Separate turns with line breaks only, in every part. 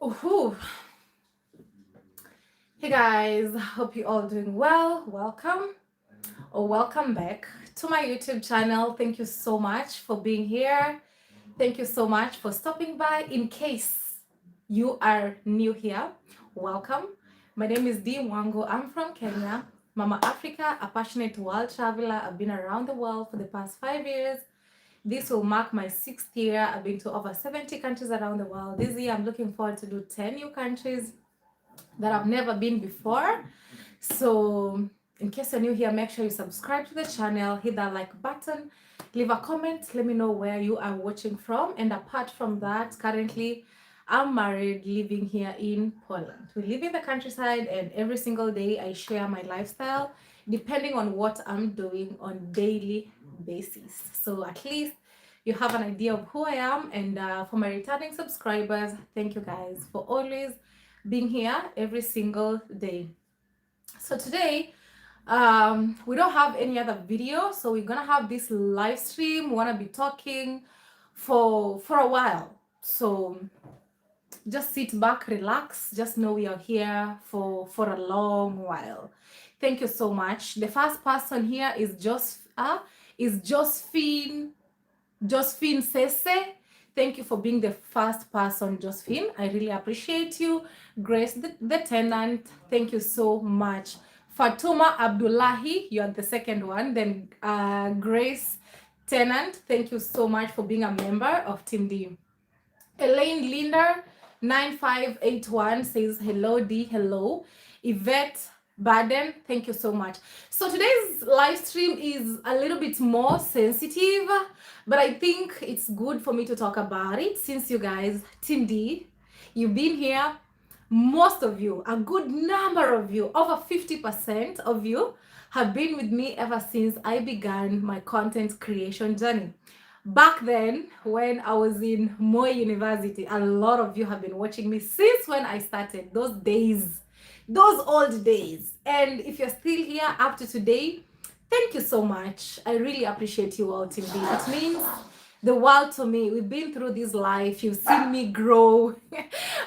Ooh. Hey guys, hope you all doing well. Welcome or welcome back to my YouTube channel. Thank you so much for being here. Thank you so much for stopping by. In case you are new here, welcome. My name is Mwango. I'm from Kenya. Mama Africa, a passionate world traveler. I've been around the world for the past 5 years. This will mark my 6th year. I've been to over 70 countries around the world. This year, I'm looking forward to do 10 new countries that I've never been before. So in case you're new here, make sure you subscribe to the channel, hit that like button, leave a comment, let me know where you are watching from. And apart from that, currently I'm married, living here in Poland. We live in the countryside, and every single day I share my lifestyle depending on what I'm doing on daily basis. So at least you have an idea of who I am. And for my returning subscribers, thank you guys for always being here every single day. So today we don't have any other video, so we're gonna have this live stream. We want to be talking for a while, so just sit back, relax, just know we are here for a long while. Thank you so much. The first person here is Josephine Sese. Thank you for being the first person, Josephine. I really appreciate you. Grace the tenant, thank you so much. Fatuma Abdullahi, you are the second one. Then Grace Tenant, thank you so much for being a member of Team D. Elaine Linder 9581 says hello D, hello. Yvette Baden, thank you so much. So today's live stream is a little bit more sensitive, but I think it's good for me to talk about it since you guys, Team D, you've been here. Most of you, a good number of you, over 50% of you have been with me ever since I began my content creation journey. Back then, when I was in Moi University, a lot of you have been watching me since when I started, those days, those old days. And if you're still here up to today, thank you so much. I really appreciate you all, Team B. It means the world to me. We've been through this life. You've seen me grow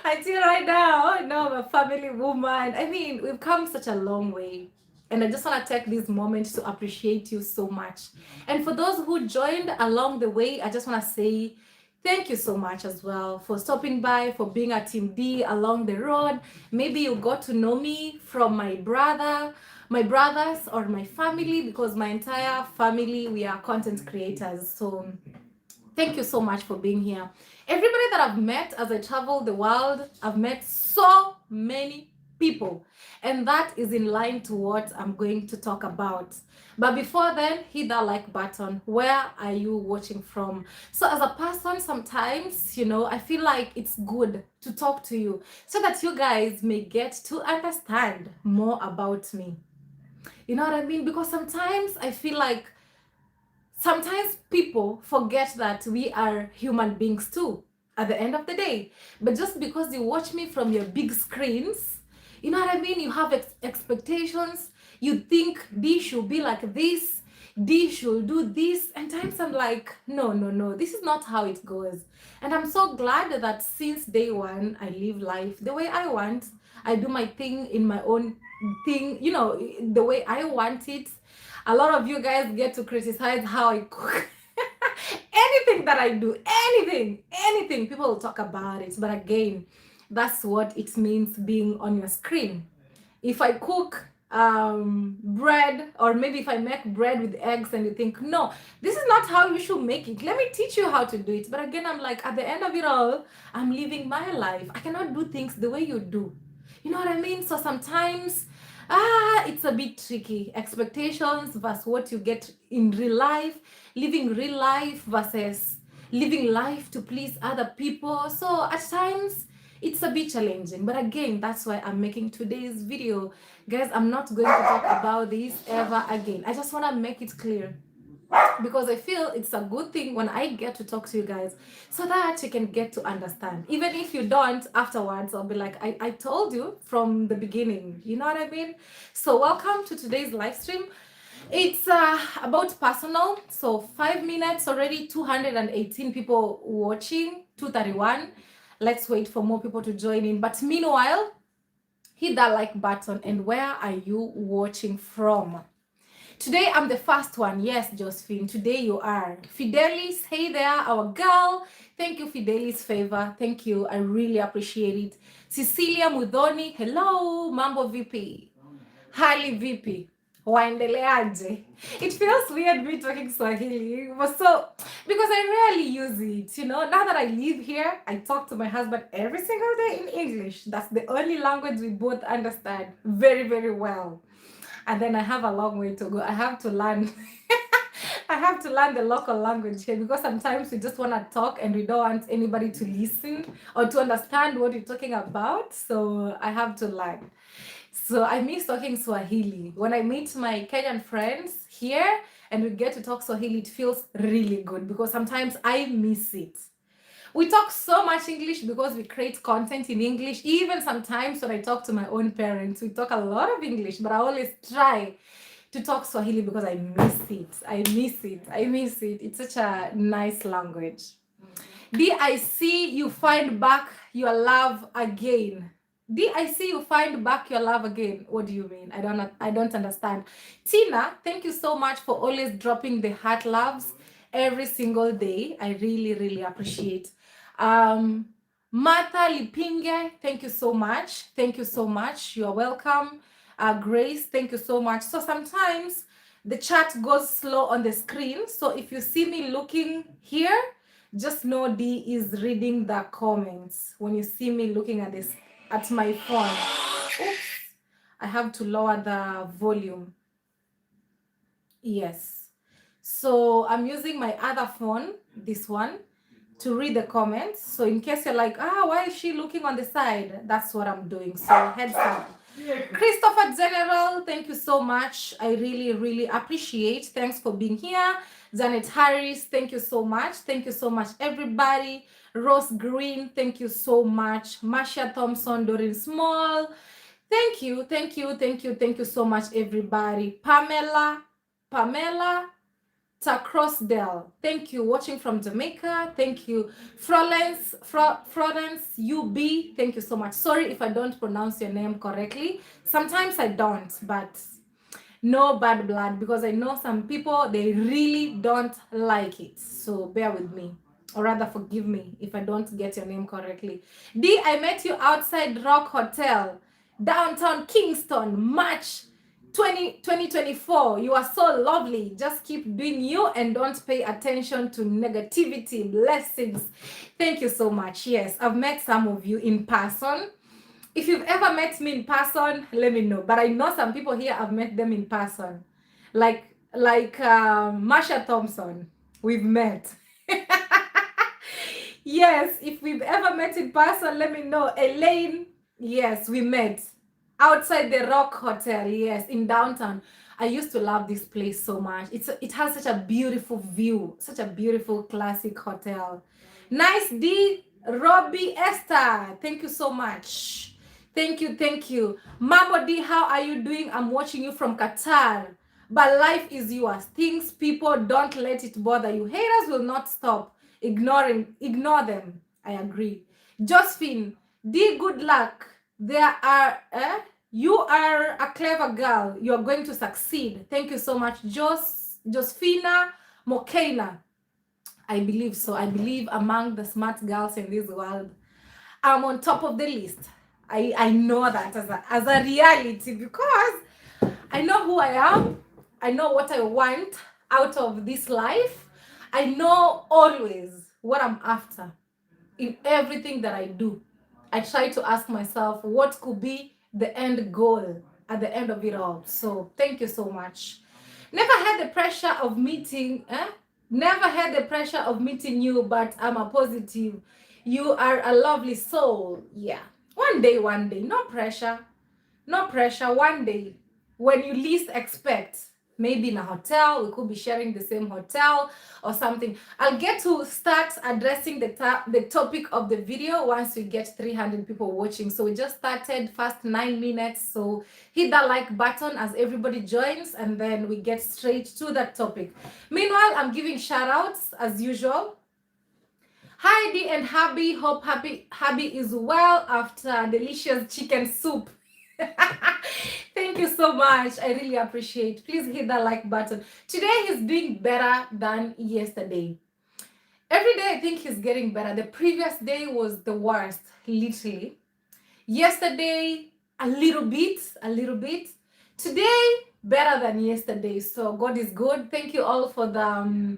until right now. Now I'm a family woman. I mean, we've come such a long way. And I just want to take this moment to appreciate you so much. And for those who joined along the way, I just want to say thank you so much as well for stopping by, for being a Team D along the road. Maybe you got to know me from my brothers or my family, because my entire family, we are content creators. So thank you so much for being here. Everybody that I've met as I travel the world, I've met so many people, and that is in line to what I'm going to talk about. But before then, hit that like button. Where are you watching from? So as a person, sometimes, I feel like it's good to talk to you so that you guys may get to understand more about me. You know what I mean? Because sometimes I feel like sometimes people forget that we are human beings too at the end of the day. But just because you watch me from your big screens, you know what I mean? You have expectations. You think this should be like this, this should do this. And times I'm like, no, this is not how it goes. And I'm so glad that since day one, I live life the way I want. I do my thing in my own thing, the way I want it. A lot of you guys get to criticize how I cook. Anything that I do, anything, people will talk about it. But again, that's what it means being on your screen. If I cook bread, or maybe if I make bread with eggs and you think, no, this is not how you should make it, let me teach you how to do it. But again, I'm like, at the end of it all, I'm living my life. I cannot do things the way you do. You know what I mean? So sometimes it's a bit tricky. Expectations versus what you get in real life, living real life versus living life to please other people. So at times it's a bit challenging, but again, that's why I'm making today's video. Guys, I'm not going to talk about this ever again. I just want to make it clear, because I feel it's a good thing when I get to talk to you guys so that you can get to understand. Even if you don't, afterwards, I'll be like, I told you from the beginning. You know what I mean? So welcome to today's live stream. It's about personal. So 5 minutes already, 218 people watching, 231. Let's wait for more people to join in. But meanwhile, hit that like button. And where are you watching from? Today I'm the first one. Yes, Josephine, today you are. Fidelis, hey there, our girl. Thank you, Fidelis Favor. Thank you. I really appreciate it. Cecilia Mudhoni, hello. Mambo VP. Hali VP. Waendeleaje? It feels weird me talking Swahili, but so because I rarely use it, you know. Now that I live here, I talk to my husband every single day in English. That's the only language we both understand very, very well. And then I have a long way to go. I have to learn. I have to learn the local language here because sometimes we just want to talk and we don't want anybody to listen or to understand what we're talking about. So I have to learn. So I miss talking Swahili. When I meet my Kenyan friends here and we get to talk Swahili, it feels really good because sometimes I miss it. We talk so much English because we create content in English. Even sometimes when I talk to my own parents, we talk a lot of English, but I always try to talk Swahili because I miss it. I miss it. I miss it. It's such a nice language. DIC, you find back your love again. DIC, you find back your love again. What do you mean? I don't understand. Tina, thank you so much for always dropping the heart loves every single day. I really, really appreciate. Martha Lipinge, thank you so much. Thank you so much. You're welcome. Grace, thank you so much. So sometimes the chat goes slow on the screen. So if you see me looking here, just know D is reading the comments. When you see me looking at this at my phone, oops, I have to lower the volume. Yes. So I'm using my other phone, this one, to read the comments. So in case you're like, why is she looking on the side? That's what I'm doing. So heads up. Christopher General, thank you so much. I really, really appreciate. Thanks for being here. Janet Harris, thank you so much. Thank you so much, everybody. Rose Green, thank you so much. Marcia Thompson, Doreen Small, thank you, thank you, thank you, thank you so much, everybody. Pamela Crossdale, thank you. Watching from Jamaica, thank you. Florence UB, thank you so much. Sorry if I don't pronounce your name correctly. Sometimes I don't, but no bad blood because I know some people, they really don't like it. So bear with me, or rather forgive me if I don't get your name correctly. D, I met you outside Rock Hotel, downtown Kingston, March 2024. You are so lovely. Just keep doing you and don't pay attention to negativity. Blessings. Thank you so much. Yes, I've met some of you in person. If you've ever met me in person, let me know. But I know some people here, I've met them in person. Like Marsha Thompson, we've met. Yes, if we've ever met in person, let me know. Elaine, yes, we met outside the Rock Hotel, yes, in downtown. I used to love this place so much. It has such a beautiful view, such a beautiful classic hotel. Nice D, Robbie Esther, thank you so much. Thank you, thank you. Mambo D, how are you doing? I'm watching you from Qatar. But life is yours. Things, people, don't let it bother you. Haters will not stop. Ignore them. I agree. Josephine, D, good luck. You are a clever girl. You are going to succeed. Thank you so much, Josephina Mokena. I believe so. I believe among the smart girls in this world, I'm on top of the list. I know that as a reality because I know who I am. I know what I want out of this life. I know always what I'm after in everything that I do. I try to ask myself what could be the end goal at the end of it all. So thank you so much. Never had the pressure of meeting you, but I'm a positive. You are a lovely soul. Yeah. One day, no pressure. One day, when you least expect, maybe in a hotel, we could be sharing the same hotel or something. I'll get to start addressing the topic of the video once we get 300 people watching. So we just started first 9 minutes. So hit that like button as everybody joins and then we get straight to that topic. Meanwhile, I'm giving shout outs as usual. Heidi and Hubby, hope Hubby is well after delicious chicken soup. Thank you so much. I really appreciate. Please hit that like button. Today he's doing better than yesterday. Every day I think he's getting better. The previous day was the worst, literally. Yesterday, a little bit. Today, better than yesterday. So God is good. Thank you all for the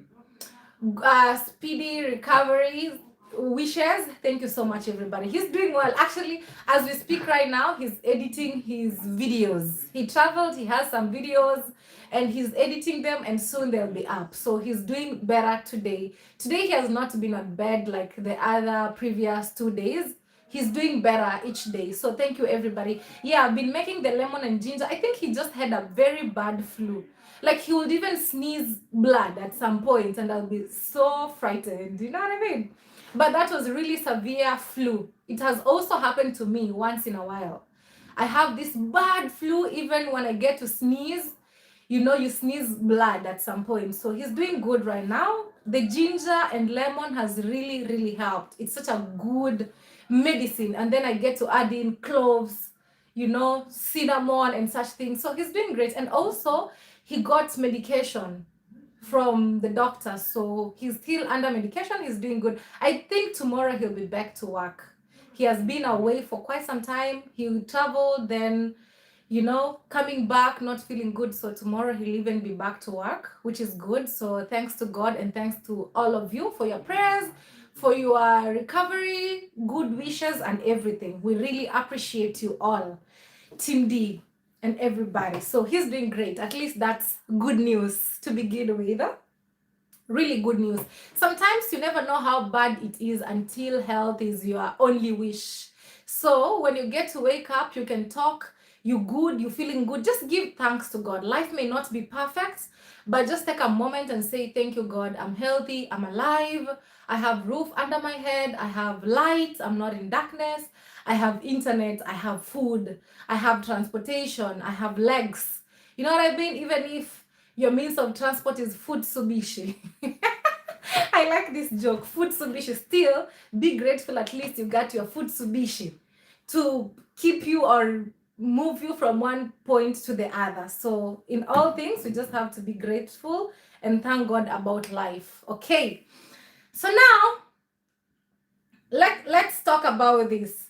speedy recovery wishes. Thank you so much, everybody. He's doing well. Actually, as we speak right now, he's editing his videos. He traveled, he has some videos, and he's editing them, and soon they'll be up. So he's doing better today. Today, he has not been on bed like the other previous 2 days. He's doing better each day. So thank you, everybody. Yeah, I've been making the lemon and ginger. I think he just had a very bad flu. Like he would even sneeze blood at some point, and I'll be so frightened. You know what I mean? But that was really severe flu. It has also happened to me once in a while. I have this bad flu even when I get to sneeze. You know, you sneeze blood at some point. So he's doing good right now. The ginger and lemon has really, really helped. It's such a good medicine. And then I get to add in cloves, you know, cinnamon and such things. So he's doing great. And also, he got medication from the doctor. So he's still under medication. He's doing good. I think tomorrow he'll be back to work. He has been away for quite some time. He traveled, then, you know, coming back, not feeling good. So tomorrow he'll even be back to work, which is good. So thanks to God and thanks to all of you for your prayers, for your recovery, good wishes, and everything. We really appreciate you all, Team D and everybody. So he's doing great. At least that's good news to begin with. Really good news. Sometimes you never know how bad it is until health is your only wish. So when you get to wake up, you can talk, you good, you feeling good. Just give thanks to God. Life may not be perfect, but just take a moment and say, thank you, God. I'm healthy, I'm alive, I have roof under my head, I have light, I'm not in darkness, I have internet, I have food, I have transportation, I have legs. You know what I mean? Even if your means of transport is food Mitsubishi. I like this joke, food Mitsubishi. Still, be grateful at least you got your food Mitsubishi to keep you or move you from one point to the other. So in all things, we just have to be grateful and thank God about life. Okay. So now, let's talk about this.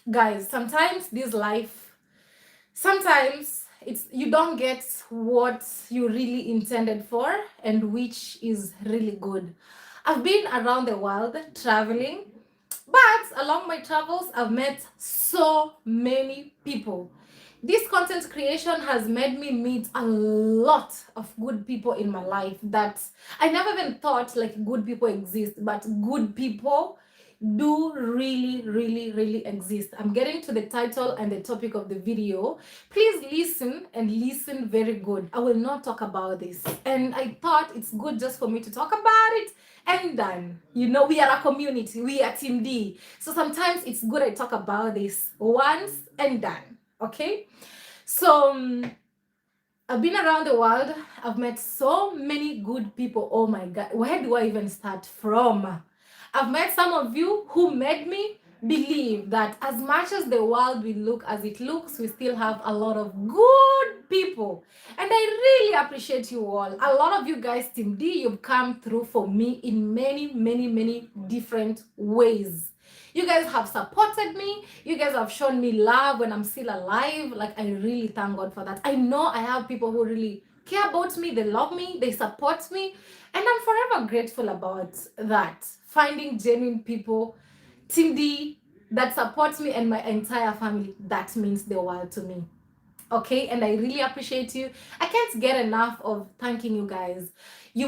Guys, sometimes this life, sometimes it's you don't get what you really intended for, and which is really good. I've been around the world traveling, but along my travels, I've met so many people. This content creation has made me meet a lot of good people in my life that I never even thought like good people exist, but good people do really exist. I'm getting to the title and the topic of the video. Please listen and listen very good. I will not talk about this, and I thought it's good just for me to talk about it and done. You know, we are a community, we are Team D, so sometimes it's good I talk about this once and done. Okay, so I've been around the world, I've met so many good people. Oh my God, where do I even start from? I've met some of you who made me believe that as much as the world will look as it looks, we still have a lot of good people. And I really appreciate you all. A lot of you guys, Team D, you've come through for me in many different ways. You guys have supported me. You guys have shown me love when I'm still alive. Like, I really thank God for that. I know I have people who really care about me. They love me. They support me. And I'm forever grateful about that. Finding genuine people, Team D, that supports me and my entire family, that means the world to me. Okay, and I really appreciate you. I can't get enough of thanking you guys.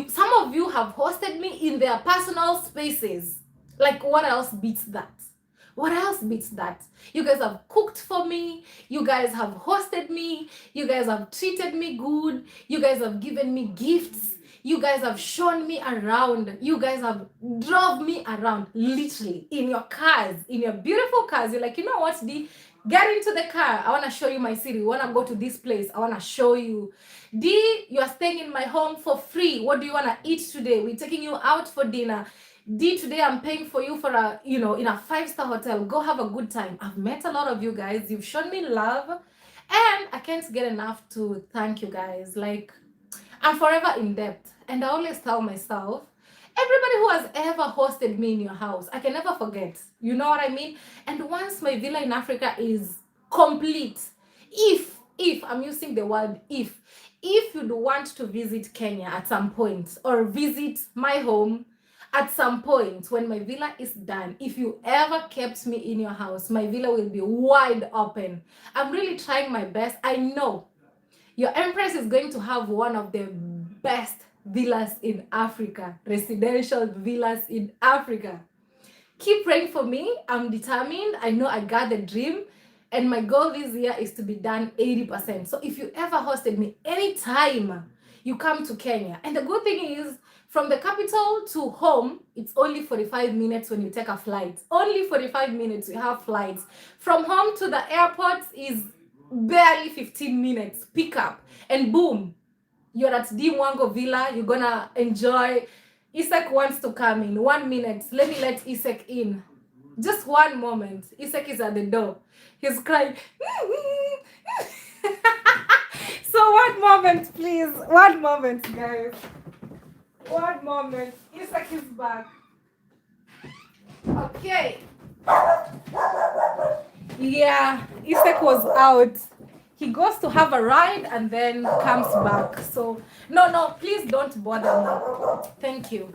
Some of you have hosted me in their personal spaces. Like, what else beats that? What else beats that? You guys have cooked for me. You guys have hosted me. You guys have treated me good. You guys have given me gifts. You guys have shown me around. You guys have drove me around, literally, in your cars, in your beautiful cars. You're like, you know what, D? Get into the car. I want to show you my city. You want to go to this place? I want to show you. D, you are staying in my home for free. What do you want to eat today? We're taking you out for dinner. D, today I'm paying for you for a, in a 5-star hotel. Go have a good time. I've met a lot of you guys. You've shown me love. And I can't get enough to thank you guys. Like, I'm forever in debt. And I always tell myself, everybody who has ever hosted me in your house, I can never forget. You know what I mean? And once my villa in Africa is complete, if I'm using the word if you'd want to visit Kenya at some point, or visit my home at some point when my villa is done, if you ever kept me in your house, my villa will be wide open. I'm really trying my best. I know your Empress is going to have one of the best villas in Africa, residential villas in Africa. Keep praying for me. I'm determined. I know I got the dream. And my goal this year is to be done 80%. So if you ever hosted me, anytime you come to Kenya. And the good thing is, from the capital to home, it's only 45 minutes when you take a flight. Only 45 minutes you have flights. From home to the airport is barely 15 minutes pick up, and boom, you're at the Mwango Villa. You're gonna enjoy. Isaac wants to come in. 1 minute. Let me let Isaac in. Just one moment. Isaac is at the door. He's crying. So 1 moment, please. 1 moment, guys. 1 moment. Isaac is back. Okay. Yeah, Isaac was out. He goes to have a ride and then comes back. So, no, please don't bother me. Thank you.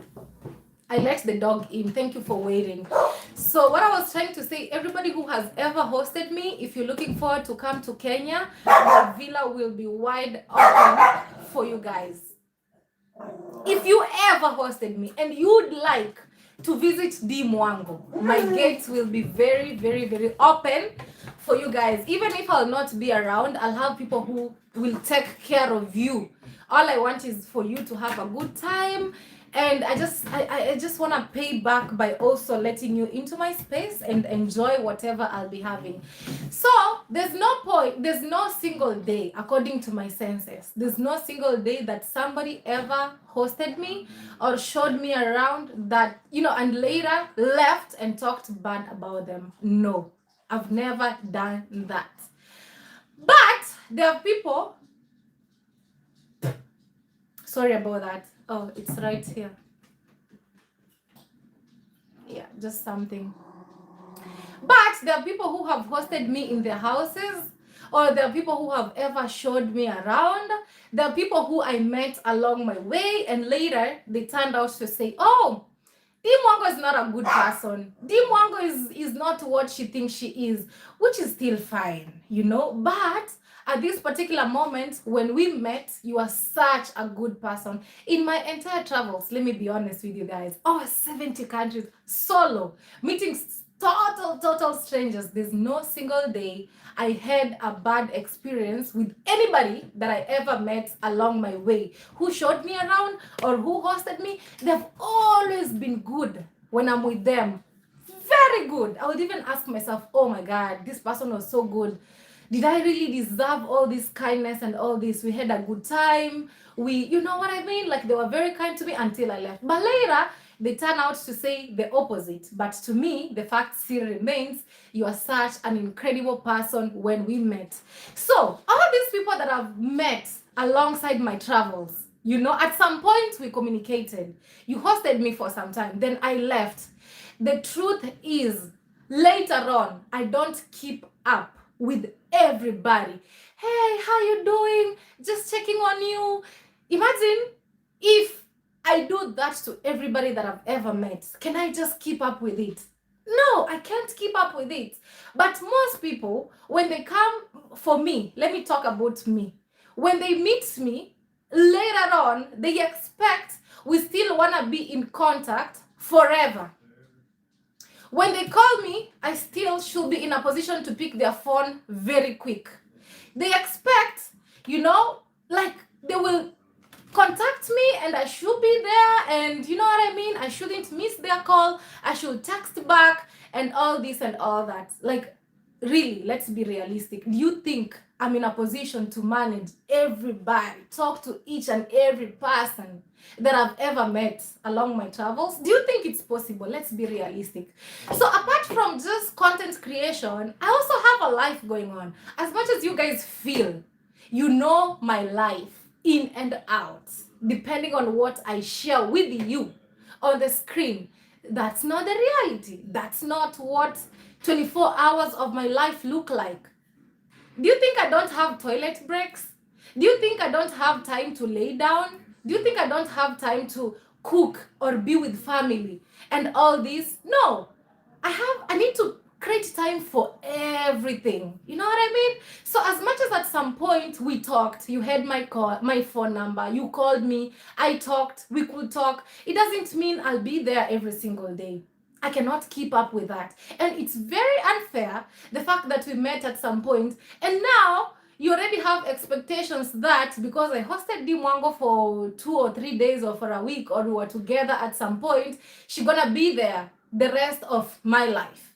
I let the dog in. Thank you for waiting. So what I was trying to say, everybody who has ever hosted me, if you're looking forward to come to Kenya, my villa will be wide open for you guys. If you ever hosted me and you'd like to visit the Mwango, my gates will be very, very, very open for you guys. Even if I'll not be around, I'll have people who will take care of you. All I want is for you to have a good time. And I just want to pay back by also letting you into my space and enjoy whatever I'll be having. So there's no single day, according to my senses, there's no single day that somebody ever hosted me or showed me around that, and later left and talked bad about them. No, I've never done that. But there are people, sorry about that. Oh, it's right here. Yeah, just something. But there are people who have hosted me in their houses, or there are people who have ever showed me around. There are people who I met along my way, and later they turned out to say, oh, Mwango is not a good person. Mwango is not what she thinks she is, which is still fine, But at this particular moment, when we met, you are such a good person. In my entire travels, let me be honest with you guys, over 70 countries, solo, meeting total strangers. There's no single day I had a bad experience with anybody that I ever met along my way, who showed me around or who hosted me. They've always been good when I'm with them. Very good. I would even ask myself, oh my God, this person was so good. Did I really deserve all this kindness and all this? We had a good time. You know what I mean? Like, they were very kind to me until I left. But later, they turn out to say the opposite. But to me, the fact still remains, you are such an incredible person when we met. So, all these people that I've met alongside my travels, at some point we communicated. You hosted me for some time, then I left. The truth is, later on, I don't keep up with everybody. Hey, how you doing? Just checking on you. Imagine if I do that to everybody that I've ever met. Can I just keep up with it? No, I can't keep up with it. But most people, when they come for me, let me talk about me. When they meet me, later on, they expect we still want to be in contact forever. When they call me, I still should be in a position to pick their phone very quick. They expect, like, they will contact me and I should be there, and you know what I mean, I shouldn't miss their call, I should text back and all this and all that. Like, really, let's be realistic. Do you think I'm in a position to manage everybody, talk to each and every person that I've ever met along my travels? Do you think it's possible? Let's be realistic. So apart from just content creation, I also have a life going on. As much as you guys feel you know my life in and out, depending on what I share with you on the screen, that's not the reality. That's not what 24 hours of my life look like. Do you think I don't have toilet breaks? Do you think I don't have time to lay down? Do you think I don't have time to cook or be with family and all this? No. I need to create time for everything. You know what I mean? So as much as at some point we talked, you had my call, my phone number, you called me, I talked, we could talk, it doesn't mean I'll be there every single day. I cannot keep up with that. And it's very unfair, the fact that we met at some point, and now you already have expectations that because I hosted Mwango for 2 or 3 days or for a week, or we were together at some point, she's gonna be there the rest of my life.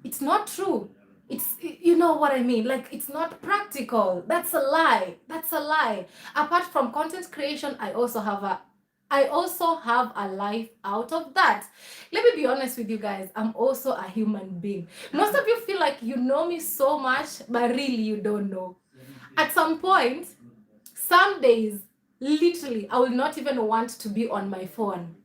It's not true. It's, you know what I mean? Like, it's not practical. That's a lie. That's a lie. Apart from content creation, I also have a life out of that. Let me be honest with you guys. I'm also a human being. Most of you feel like you know me so much, but really you don't know. At some point, some days, literally, I will not even want to be on my phone.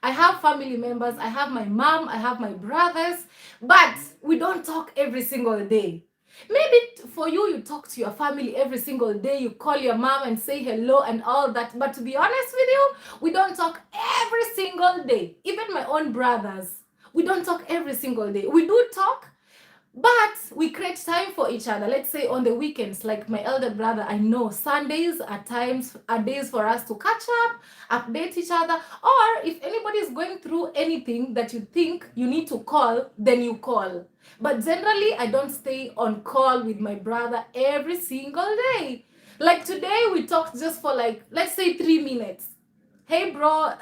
I have family members, I have my mom, I have my brothers, but we don't talk every single day. Maybe for you, you talk to your family every single day, you call your mom and say hello and all that. But to be honest with you, we don't talk every single day. Even my own brothers, we don't talk every single day. We do talk, but we create time for each other. Let's say on the weekends, like my elder brother, I know Sundays are days for us to catch up, update each other. Or if anybody is going through anything that you think you need to call, then you call. But generally, I don't stay on call with my brother every single day. Like today, we talked just for like, let's say 3 minutes. Hey bro,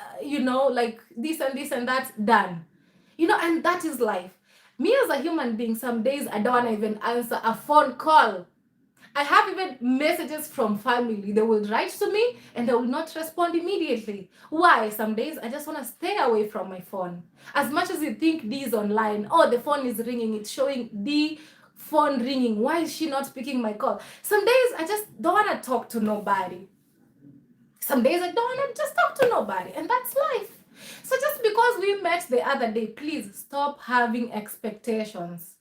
like this and this and that, done. And that is life. Me as a human being, some days I don't want to even answer a phone call. I have even messages from family. They will write to me and they will not respond immediately. Why? Some days I just want to stay away from my phone. As much as you think D is online, oh, the phone is ringing, it's showing D phone ringing. Why is she not picking my call? Some days I just don't want to talk to nobody. Some days I don't want to just talk to nobody, and that's life. So just because we met the other day, please stop having expectations.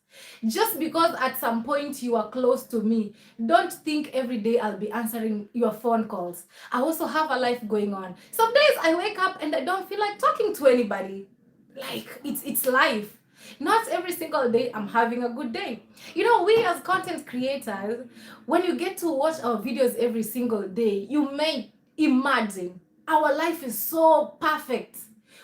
Just because at some point you are close to me, don't think every day I'll be answering your phone calls. I also have a life going on. Some days I wake up and I don't feel like talking to anybody. Like, it's life. Not every single day I'm having a good day. We as content creators, when you get to watch our videos every single day, you may imagine our life is so perfect.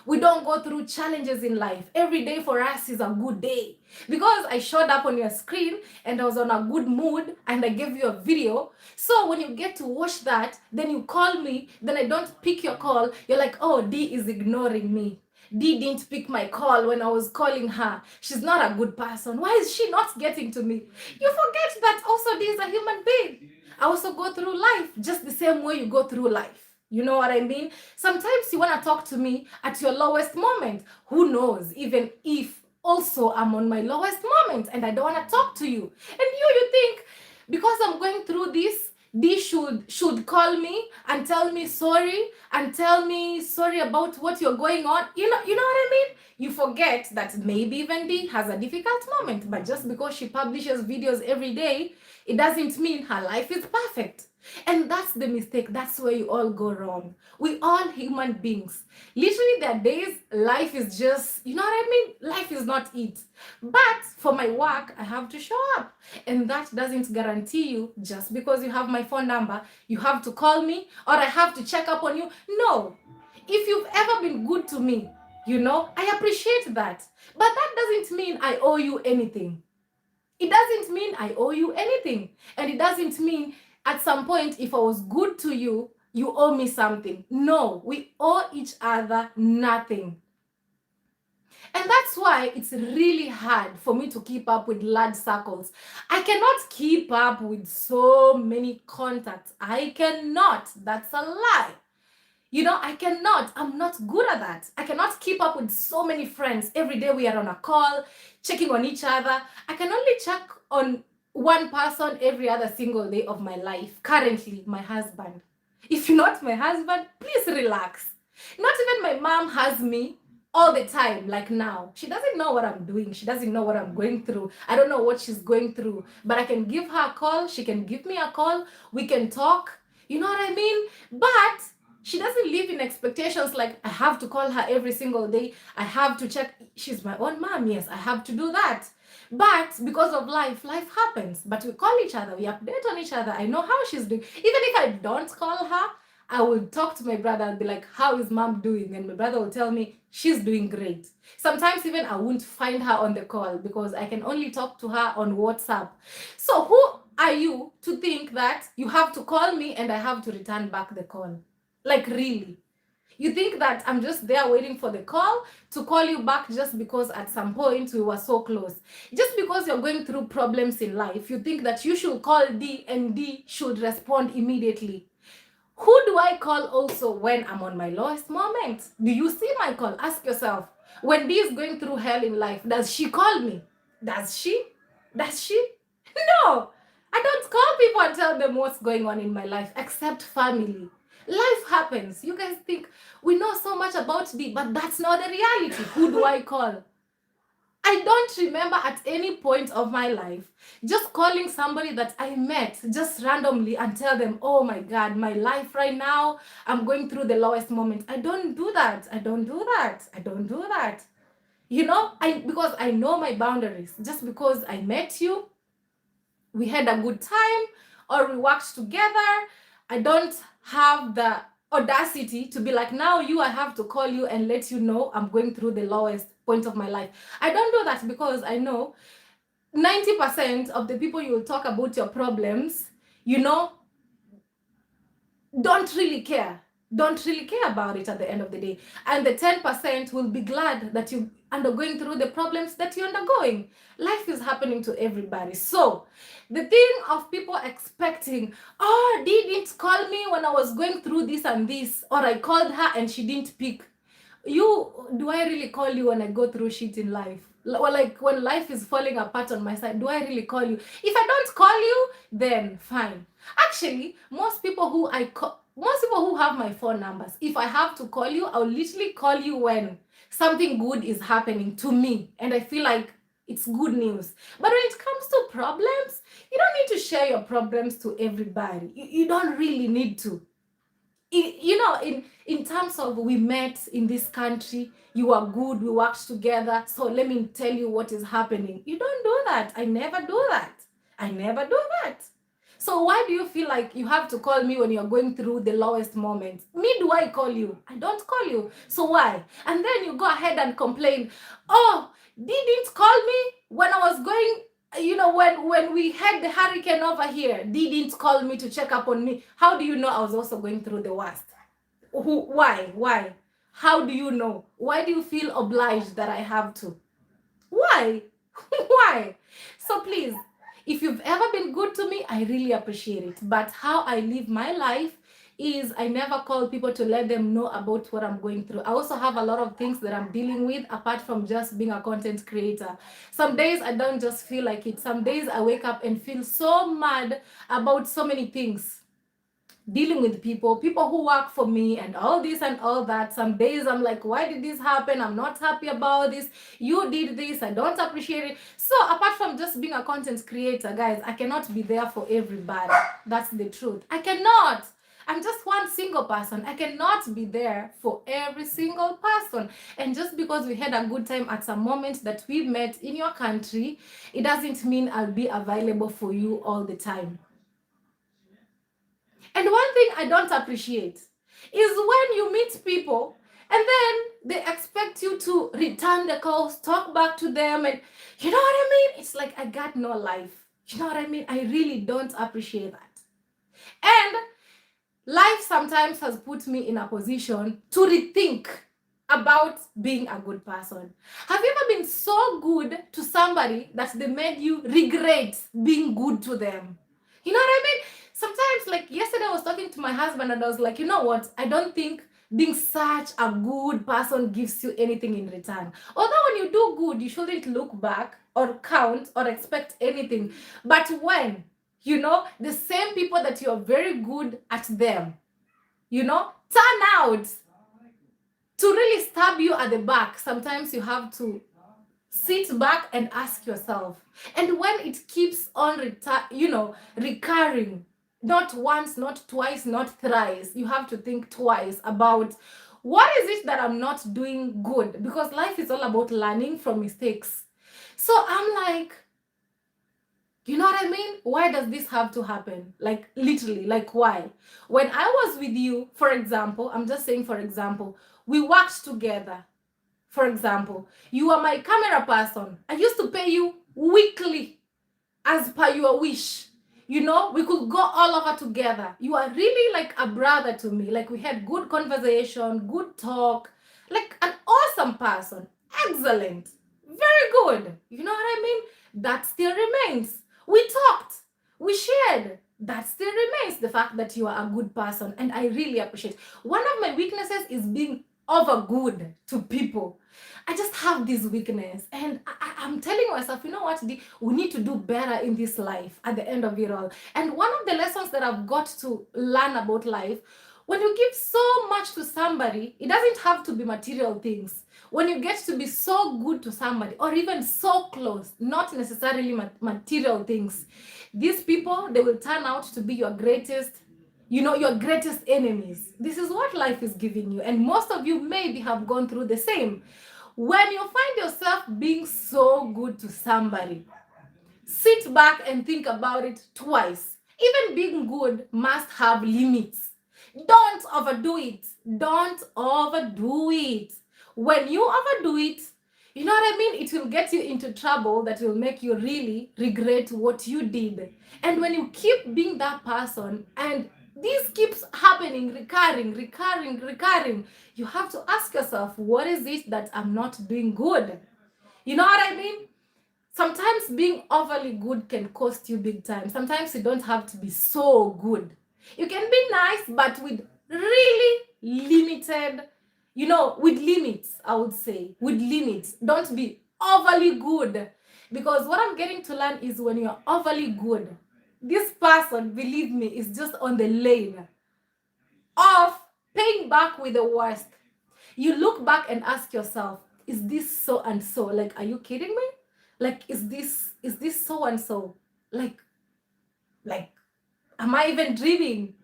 We don't go through challenges in life. Every day for us is a good day. Because I showed up on your screen and I was on a good mood and I gave you a video. So when you get to watch that, then you call me, then I don't pick your call. You're like, oh, D is ignoring me. D didn't pick my call when I was calling her. She's not a good person. Why is she not getting to me? You forget that also D is a human being. I also go through life just the same way you go through life. You know what I mean? Sometimes you want to talk to me at your lowest moment. Who knows? Even if also I'm on my lowest moment and I don't want to talk to you. And you think because I'm going through this, D should call me and tell me sorry and tell me sorry about what you're going on. You know what I mean? You forget that maybe even D has a difficult moment, but just because she publishes videos every day, it doesn't mean her life is perfect. And that's the mistake. That's where you all go wrong. We all human beings. Literally, there are days life is just, you know what I mean? Life is not it. But for my work, I have to show up. And that doesn't guarantee you, just because you have my phone number, you have to call me or I have to check up on you. No. If you've ever been good to me, I appreciate that. But that doesn't mean I owe you anything. It doesn't mean I owe you anything. And it doesn't mean at some point, if I was good to you, you owe me something. No, we owe each other nothing. And that's why it's really hard for me to keep up with large circles. I cannot keep up with so many contacts. I cannot. That's a lie. I cannot. I'm not good at that. I cannot keep up with so many friends. Every day we are on a call, checking on each other. I can only check on one person every other single day of my life. Currently, my husband. If you're not my husband, please relax. Not even my mom has me all the time, like now. She doesn't know what I'm doing. She doesn't know what I'm going through. I don't know what she's going through. But I can give her a call. She can give me a call. We can talk. You know what I mean? But she doesn't live in expectations like I have to call her every single day. I have to check. She's my own mom. Yes, I have to do that. But because of life happens. But we call each other. We update on each other. I know how she's doing. Even if I don't call her, I will talk to my brother and be like, how is mom doing? And my brother will tell me, she's doing great. Sometimes even I won't find her on the call because I can only talk to her on WhatsApp. So who are you to think that you have to call me and I have to return back the call? Like, really? You think that I'm just there waiting for the call to call you back just because at some point we were so close? Just because you're going through problems in life, you think that you should call D and D should respond immediately. Who do I call also when I'm on my lowest moment? Do you see my call? Ask yourself. When D is going through hell in life, does she call me? Does she? Does she? No. I don't call people and tell them what's going on in my life, except family. Life happens. You guys think we know so much about D, but that's not the reality. Who do I call? I don't remember at any point of my life just calling somebody that I met just randomly and tell them, oh my God, my life right now, I'm going through the lowest moment. I don't do that. I don't do that. I don't do that. Because I know my boundaries. Just because I met you, we had a good time, or we worked together, I don't have the audacity to be like, now I have to call you and let you know I'm going through the lowest point of my life. I don't do that because I know 90% of the people you will talk about your problems, don't really care about it at the end of the day. And the 10% will be glad that you undergoing through the problems that you're undergoing. Life is happening to everybody. So the thing of people expecting, oh, Dee didn't call me when I was going through this and this, or I called her and she didn't pick. Do I really call you when I go through shit in life? Or like when life is falling apart on my side, do I really call you? If I don't call you, then fine. Actually, most people who have my phone numbers, if I have to call you, I'll literally call you when something good is happening to me and I feel like it's good news. But when it comes to problems, you don't need to share your problems to everybody. You don't really need to. In terms of we met in this country, you are good, we worked together, so let me tell you what is happening. You don't do that. I never do that. So why do you feel like you have to call me when you're going through the lowest moment? Me, do I call you? I don't call you. So why? And then you go ahead and complain, oh, didn't call me when I was going, when we had the hurricane over here, didn't call me to check up on me. How do you know I was also going through the worst? Why? How do you know? Why do you feel obliged that I have to? Why? Why? So please, if you've ever been good to me, I really appreciate it. But how I live my life is I never call people to let them know about what I'm going through. I also have a lot of things that I'm dealing with apart from just being a content creator. Some days I don't just feel like it. Some days I wake up and feel so mad about so many things. Dealing with people who work for me and all this and all that. Some days I'm like, why did this happen? I'm not happy about this. You did this. I don't appreciate it. So apart from just being a content creator, guys, I cannot be there for everybody. That's the truth. I cannot. I'm just one single person. I cannot be there for every single person. And just because we had a good time at some moment that we met in your country, it doesn't mean I'll be available for you all the time. And one thing I don't appreciate is when you meet people and then they expect you to return the calls, talk back to them, and you know what I mean? It's like I got no life. You know what I mean? I really don't appreciate that. And life sometimes has put me in a position to rethink about being a good person. Have you ever been so good to somebody that they made you regret being good to them? You know what I mean? Sometimes, like yesterday, I was talking to my husband and I was like, you know what? I don't think being such a good person gives you anything in return. Although when you do good, you shouldn't look back or count or expect anything. But when, the same people that you're very good at them, turn out to really stab you at the back, sometimes you have to sit back and ask yourself. And when it keeps on recurring, not once, not twice, not thrice, you have to think twice about what is it that I'm not doing good, because life is all about learning from mistakes. So I'm like, you know what I mean? Why does this have to happen? Like, literally, like, why? When I was with you, for example, I'm just saying, for example, we worked together. For example, you are my camera person. I used to pay you weekly as per your wish. We could go all over together. You are really like a brother to me. Like, we had good conversation, good talk, like an awesome person. Excellent. Very good. You know what I mean? That still remains. We talked, we shared. That still remains the fact that you are a good person, and I really appreciate. One of my weaknesses is being over good to people. I just have this weakness, and I'm telling myself, you know what, we need to do better in this life at the end of it all. And one of the lessons that I've got to learn about life, when you give so much to somebody, it doesn't have to be material things. When you get to be so good to somebody, or even so close, not necessarily material things, these people, they will turn out to be your greatest your greatest enemies. This is what life is giving you, and most of you maybe have gone through the same. When you find yourself being so good to somebody, sit back and think about it twice. Even being good must have limits. Don't overdo it. Don't overdo it. When you overdo it, you know what I mean? It will get you into trouble that will make you really regret what you did. And when you keep being that person and this keeps happening, recurring, you have to ask yourself, what is it that I'm not doing good? You know what I mean? Sometimes being overly good can cost you big time. Sometimes you don't have to be so good. You can be nice, but with really limited, with limits, I would say. With limits. Don't be overly good. Because what I'm getting to learn is when you're overly good, this person, believe me, is just on the lane of paying back with the worst. You look back and ask yourself, is this so and so? Like, are you kidding me? Like, is this so and so? Like, am I even dreaming?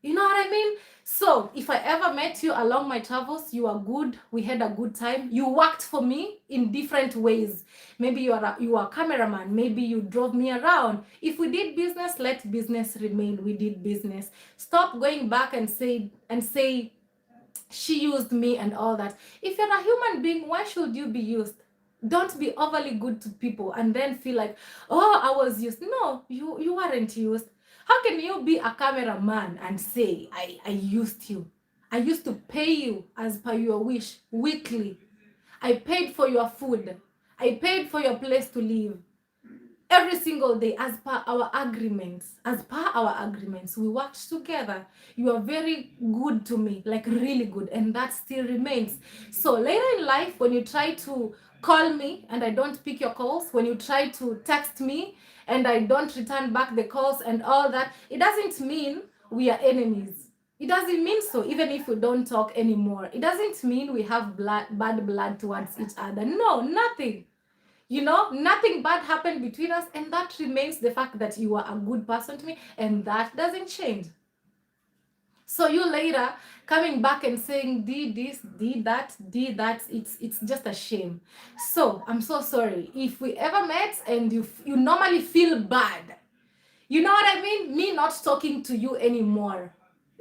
You know what I mean? So if I ever met you along my travels, you are good. We had a good time. You worked for me in different ways. Maybe you are a cameraman. Maybe you drove me around. If we did business, let business remain. We did business. Stop going back and say she used me and all that. If you're a human being, why should you be used? Don't be overly good to people and then feel like, oh, I was used. No, you weren't used. How can you be a cameraman and say, I used you? I used to pay you as per your wish weekly. I paid for your food. I paid for your place to live every single day as per our agreements. We worked together. You are very good to me, like really good, and that still remains. So later in life, when you try to call me and I don't pick your calls, when you try to text me and I don't return back the calls and all that, it doesn't mean we are enemies. It doesn't mean so. Even if we don't talk anymore, it doesn't mean we have bad blood towards each other. No, nothing. Nothing bad happened between us, and that remains the fact that you are a good person to me, and that doesn't change. So you later coming back and saying did this, did that, it's just a shame. So I'm so sorry if we ever met and you normally feel bad. You know what I mean? Me not talking to you anymore.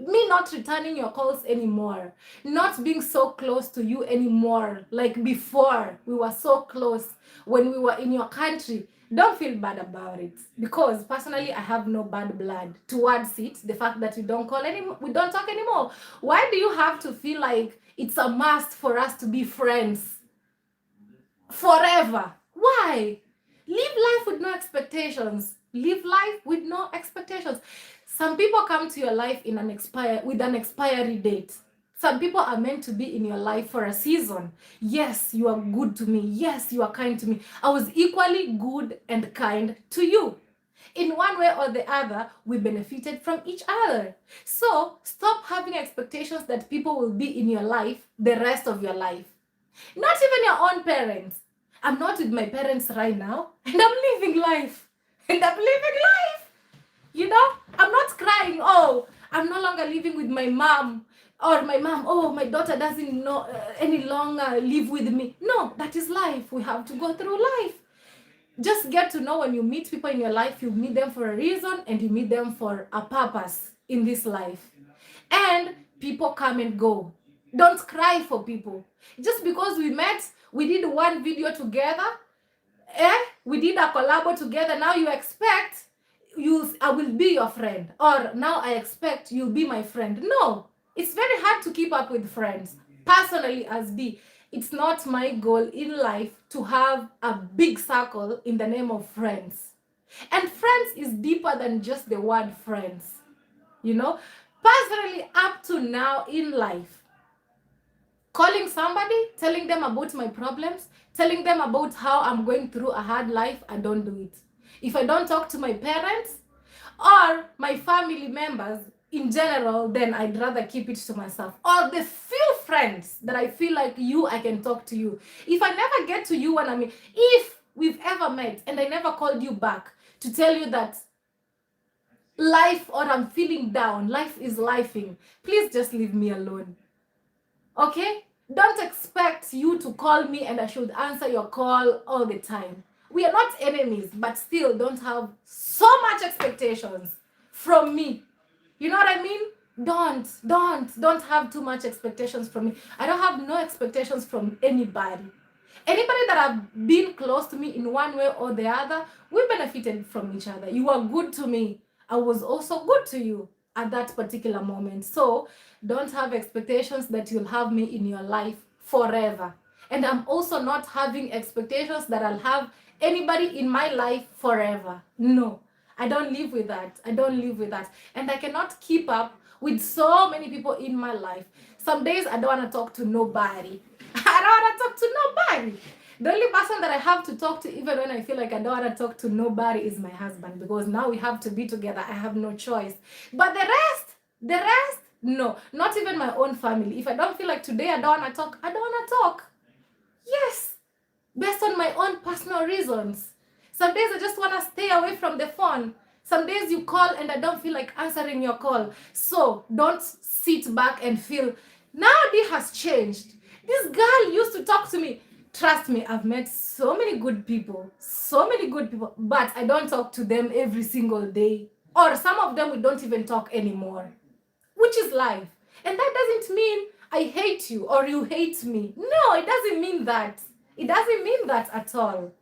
Me not returning your calls anymore, not being so close to you anymore like before. We were so close when we were in your country. Don't feel bad about it, because personally I have no bad blood towards it. The fact that we don't call anymore, we don't talk anymore. Why do you have to feel like it's a must for us to be friends forever? Why? Live life with no expectations. Live life with no expectations. Some people come to your life with an expiry date. Some people are meant to be in your life for a season. Yes, you are good to me. Yes, you are kind to me. I was equally good and kind to you. In one way or the other, we benefited from each other. So stop having expectations that people will be in your life the rest of your life. Not even your own parents. I'm not with my parents right now, and I'm living life. And I'm living life. You know, I'm not crying, oh, I'm no longer living with my mom. Or my mom, oh, my daughter doesn't know any longer live with me. No, that is life. We have to go through life. Just get to know, when you meet people in your life, you meet them for a reason and you meet them for a purpose in this life. And people come and go. Don't cry for people. Just because we met, we did one video together, we did a collabo together, now you expect I will be your friend, or now I expect you'll be my friend. No, it's very hard to keep up with friends. Personally, as B, it's not my goal in life to have a big circle in the name of friends. And friends is deeper than just the word friends. You know, personally, up to now in life, calling somebody, telling them about my problems, telling them about how I'm going through a hard life, I don't do it. If I don't talk to my parents or my family members in general, then I'd rather keep it to myself. Or the few friends that I feel like I can talk to you. If I never get to you if we've ever met and I never called you back to tell you that life, or I'm feeling down, life is lifing, please just leave me alone. Okay? Don't expect you to call me and I should answer your call all the time. We are not enemies, but still don't have so much expectations from me. You know what I mean? Don't have too much expectations from me. I don't have no expectations from anybody. Anybody that have been close to me in one way or the other, we benefited from each other. You are good to me. I was also good to you at that particular moment. So don't have expectations that you'll have me in your life forever. And I'm also not having expectations that I'll have anybody in my life forever. No, I don't live with that. I don't live with that. And I cannot keep up with so many people in my life. Some days I don't want to talk to nobody. I don't want to talk to nobody. The only person that I have to talk to, even when I feel like I don't want to talk to nobody, is my husband, because now we have to be together. I have no choice. But the rest, no, not even my own family. If I don't feel like today I don't want to talk, I don't want to talk. Yes, based on my own personal reasons. Some days I just want to stay away from the phone. Some days you call and I don't feel like answering your call. So don't sit back and feel, now this has changed. This girl used to talk to me. Trust me, I've met so many good people, but I don't talk to them every single day. Or some of them we don't even talk anymore, which is life. And that doesn't mean I hate you or you hate me. No, it doesn't mean that. It doesn't mean that at all.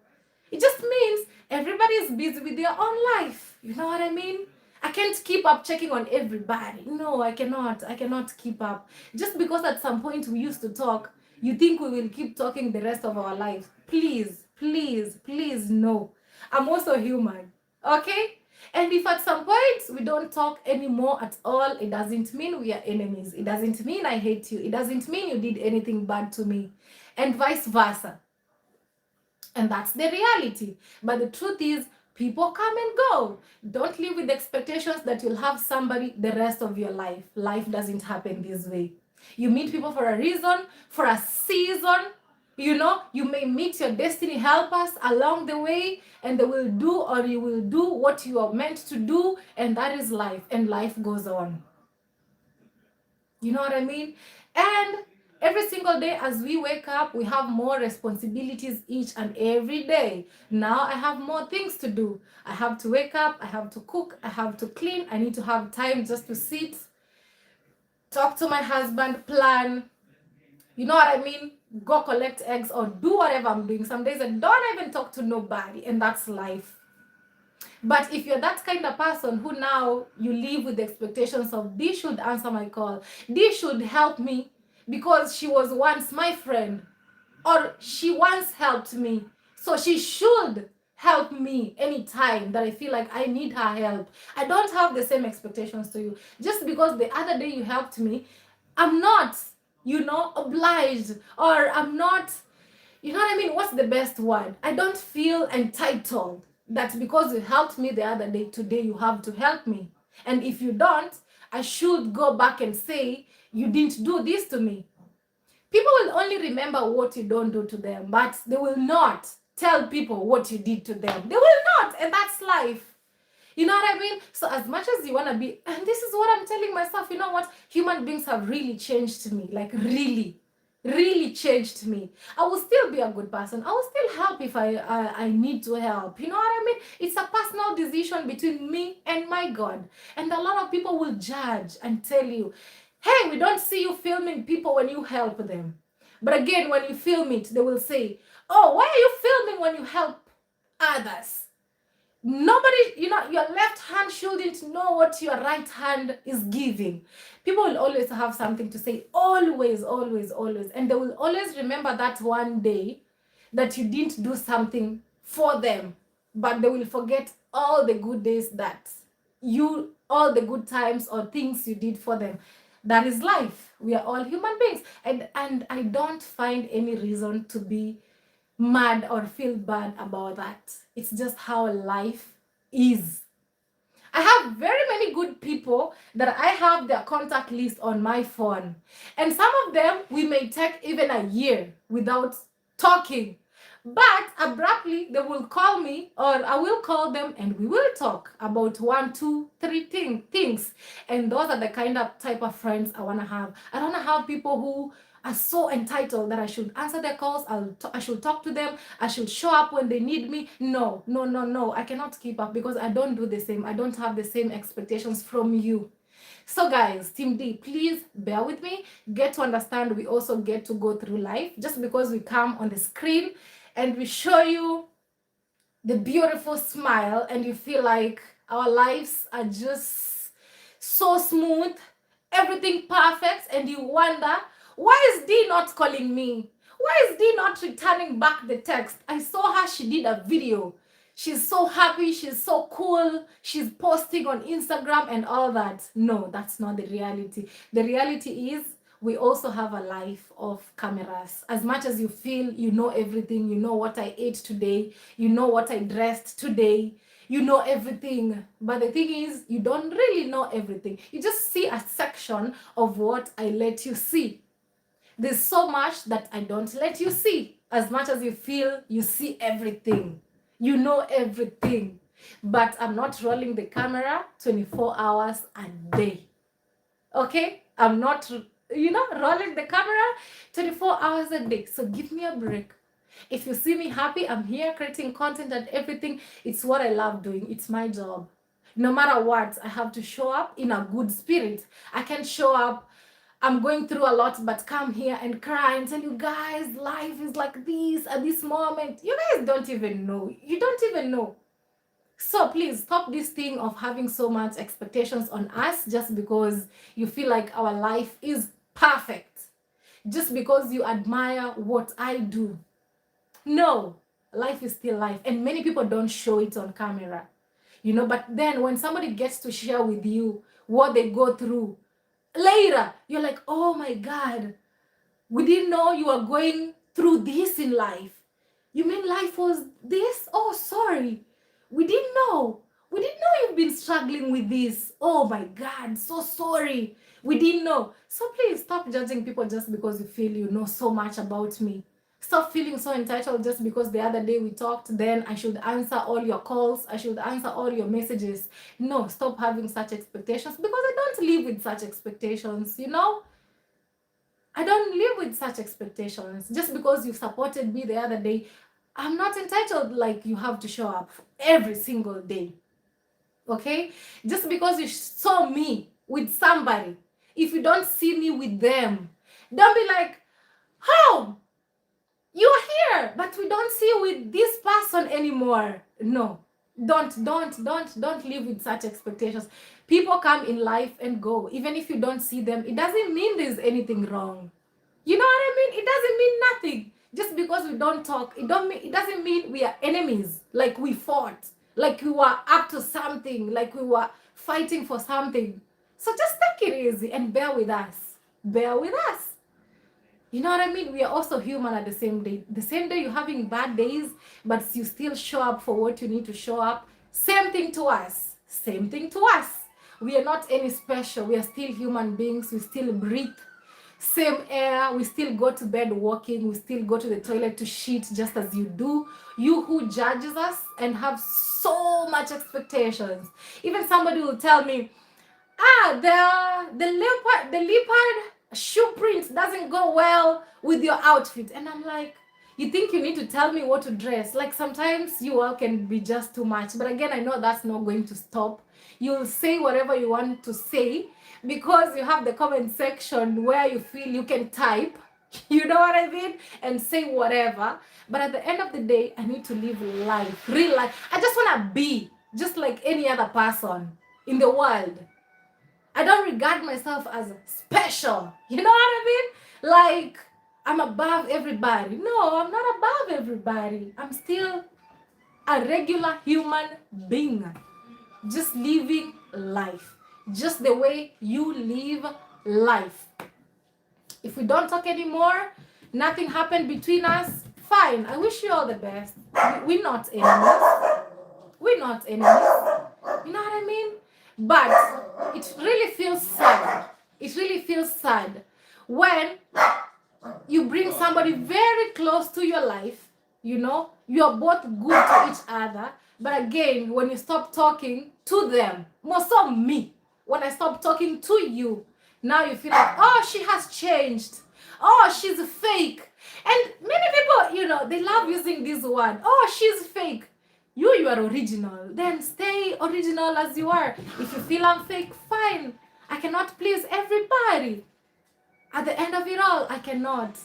It just means everybody is busy with their own life. You know what I mean? I can't keep up checking on everybody. No, I cannot. I cannot keep up. Just because at some point we used to talk, you think we will keep talking the rest of our lives. Please, please, please, no. I'm also human. Okay? And if at some point we don't talk anymore at all, it doesn't mean we are enemies. It doesn't mean I hate you. It doesn't mean you did anything bad to me. And vice versa. And that's the reality. But the truth is, people come and go. Don't live with expectations that you'll have somebody the rest of your life. Life doesn't happen this way. You meet people for a reason, for a season. You know, you may meet your destiny helpers along the way, and they will do, or you will do what you are meant to do, and that is life, and life goes on. You know what I mean? And every single day as we wake up, we have more responsibilities each and every day. Now I have more things to do. I have to wake up, I have to cook, I have to clean, I need to have time just to sit, talk to my husband, plan, you know what I mean? Go collect eggs or do whatever I'm doing. Some days I don't even talk to nobody, and that's life. But if you're that kind of person who now you live with the expectations of this should answer my call, this should help me because she was once my friend, or she once helped me, so she should help me anytime that I feel like I need her help. I don't have the same expectations to you. Just because the other day you helped me, I'm not, obliged, or I'm not, you know what I mean? What's the best word? I don't feel entitled that because you helped me the other day, today you have to help me. And if you don't, I should go back and say, you didn't do this to me. People will only remember what you don't do to them, but they will not tell people what you did to them. They will not, and that's life. You know what I mean? So as much as you want to be, and this is what I'm telling myself, you know what? Human beings have really changed me, like really changed me. I will still be a good person. I will still help if I need to help. You know what I mean? It's a personal decision between me and my God. And a lot of people will judge and tell you, hey, we don't see you filming people when you help them. But again, when you film it, they will say, oh, why are you filming when you help others? Nobody, your left hand shouldn't know what your right hand is giving. People will always have something to say, always, always, always. And they will always remember that one day that you didn't do something for them, but they will forget all the good days all the good times or things you did for them. That is life. We are all human beings. And I don't find any reason to be mad or feel bad about that. It's just how life is. I have very many good people that I have their contact list on my phone. And some of them we may take even a year without talking. But abruptly they will call me, or I will call them, and we will talk about one, two, three things. And those are the kind of type of friends I want to have. I don't want to have people who are so entitled that I should answer their calls, I should talk to them, I should show up when they need me. No, no, no, no. I cannot keep up because I don't do the same. I don't have the same expectations from you. So guys, Team D, please bear with me. Get to understand we also get to go through life. Just because we come on the screen and we show you the beautiful smile and you feel like our lives are just so smooth, everything perfect, and you wonder, why is D not calling me? Why is D not returning back the text? I saw her, she did a video. She's so happy, she's so cool, she's posting on Instagram and all that. No, that's not the reality. The reality is we also have a life of cameras. As much as you feel you know everything, you know what I ate today, you know what I dressed today, you know everything. But the thing is, you don't really know everything. You just see a section of what I let you see. There's so much that I don't let you see. As much as you feel you see everything, you know everything. But I'm not rolling the camera 24 hours a day. Okay? I'm not, rolling the camera 24 hours a day. So give me a break. If you see me happy, I'm here creating content and everything. It's what I love doing. It's my job. No matter what, I have to show up in a good spirit. I can show up, I'm going through a lot, but come here and cry and tell you guys, life is like this at this moment. You guys don't even know. You don't even know. So please stop this thing of having so much expectations on us just because you feel like our life is perfect. Just because you admire what I do. No, life is still life. And many people don't show it on camera. But then when somebody gets to share with you what they go through, later, you're like, oh my God, we didn't know you were going through this in life. You mean life was this? Oh, sorry. We didn't know. We didn't know you've been struggling with this. Oh my God, so sorry. We didn't know. So please stop judging people just because you feel you know so much about me. Stop feeling so entitled just because the other day we talked, then I should answer all your calls, I should answer all your messages. No, stop having such expectations because I don't live with such expectations, I don't live with such expectations. Just because you supported me the other day, I'm not entitled like you have to show up every single day. Okay? Just because you saw me with somebody if you don't see me with them. Don't be like, oh, you're here, but we don't see you with this person anymore. No, don't live with such expectations. People come in life and go. Even if you don't see them, it doesn't mean there's anything wrong. You know what I mean? It doesn't mean nothing. Just because we don't talk, it doesn't mean we are enemies, like we fought, like we were up to something, like we were fighting for something. So just take it easy and bear with us. Bear with us. You know what I mean? We are also human at the same day. The same day you're having bad days, but you still show up for what you need to show up. Same thing to us. Same thing to us. We are not any special. We are still human beings. We still breathe. Same air. We still go to bed walking. We still go to the toilet to shit just as you do. You who judges us and have so much expectations. Even somebody will tell me, the leopard shoe print doesn't go well with your outfit. And I'm like, you think you need to tell me what to dress? Like, sometimes you all can be just too much. But again, I know that's not going to stop. You'll say whatever you want to say because you have the comment section where you feel you can type, you know what I mean, and say whatever. But at the end of the day, I need to live life, real life. I just want to be just like any other person in the world. I don't regard myself as special. You know what I mean? Like, I'm above everybody. No, I'm not above everybody. I'm still a regular human being. Just living life. Just the way you live life. If we don't talk anymore, nothing happened between us, fine. I wish you all the best. We're not enemies. We're not enemies. You know what I mean? But it really feels sad. It really feels sad when you bring somebody very close to your life, you know, you're both good to each other. But again, when you stop talking to them, more so me, when I stop talking to you, now you feel like, oh, she has changed. Oh, she's fake. And many people, you know, they love using this word. Oh, she's fake. You are original. Then stay original as you are. If you feel I'm fake, fine. I cannot please everybody. At the end of it all, I cannot.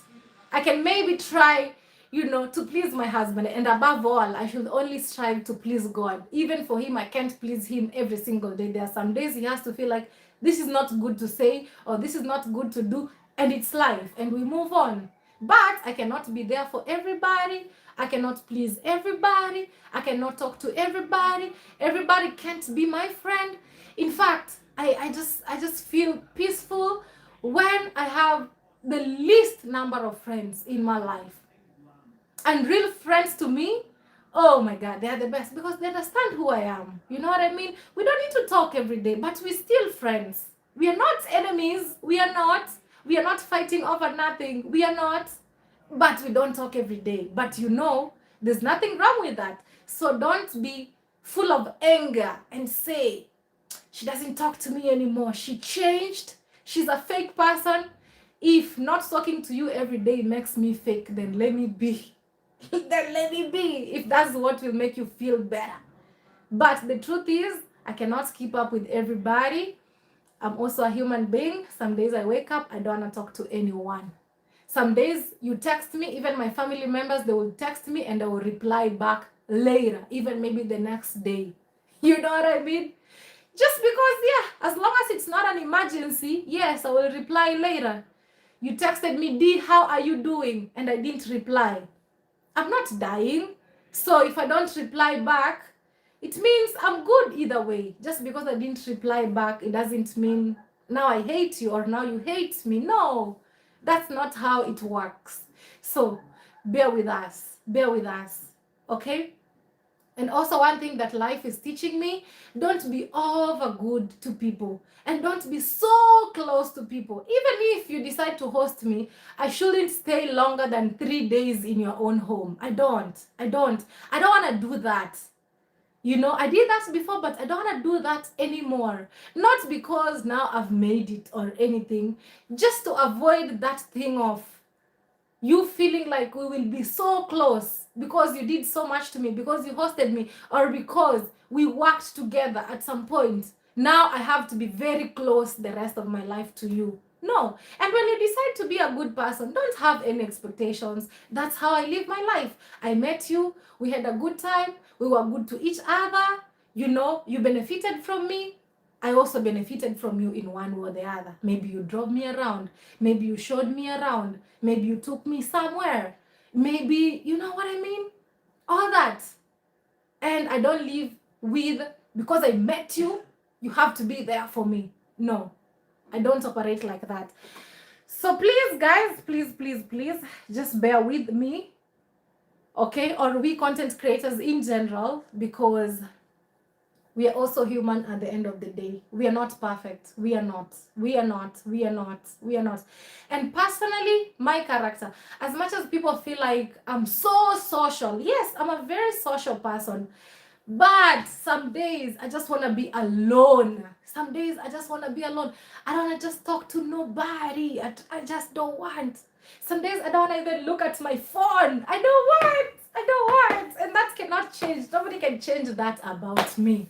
I can maybe try, you know, to please my husband. And above all, I should only strive to please God. Even for him, I can't please him every single day. There are some days he has to feel like this is not good to say or this is not good to do. And it's life. And we move on. But I cannot be there for everybody. I cannot please everybody. I cannot talk to everybody. Everybody can't be my friend. In fact, I just feel peaceful when I have the least number of friends in my life. And real friends to me, oh my God, they are the best because they understand who I am. You know what I mean? We don't need to talk every day, but we're still friends. We are not enemies. We are not. We are not fighting over nothing. We are not. But we don't talk every day. But you know, there's nothing wrong with that. So don't be full of anger and say, she doesn't talk to me anymore. She changed. She's a fake person. If not talking to you every day makes me fake, then let me be. Then let me be, if that's what will make you feel better. But the truth is, I cannot keep up with everybody. I'm also a human being. Some days I wake up, I don't want to talk to anyone. Some days you text me, even my family members, they will text me and I will reply back later, even maybe the next day. You know what I mean? Just because, yeah, as long as it's not an emergency, yes, I will reply later. You texted me, D, how are you doing? And I didn't reply. I'm not dying. So if I don't reply back, it means I'm good either way. Just because I didn't reply back, it doesn't mean now I hate you or now you hate me. No, that's not how it works. So bear with us. Bear with us. Okay? And also one thing that life is teaching me, don't be over good to people and don't be so close to people. Even if you decide to host me, I shouldn't stay longer than 3 days in your own home. I don't want to do that. You know, I did that before, but I don't want to do that anymore. Not because now I've made it or anything, just to avoid that thing of you feeling like we will be so close because you did so much to me, because you hosted me, or because we worked together at some point. now I have to be very close the rest of my life to you. No. And when you decide to be a good person, don't have any expectations. That's how I live my life. I met you, we had a good time, we were good to each other, you know, you benefited from me. I also benefited from you in one way or the other. Maybe you drove me around, maybe you showed me around, maybe you took me somewhere, maybe, you know what I mean? All that. And I don't live with, because I met you, you have to be there for me. No, I don't operate like that. So please, guys, please, just bear with me, okay? Or we content creators in general, because we are also human at the end of the day. We are not perfect. We are not. And personally, my character, as much as people feel like I'm so social, yes, I'm a very social person. But some days I just want to be alone. Some days I just want to be alone. I don't want to just talk to nobody. I just don't want. Some days I don't want to even look at my phone. I don't want. And that cannot change. Nobody can change that about me.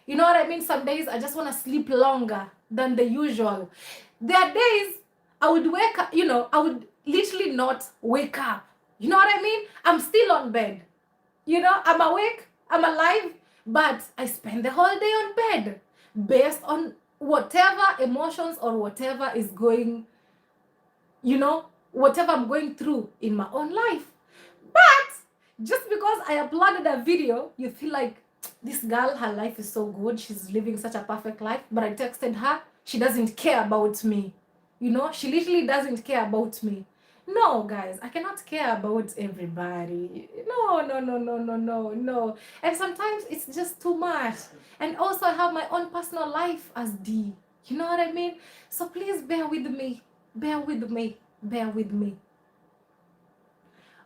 You know what I mean? Some days I just want to sleep longer than the usual. There are days I would wake up, you know, I would literally not wake up. You know what I mean? I'm still on bed. You know, I'm awake, I'm alive, but I spend the whole day on bed based on whatever emotions or whatever is going, you know, whatever I'm going through in my own life. But just because I uploaded a video, you feel like this girl, her life is so good, she's living such a perfect life, but I texted her, she doesn't care about me. You know, she literally doesn't care about me. No, guys, I cannot care about everybody. No. And sometimes it's just too much. And also, I have my own personal life as D. You know what I mean? So please bear with me. Bear with me. Bear with me.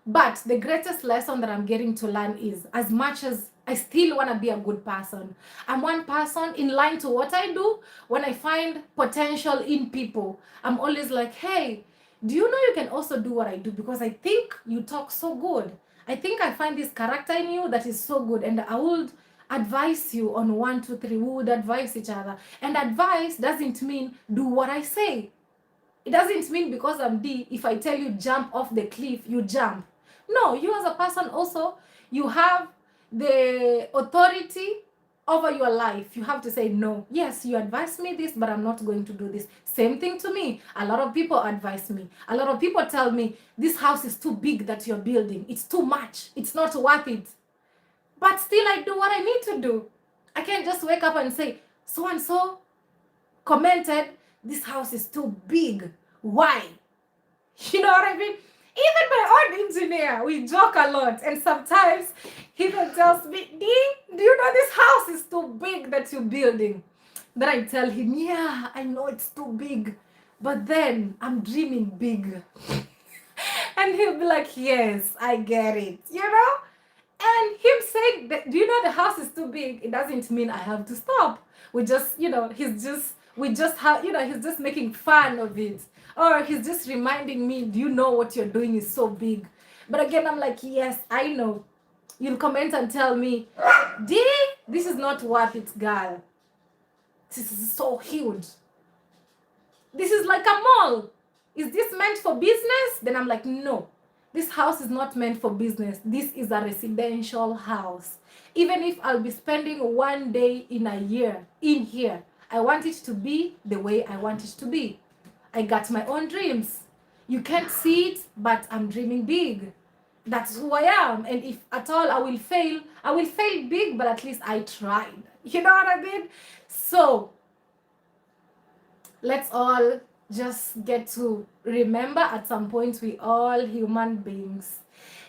But the greatest lesson that I'm getting to learn is, as much as I still want to be a good person, I'm one person in line to what I do. When I find potential in people, I'm always like, hey, do you know you can also do what I do? Because I think you talk so good. I think I find this character in you that is so good. And I would advise you on 1, 2, 3. We would advise each other. And advice doesn't mean do what I say. It doesn't mean because I'm D, if I tell you jump off the cliff, you jump. No, you as a person also, you have the authority over your life. You have to say no. Yes, you advise me this, but I'm not going to do this. Same thing to me. A lot of people advise me. A lot of people tell me, this house is too big that you're building. It's too much. It's not worth it. But still, I do what I need to do. I can't just wake up and say, so-and-so commented, this house is too big. Why? You know what I mean? Even my own engineer, we joke a lot. And sometimes he even tells me, D, do you know this house is too big that you're building? Then I tell him, yeah, I know it's too big. But then I'm dreaming big. And he'll be like, yes, I get it. You know? And him saying, that, do you know the house is too big? It doesn't mean I have to stop. We just, you know, he's just making fun of it. Or he's just reminding me, do you know what you're doing is so big? But again, I'm like, yes, I know. You'll comment and tell me, D, this is not worth it, girl. This is so huge. This is like a mall. Is this meant for business? Then I'm like, no. This house is not meant for business. This is a residential house. Even if I'll be spending 1 day in a year in here, I want it to be the way I want it to be. I got my own dreams. You can't see it, but I'm dreaming big. That's who I am. And if at all I will fail big, but at least I tried. You know what I mean? So let's all just get to remember at some point we all human beings.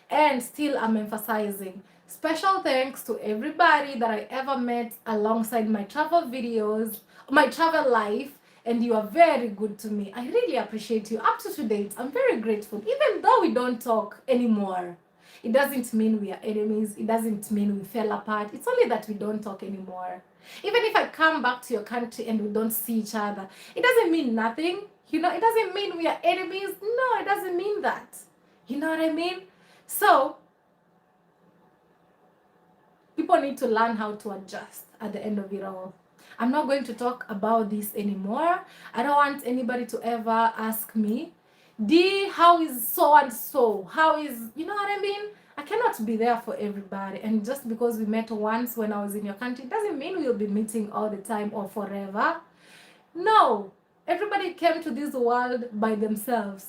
And still I'm emphasizing, special thanks to everybody that I ever met alongside my travel videos, my travel life, and you are very good to me. I really appreciate you. Up to date, I'm very grateful. Even though we don't talk anymore, it doesn't mean we are enemies. It doesn't mean we fell apart. It's only that we don't talk anymore. Even if I come back to your country and we don't see each other, it doesn't mean nothing. You know, it doesn't mean we are enemies. No, it doesn't mean that. You know what I mean? So, people need to learn how to adjust at the end of it all. I'm not going to talk about this anymore. I don't want anybody to ever ask me, D, how is so and so? How is, you know what I mean? I cannot be there for everybody. And just because we met once when I was in your country doesn't mean we'll be meeting all the time or forever. No, everybody came to this world by themselves.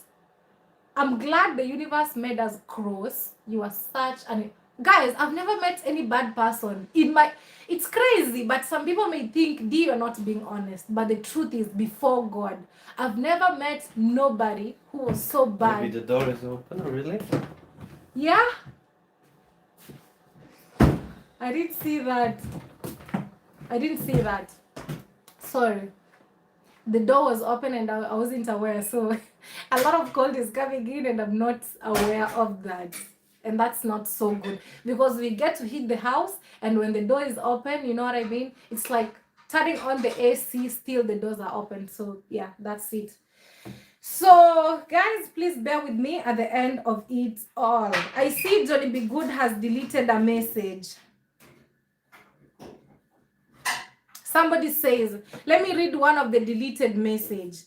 I'm glad the universe made us cross. You are such an... Guys, I've never met any bad person in my... It's crazy, but some people may think, D, you're not being honest. But the truth is, before God, I've never met nobody who was so bad.
Maybe the door is open, really?
Yeah? I didn't see that. I didn't see that. Sorry. The door was open and I wasn't aware. So a lot of cold is coming in and I'm not aware of that. And that's not so good because we get to hit the house and when the door is open, you know what I mean? It's like turning on the AC, still the doors are open. So yeah, that's it. So guys, please bear with me at the end of it all. I see Johnny B. Good has deleted a message. Somebody says, let me read one of the deleted message.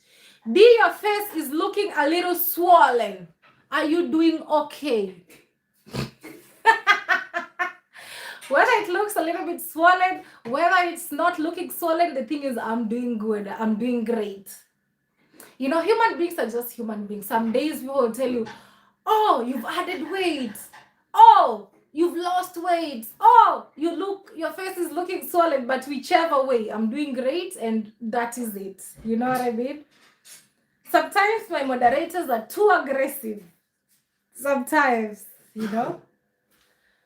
D, your face is looking a little swollen. Are you doing okay? Whether it looks a little bit swollen, whether it's not looking swollen, the thing is I'm doing good. I'm doing great. You know, human beings are just human beings. Some days people will tell you, oh, you've added weight. Oh, you've lost weight. Oh, your face is looking swollen, but whichever way, I'm doing great and that is it. You know what I mean? Sometimes my moderators are too aggressive. Sometimes, you know?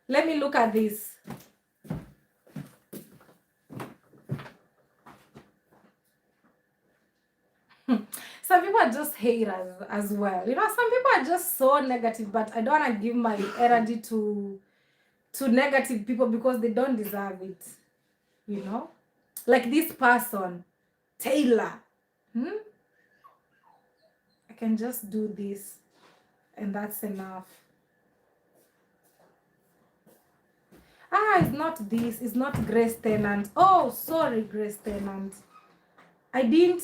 Let me look at this. Some people are just haters as well. You know, some people are just so negative, but I don't want to give my energy to negative people because they don't deserve it. You know? Like this person, Taylor. I can just do this and that's enough. It's not this. It's not Grace Tennant. Oh, sorry, Grace Tennant. I didn't...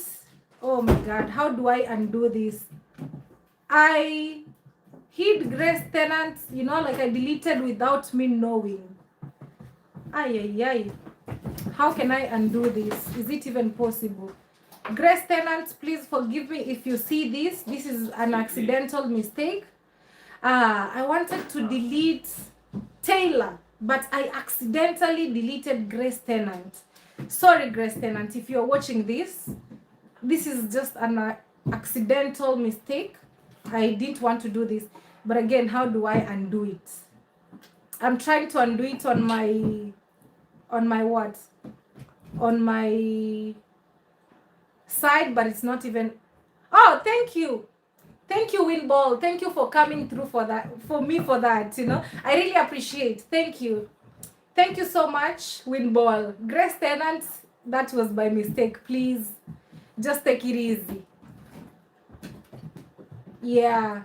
Oh my God, how do I undo this? I hid Grace Tennant, you know, like I deleted without me knowing. Ay. How can I undo this? Is it even possible? Grace Tennant, please forgive me if you see this. This is an accidental mistake. I wanted to delete Taylor, but I accidentally deleted Grace Tennant. Sorry, Grace Tennant, if you're watching this. This is just an accidental mistake. I didn't want to do this. But again, how do I undo it? I'm trying to undo it on my what? On my side, but it's not even... Oh, thank you. Thank you, Winball. Thank you for coming through for that, you know. I really appreciate. Thank you. Thank you so much, Winball. Grace Tennant, that was by mistake. Please, just take it easy. Yeah.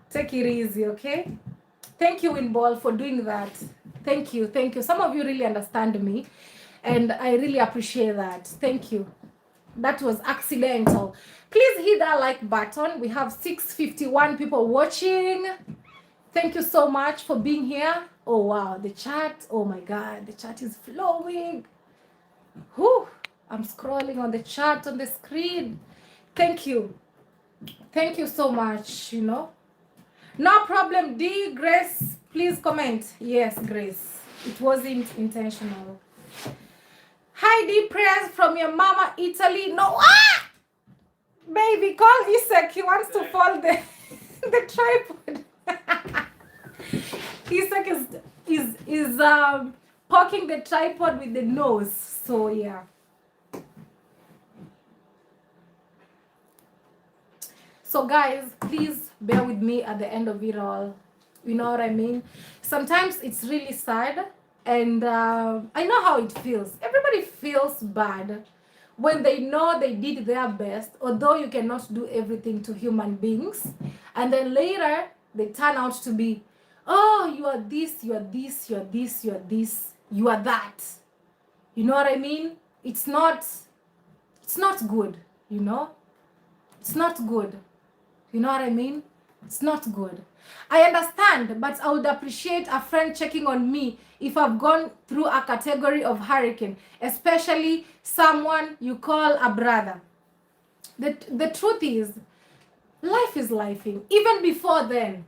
Take it easy, okay? Thank you, Winball, for doing that. Thank you. Some of you really understand me, and I really appreciate that. Thank you. That was accidental. Please hit that like button. We have 651 people watching. Thank you so much for being here. Oh, wow. The chat. Oh, my God. The chat is flowing. Whew. I'm scrolling on the chat on the screen. Thank you. Thank you so much, you know. No problem. D, Grace, please comment. Yes, Grace. It wasn't intentional. Hi, D, prayers from your mama, Italy. No, baby, call Isaac. He wants to fold the tripod. Isaac is poking the tripod with the nose. So yeah. So guys, please bear with me at the end of it all. You know what I mean? Sometimes it's really sad. And I know how it feels. Everybody feels bad when they know they did their best, although you cannot do everything to human beings. And then later, they turn out to be, oh, you are this, you are this, you are this, you are this, you are that. You know what I mean? it's not good, you know? It's not good. You know what I mean? It's not good. I understand, but I would appreciate a friend checking on me if I've gone through a category of hurricane, especially someone you call a brother. The truth is, life is lifing. Even before then,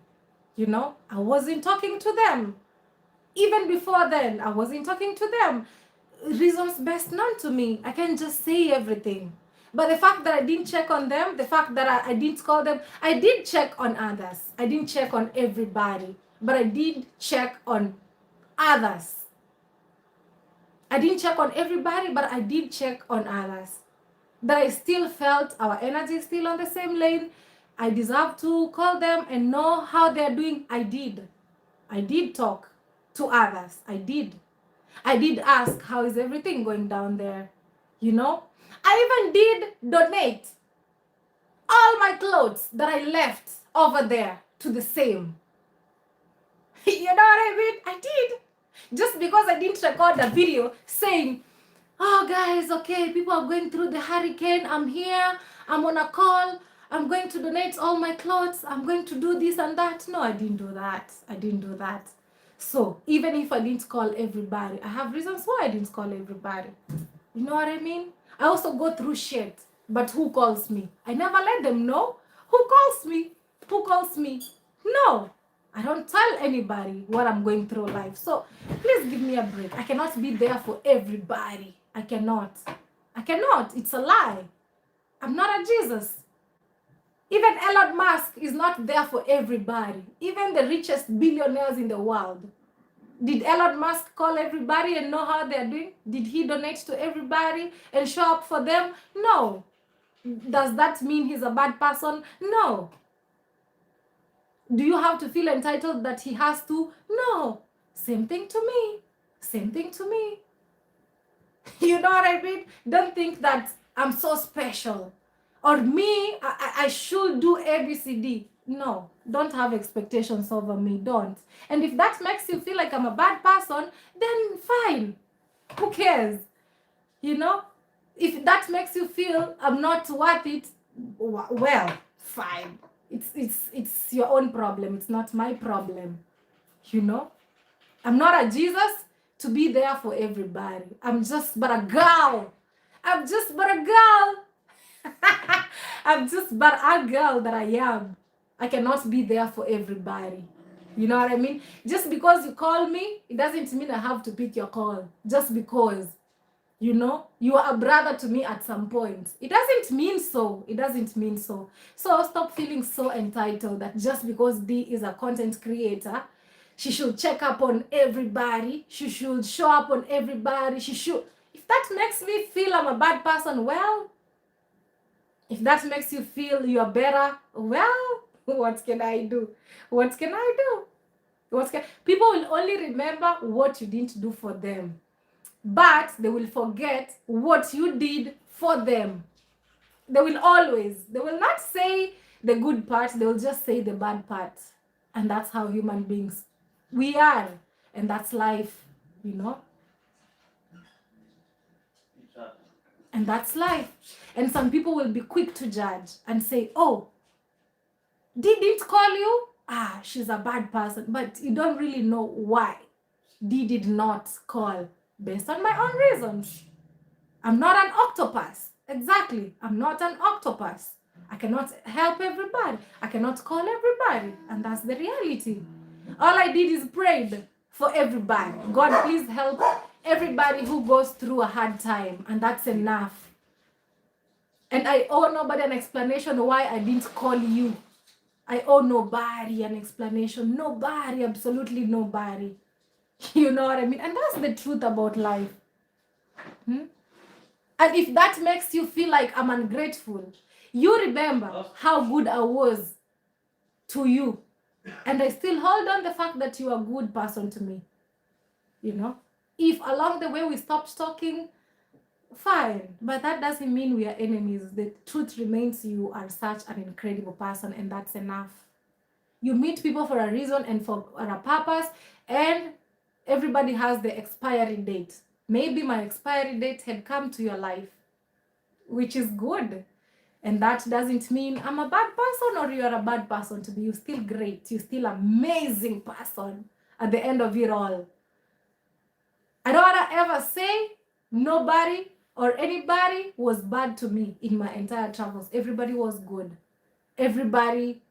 you know, I wasn't talking to them. Even before then, I wasn't talking to them. Reasons best known to me. I can just say everything. But the fact that I didn't check on them, the fact that I didn't call them, I did check on others. I didn't check on everybody, but I did check on others. I didn't check on everybody, but I did check on others. That I still felt our energy is still on the same lane. I deserve to call them and know how they're doing. I did. I did talk to others. I did ask, how is everything going down there? You know? I even did donate all my clothes that I left over there to the same. You know what I mean? I did. Just because I didn't record a video saying, oh guys, okay, people are going through the hurricane. I'm here. I'm on a call. I'm going to donate all my clothes. I'm going to do this and that. No, I didn't do that. I didn't do that. So even if I didn't call everybody, I have reasons why I didn't call everybody. You know what I mean? I also go through shit. But who calls me? I never let them know. Who calls me? Who calls me? No. I don't tell anybody what I'm going through life. So please give me a break. I cannot be there for everybody. I cannot. It's a lie. I'm not a Jesus. Even Elon Musk is not there for everybody. Even the richest billionaires in the world. Did Elon Musk call everybody and know how they're doing? Did he donate to everybody and show up for them? No. Does that mean he's a bad person? No. Do you have to feel entitled that he has to? No. Same thing to me. Same thing to me. You know what I mean? Don't think that I'm so special. Or me, I should do ABCD. No, don't have expectations over me. Don't. And if that makes you feel like I'm a bad person, then fine. Who cares? You know? If that makes you feel I'm not worth it, well, fine. It's your own problem. It's not my problem. You know? I'm not a Jesus to be there for everybody. I'm just but a girl. I'm just but a girl. I'm just but a girl that I am. I cannot be there for everybody. You know what I mean? Just because you call me, it doesn't mean I have to pick your call. Just because, you know, you are a brother to me at some point. It doesn't mean so. It doesn't mean so. So stop feeling so entitled that just because D is a content creator, she should check up on everybody. She should show up on everybody. She should. If that makes me feel I'm a bad person, well, if that makes you feel you're better, well, what can I do? What can I do? People will only remember what you didn't do for them, but they will forget what you did for them. They will not say the good part, they will just say the bad part. And that's how human beings we are. And that's life, you know? And that's life. And some people will be quick to judge and say, oh, didn't call you? Ah, she's a bad person. But you don't really know why did not call based on my own reasons. I'm not an octopus. Exactly. I'm not an octopus. I cannot help everybody. I cannot call everybody. And that's the reality. All I did is prayed for everybody. God, please help everybody who goes through a hard time. And that's enough. And I owe nobody an explanation why I didn't call you. I owe nobody an explanation. Nobody, absolutely nobody. You know what I mean? And that's the truth about life. And if that makes you feel like I'm ungrateful, you remember how good I was to you. And I still hold on the fact that you are a good person to me. You know? If along the way we stopped talking, fine. But that doesn't mean we are enemies. The truth remains you are such an incredible person, and that's enough. You meet people for a reason and for a purpose, and everybody has the expiry date. Maybe my expiry date had come to your life, which is good. And that doesn't mean I'm a bad person or you're a bad person to be. You're still great. You're still amazing person at the end of it all. I don't want to ever say nobody or anybody was bad to me in my entire travels. Everybody was good. Everybody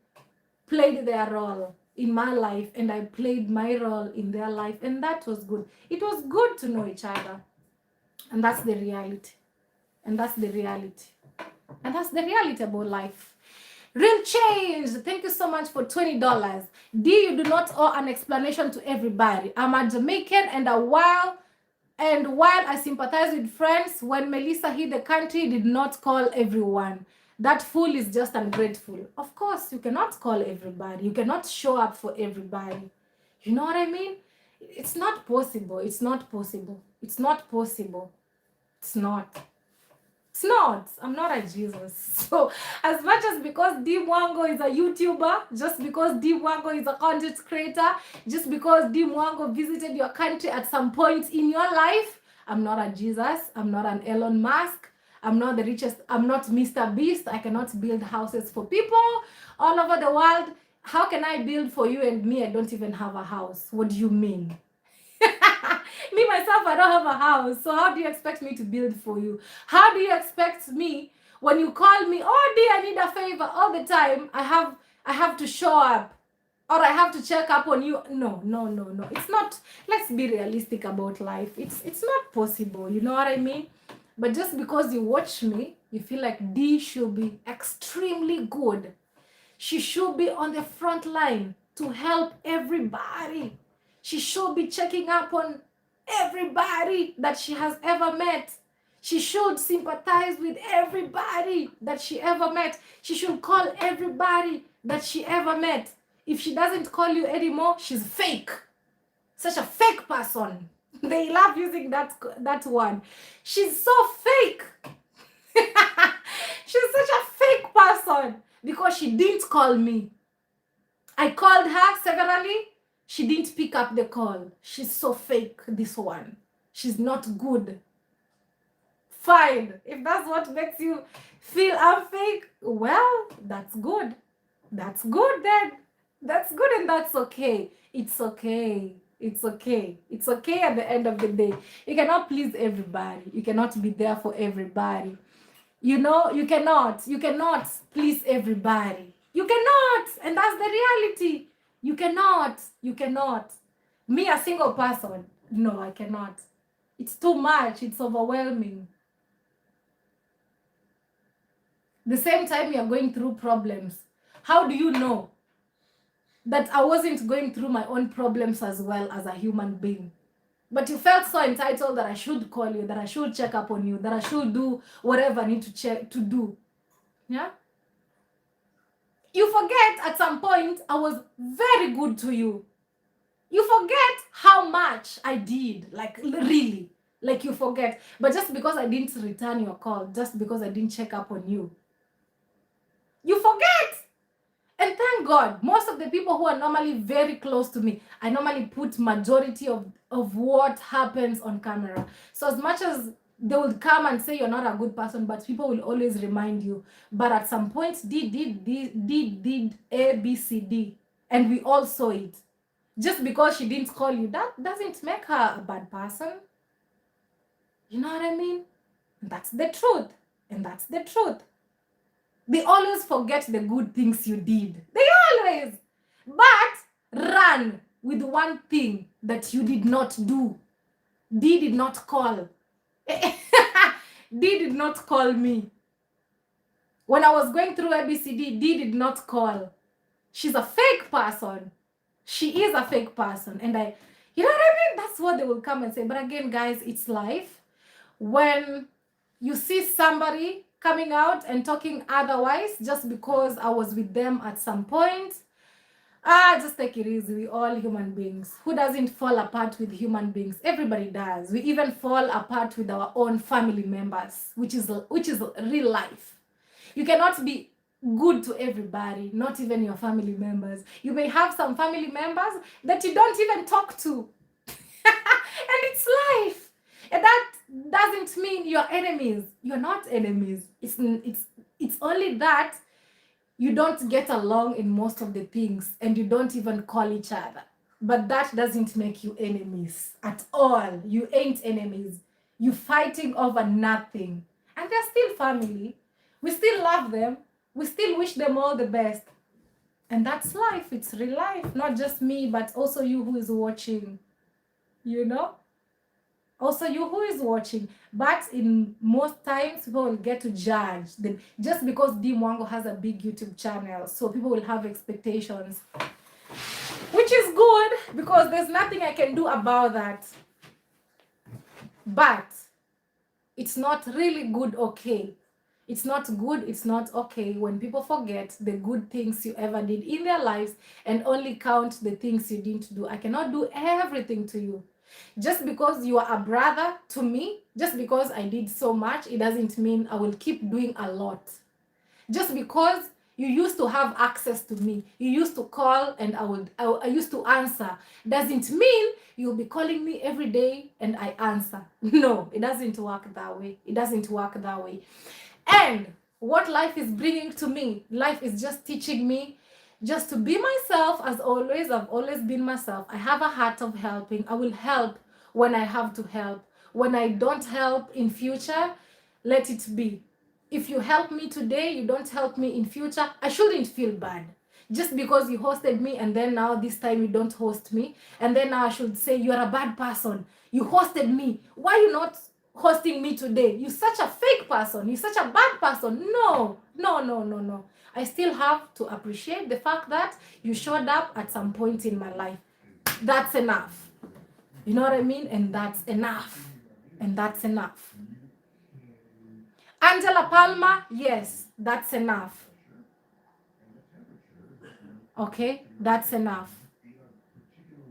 played their role in my life, and I played my role in their life, and that was good. It was good to know each other. And that's the reality. And that's the reality. And that's the reality about life. Real change. Thank you so much for $20. D, you do not owe an explanation to everybody. I'm a Jamaican, and while I sympathize with friends, when Melissa hit the country, did not call everyone. That fool is just ungrateful. Of course, you cannot call everybody. You cannot show up for everybody. You know what I mean? It's not possible. It's not possible. It's not possible. It's not. It's not. I'm not a Jesus. So as much as because D Mwango is a YouTuber, just because D Mwango is a content creator, just because D Mwango visited your country at some point in your life, I'm not a Jesus. I'm not an Elon Musk. I'm not the richest. I'm not Mr. Beast. I cannot build houses for people all over the world. How can I build for you and me? I don't even have a house. What do you mean? Me, myself, I don't have a house. So how do you expect me to build for you? How do you expect me when you call me, oh, dear, I need a favor all the time, I have to show up or I have to check up on you? No. It's not. Let's be realistic about life. It's not possible. You know what I mean? But just because you watch me, you feel like D should be extremely good. She should be on the front line to help everybody. She should be checking up on everybody that she has ever met. She should sympathize with everybody that she ever met. She should call everybody that she ever met. If she doesn't call you anymore, she's fake. Such a fake person. They love using that word. She's so fake. She's such a fake person because she didn't call me. I called her severally. She didn't pick up the call. She's so fake, this one. She's not good. Fine. If that's what makes you feel I'm fake, well, that's good. That's good then. That's good and that's okay. It's okay. It's okay. It's okay at the end of the day. You cannot please everybody. You cannot be there for everybody. You know, you cannot please everybody. You cannot. And that's the reality. You cannot. Me, a single person, no, I cannot. It's too much. It's overwhelming. The same time you're going through problems, how do you know that I wasn't going through my own problems as well as a human being? But you felt so entitled that I should call you, that I should check up on you, that I should do whatever I need to do. Yeah? You forget at some point I was very good to you. You forget how much I did, like really. Like you forget. But just because I didn't return your call, just because I didn't check up on you, you forget. And thank God, most of the people who are normally very close to me, I normally put majority of what happens on camera. So as much as they will come and say you're not a good person, but people will always remind you. But at some point, did A, B, C, D. And we all saw it. Just because she didn't call you, that doesn't make her a bad person. You know what I mean? That's the truth. And that's the truth. They always forget the good things you did. They always. But run with one thing that you did not do. D did not call. D did not call me. When I was going through ABCD, D did not call. She's a fake person. She is a fake person. And you know what I mean? That's what they will come and say. But again, guys, it's life. When you see somebody coming out and talking otherwise just because I was with them at some point, just take it easy. We all human beings. Who doesn't fall apart with human beings? Everybody does. We even fall apart with our own family members, which is real life. You cannot be good to everybody, not even your family members. You may have some family members that you don't even talk to. And it's life. And that doesn't mean you're enemies. You're not enemies. It's only that you don't get along in most of the things and you don't even call each other. But that doesn't make you enemies at all. You ain't enemies. You fighting over nothing. And they're still family. We still love them. We still wish them all the best. And that's life. It's real life. Not just me, but also you who is watching. You know? Also you who is watching. But in most times, people will get to judge them just because Mwango has a big YouTube channel. So people will have expectations, which is good because there's nothing I can do about that. But it's not really good, okay? It's not good, it's not okay when people forget the good things you ever did in their lives and only count the things you didn't do. I cannot do everything to you. Just because you are a brother to me, just because I did so much, it doesn't mean I will keep doing a lot. Just because you used to have access to me, you used to call and I used to answer, doesn't mean you'll be calling me every day and I answer. No, it doesn't work that way. It doesn't work that way. And what life is bringing to me, life is just teaching me just to be myself as always. I've always been myself. I have a heart of helping. I will help when I have to help. When I don't help in future, let it be. If you help me today, you don't help me in future, I shouldn't feel bad. Just because you hosted me and then now this time you don't host me. And then now I should say you're a bad person. You hosted me. Why are you not hosting me today? You're such a fake person. You're such a bad person. No. I still have to appreciate the fact that you showed up at some point in my life. That's enough. You know what I mean? And that's enough. And that's enough. Angela Palmer, yes, that's enough. Okay, that's enough.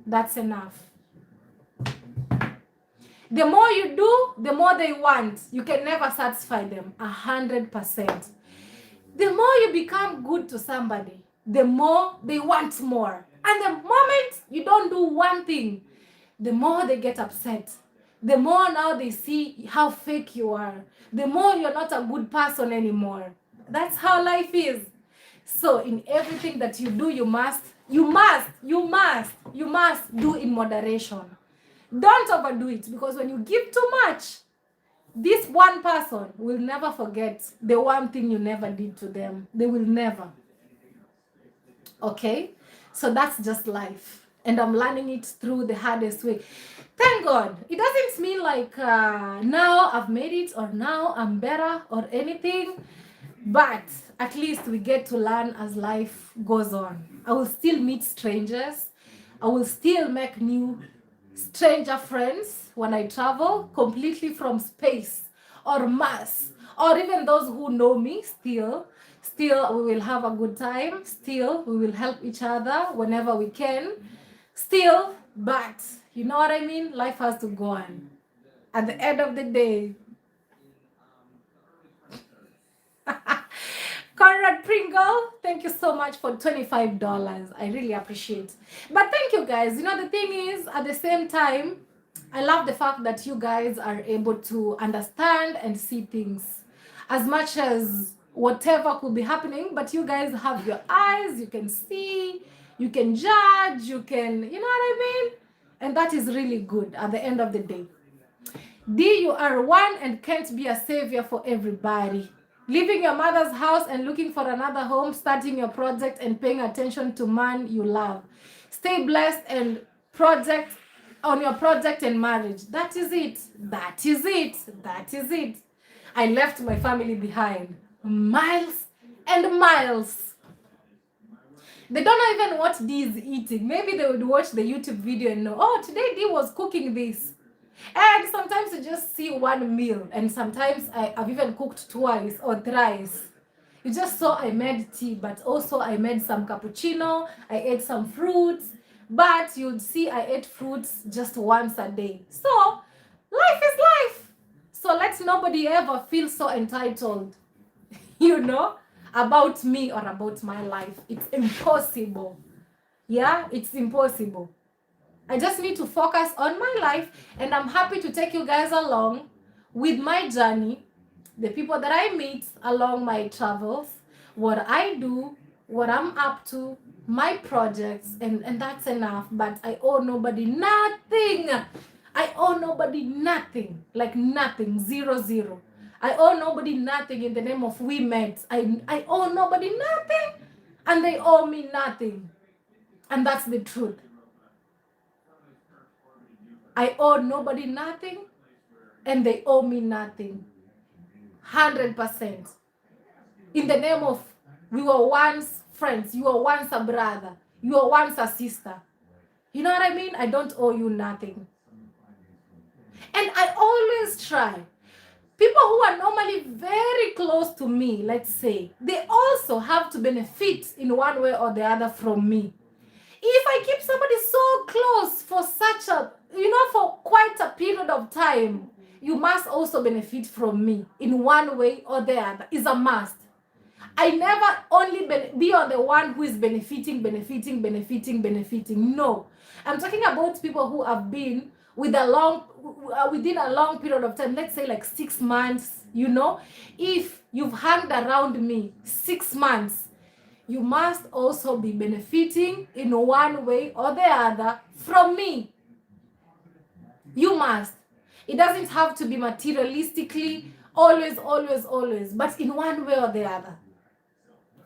That's enough. The more you do, the more they want. You can never satisfy them 100%. The more you become good to somebody, the more they want more. And the moment you don't do one thing, the more they get upset. The more now they see how fake you are. The more you're not a good person anymore. That's how life is. So in everything that you do, you must do in moderation. Don't overdo it, because when you give too much, this one person will never forget the one thing you never did to them. They will never. Okay? So that's just life. And I'm learning it through the hardest way. Thank God. It doesn't mean like now I've made it or now I'm better or anything. But at least we get to learn as life goes on. I will still meet strangers. I will still make new stranger friends when I travel completely from space or Mars, or even those who know me still we will have a good time. Still we will help each other whenever we can. Still, but you know what I mean? Life has to go on. At the end of the day, Conrad Pringle, thank you so much for $25. I really appreciate. But thank you guys. You know, the thing is, at the same time, I love the fact that you guys are able to understand and see things as much as whatever could be happening, but you guys have your eyes, you can see, you can judge, you can, you know what I mean? And that is really good at the end of the day. D, you are one and can't be a savior for everybody. Leaving your mother's house and looking for another home, starting your project and paying attention to man you love. Stay blessed and project on your project and marriage. That is it. That is it. That is it. I left my family behind. Miles and miles. They don't know even what D is eating. Maybe they would watch the YouTube video and know, oh, today D was cooking this. And sometimes you just see one meal, and sometimes I've even cooked twice or thrice. You just saw I made tea, but also I made some cappuccino, I ate some fruits, but you'd see I ate fruits just once a day. So life is life. So let nobody ever feel so entitled, you know, about me or about my life. It's impossible. Yeah, it's impossible. I just need to focus on my life, and I'm happy to take you guys along with my journey, the people that I meet along my travels, what I do, what I'm up to, my projects, and that's enough. But I owe nobody nothing. I owe nobody nothing, like nothing, zero, zero. I owe nobody nothing in the name of we met. I owe nobody nothing, and they owe me nothing. And that's the truth. I owe nobody nothing, and they owe me nothing. 100%. In the name of we were once friends, you were once a brother, you were once a sister. You know what I mean? I don't owe you nothing. And I always try. People who are normally very close to me, let's say, they also have to benefit in one way or the other from me. If I keep somebody so close for such a, for quite a period of time, you must also benefit from me in one way or the other. Is a must. I never only be on the one who is benefiting. No. I'm talking about people who have been within a long period of time, let's say like 6 months, If you've hung around me 6 months, you must also be benefiting in one way or the other from me. You must. It doesn't have to be materialistically, always, but in one way or the other.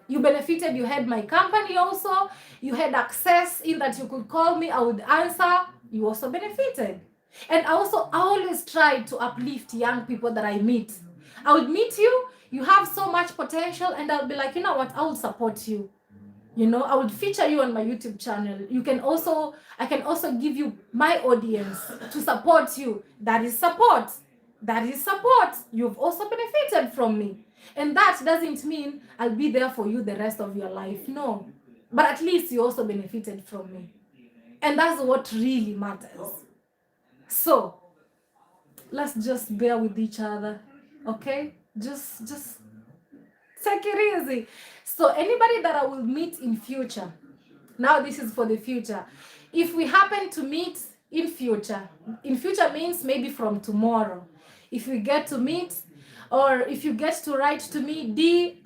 You benefited, you had my company also, you had access in that you could call me, I would answer, you also benefited. And I always try to uplift young people that I meet. I would meet you, you have so much potential, and I'll be like, you know what, I will support you. I would feature you on my YouTube channel. I can also give you my audience to support you. That is support. You've also benefited from me. And that doesn't mean I'll be there for you the rest of your life. No. But at least you also benefited from me. And that's what really matters. So, let's just bear with each other. Okay? Just take it easy. So anybody that I will meet in future, now this is for the future. If we happen to meet in future means maybe from tomorrow. If we get to meet, or if you get to write to me, D,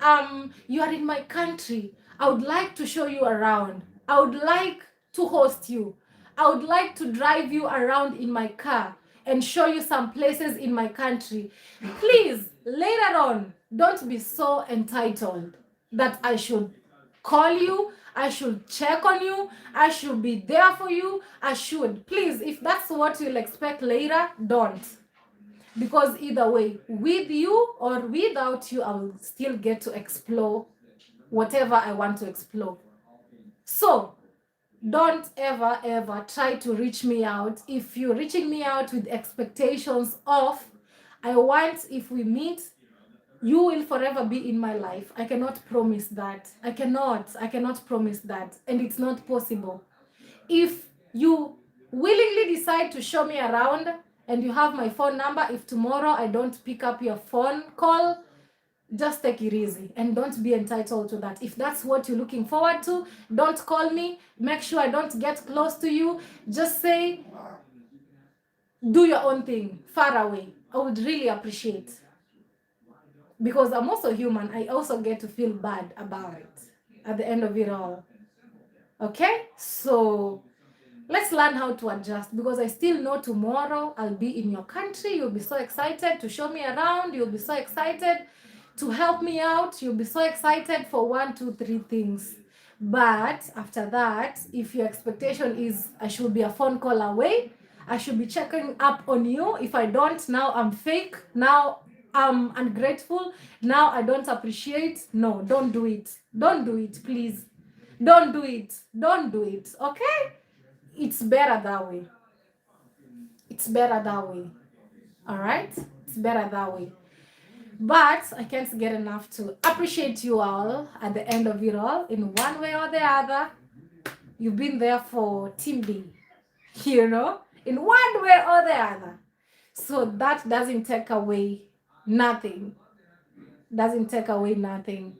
you are in my country. I would like to show you around. I would like to host you. I would like to drive you around in my car and show you some places in my country. Please, later on, don't be so entitled that I should call you, I should check on you, I should be there for you, Please, if that's what you'll expect later, don't. Because either way, with you or without you, I will still get to explore whatever I want to explore. So, don't ever try to reach me out. If you're reaching me out with expectations of, I want, if we meet, you will forever be in my life. I cannot promise that. I cannot promise that. And it's not possible. If you willingly decide to show me around and you have my phone number, if tomorrow I don't pick up your phone call, just take it easy and don't be entitled to that. If that's what you're looking forward to, don't call me. Make sure I don't get close to you. Just say, do your own thing, far away. I would really appreciate. Because I'm also human, I also get to feel bad about it at the end of it all. Okay? So let's learn how to adjust, because I still know tomorrow I'll be in your country. You'll be so excited to show me around. You'll be so excited to help me out. You'll be so excited for 1, 2, 3 things. But after that, if your expectation is I should be a phone call away, I should be checking up on you. If I don't, now I'm fake. Now I'm ungrateful. Now I don't appreciate. No, don't do it. Don't do it, please. Don't do it. Don't do it. Okay? It's better that way. It's better that way. All right? It's better that way. But I can't get enough to appreciate you all at the end of it all. In one way or the other, you've been there for Team B, in one way or the other. So that doesn't take away nothing. Doesn't take away nothing.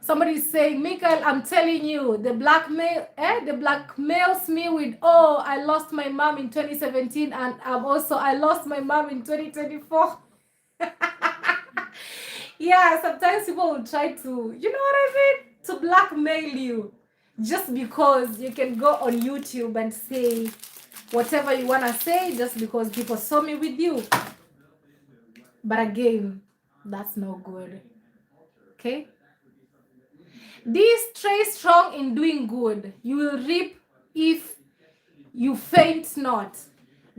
Somebody is saying, Michael, I'm telling you, the blackmails me with, oh, I lost my mom in 2017 and I lost my mom in 2024. Yeah, sometimes people will try to, you know what I mean? To blackmail you just because you can go on YouTube and say whatever you want to say just because people saw me with you. But again, that's no good. Okay? Stay strong in doing good. You will reap if you faint not.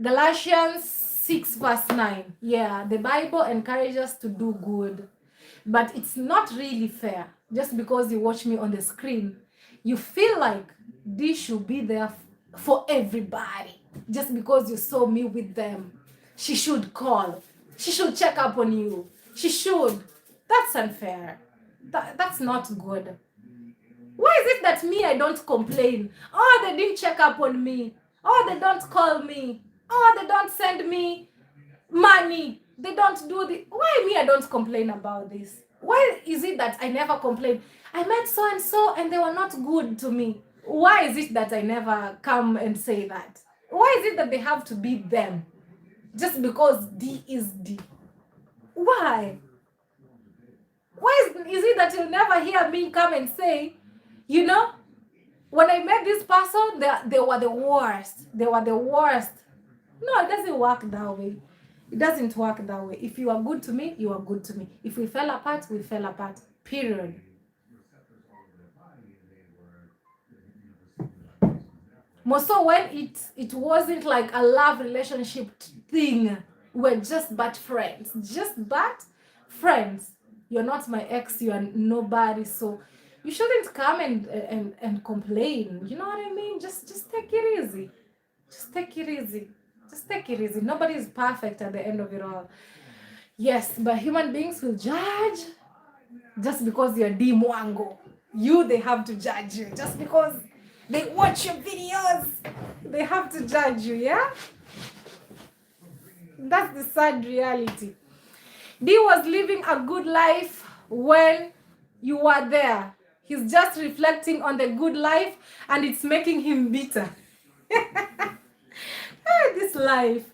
Galatians 6 verse 9. Yeah, the Bible encourages us to do good. But it's not really fair. Just because you watch me on the screen, you feel like this should be there for everybody. Just because you saw me with them. She should call. She should check up on you. She should. That's unfair. That's not good. Why is it that me, I don't complain? Oh, they didn't check up on me. Oh, they don't call me. Oh, they don't send me money. They don't do the. Why me, I don't complain about this? Why is it that I never complain? I met so and so and they were not good to me. Why is it that I never come and say that? Why is it that they have to be them? Just because D is D. Why? Why is it that you'll never hear me come and say, you know, when I met this person, they were the worst. They were the worst. No, it doesn't work that way. It doesn't work that way. If you are good to me, you are good to me. If we fell apart, we fell apart. Period. More so when it wasn't like a love relationship thing. We're just but friends. Just but friends. You're not my ex, you are nobody. So you shouldn't come and complain. You know what I mean? Just take it easy. Just take it easy. Just take it easy. Nobody is perfect at the end of it all. Yes, but human beings will judge just because you're Mwango. They have to judge you. Just because they watch your videos, they have to judge you, yeah? That's the sad reality. D was living a good life when you were there. He's just reflecting on the good life and it's making him bitter. This life.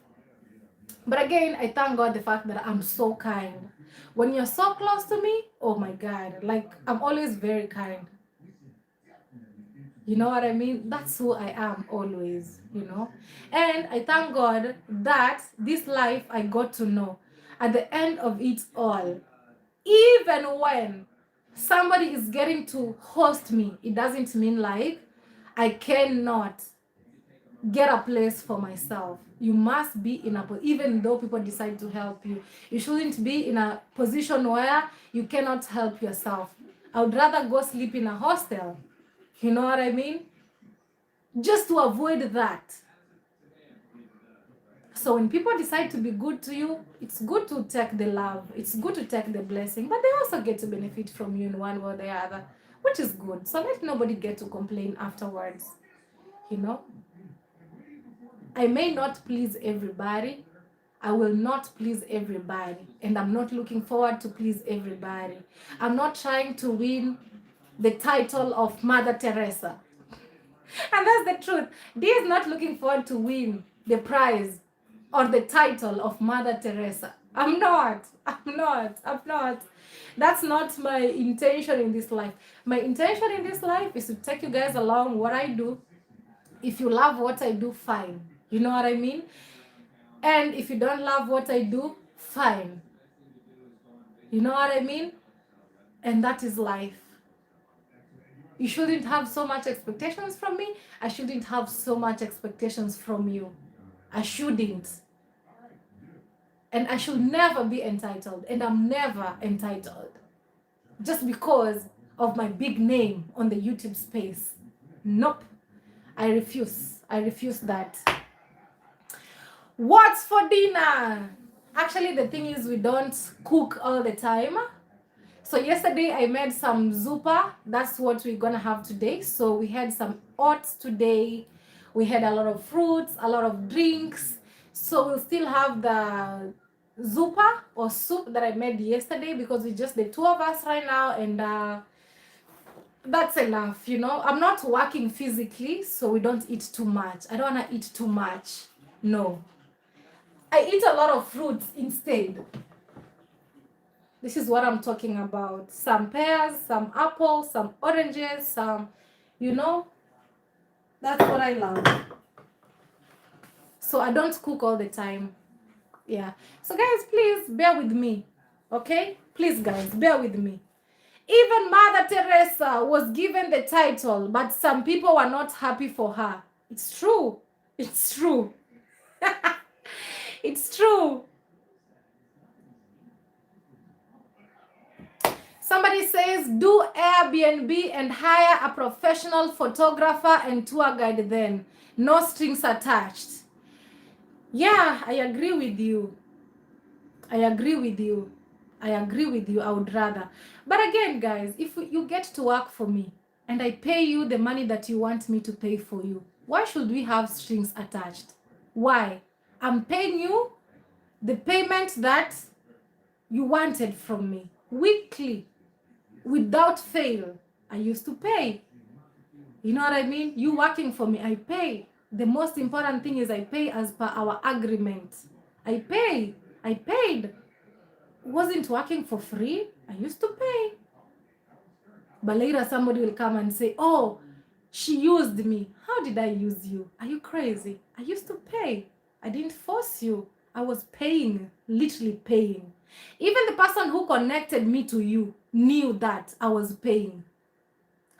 But again, I thank God the fact that I'm so kind. When you're so close to me, oh my God, like I'm always very kind. You know what I mean? That's who I am always, you know? And I thank God that this life I got to know at the end of it all, even when somebody is getting to host me, it doesn't mean like I cannot get a place for myself. You must be in even though people decide to help you, you shouldn't be in a position where you cannot help yourself. I would rather go sleep in a hostel. You know what I mean? Just to avoid that. So when people decide to be good to you, it's good to take the love. It's good to take the blessing, but they also get to benefit from you in one way or the other, which is good. So let nobody get to complain afterwards. You know? I may not please everybody. I will not please everybody. And I'm not looking forward to please everybody. I'm not trying to win the title of Mother Teresa. And that's the truth. D is not looking forward to win the prize or the title of Mother Teresa. I'm not. That's not my intention in this life. My intention in this life is to take you guys along what I do. If you love what I do, fine. You know what I mean? And if you don't love what I do, fine. You know what I mean? And that is life. You shouldn't have so much expectations from me. I shouldn't have so much expectations from you. I shouldn't. And I should never be entitled. And I'm never entitled. Just because of my big name on the YouTube space. Nope. I refuse. I refuse that. What's for dinner? Actually, the thing is we don't cook all the time. So yesterday I made some zupa. That's what we're gonna have today. So we had some oats today. We had a lot of fruits, a lot of drinks. So we'll still have the zupa or soup that I made yesterday because it's just the two of us right now. And That's enough, you know. I'm not working physically, so we don't eat too much. I don't want to eat too much. No. I eat a lot of fruits instead. This is what I'm talking about. Some pears, some apples, some oranges, some, you know, that's what I love. So I don't cook all the time. Yeah. So guys, please bear with me. Okay? Please guys, bear with me. Even Mother Teresa was given the title, but some people were not happy for her. It's true. It's true. It's true. Somebody says, do Airbnb and hire a professional photographer and tour guide then. No strings attached. Yeah, I agree with you. I agree with you. I agree with you. I would rather. But again, guys, if you get to work for me and I pay you the money that you want me to pay for you, why should we have strings attached? Why? I'm paying you the payment that you wanted from me weekly, without fail. I used to pay. You know what I mean? You working for me, I pay. The most important thing is I pay as per our agreement. I pay. I paid. Wasn't working for free. I used to pay. But later somebody will come and say, oh, she used me. How did I use you? Are you crazy? I used to pay. I didn't force you. I was paying, literally paying. Even the person who connected me to you knew that I was paying.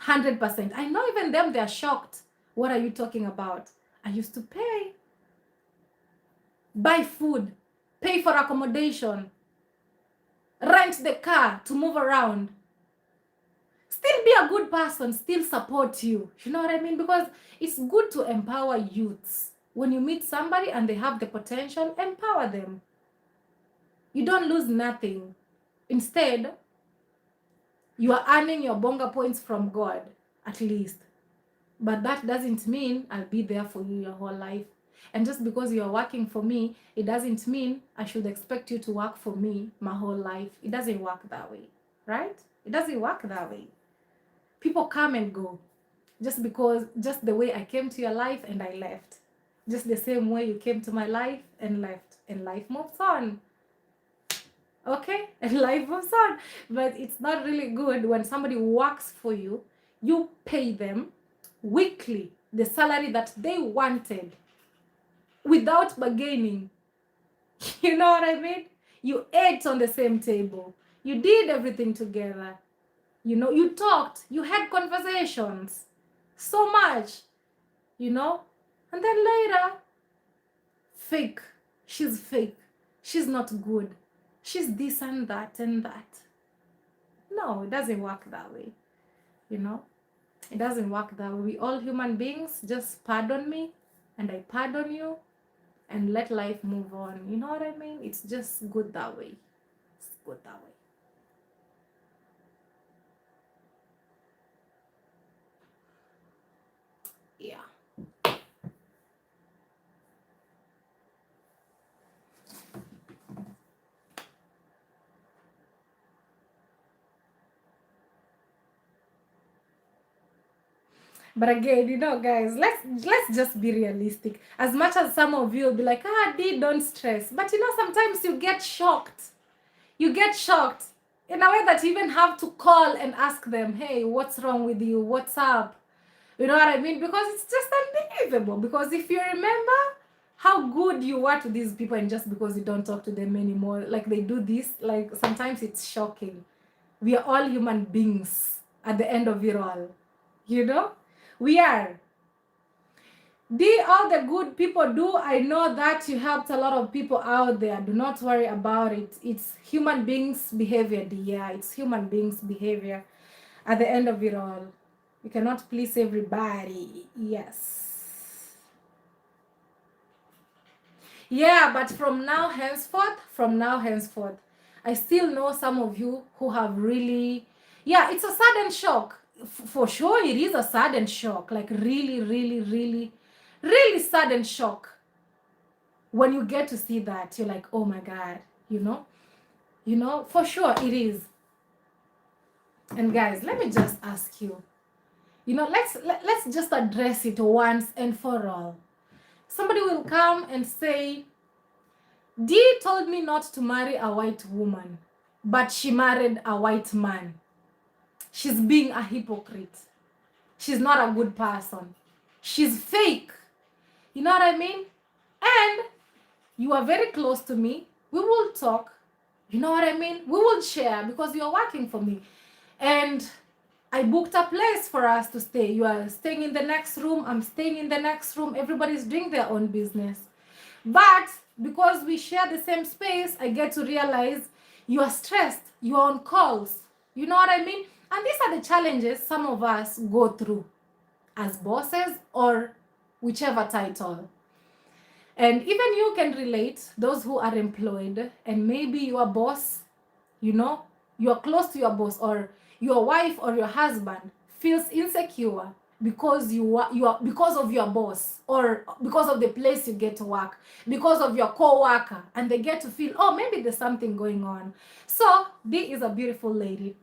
100%. I know even them, they're shocked. What are you talking about? I used to pay. Buy food, pay for accommodation, rent the car to move around. Still be a good person, still support you. You know what I mean? Because it's good to empower youths. When you meet somebody and they have the potential, empower them. You don't lose nothing. Instead, you are earning your bonga points from God, at least. But that doesn't mean I'll be there for you your whole life. And just because you're working for me, it doesn't mean I should expect you to work for me my whole life. It doesn't work that way, right? It doesn't work that way. People come and go just the way I came to your life and I left. Just the same way you came to my life and left. And life moves on. Okay? And life moves on. But it's not really good when somebody works for you, you pay them weekly the salary that they wanted without bargaining. You know what I mean? You ate on the same table. You did everything together. You know, you talked. You had conversations. So much. You know? And then later, fake. She's fake. She's not good. She's this and that and that. No, it doesn't work that way. You know? It doesn't work that way. We all human beings. Just pardon me and I pardon you and let life move on. You know what I mean? It's just good that way. It's good that way. Yeah. But again, you know, guys, let's just be realistic. As much as some of you will be like, Dee, don't stress. But you know, sometimes you get shocked. You get shocked in a way that you even have to call and ask them, hey, what's wrong with you? What's up? You know what I mean? Because it's just unbelievable. Because if you remember how good you were to these people and just because you don't talk to them anymore, like they do this, like sometimes it's shocking. We are all human beings at the end of it all. You know? We are. All the good people do, I know that you helped a lot of people out there. Do not worry about it. It's human beings' behavior, yeah. It's human beings' behavior at the end of it all. You cannot please everybody. Yes. Yeah, but from now henceforth, I still know some of you who have really, yeah, it's a sudden shock. For sure, it is a sudden shock. Like really, really, really, really sudden shock. When you get to see that, you're like, oh my God, you know, for sure it is. And guys, let me just ask you, Let's just address it once and for all. Somebody will come and say, Dee told me not to marry a white woman, but she married a white man. She's being a hypocrite. She's not a good person. She's fake. You know what I mean? And you are very close to me. We will talk. You know what I mean? We will share because you are working for me. And I booked a place for us to stay. You are staying in the next room. I'm staying in the next room. Everybody's doing their own business. But because we share the same space, I get to realize you are stressed. You are on calls. You know what I mean? And these are the challenges some of us go through as bosses or whichever title. And even you can relate, those who are employed, and maybe your boss, you are close to your boss, or your wife or your husband feels insecure because because of your boss, or because of the place you get to work, because of your co-worker, and they get to feel, oh, maybe there's something going on. So Dee is a beautiful lady.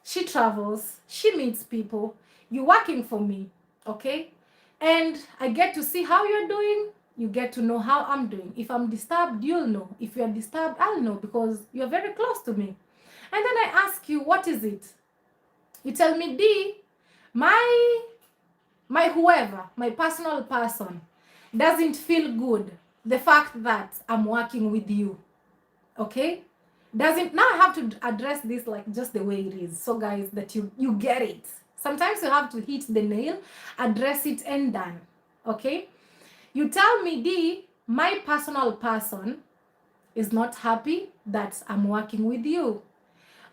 She travels, she meets people. You're working for me, okay? And I get to see how you're doing. You get to know how I'm doing. If I'm disturbed, you'll know. If you're disturbed, I'll know because you're very close to me. And then I ask you, what is it? You tell me, Dee, my whoever, my personal person, doesn't feel good. The fact that I'm working with you, okay? Doesn't, now I have to address this like just the way it is. So guys, that you get it. Sometimes you have to hit the nail, address it, and done, okay? You tell me, Dee, my personal person is not happy that I'm working with you.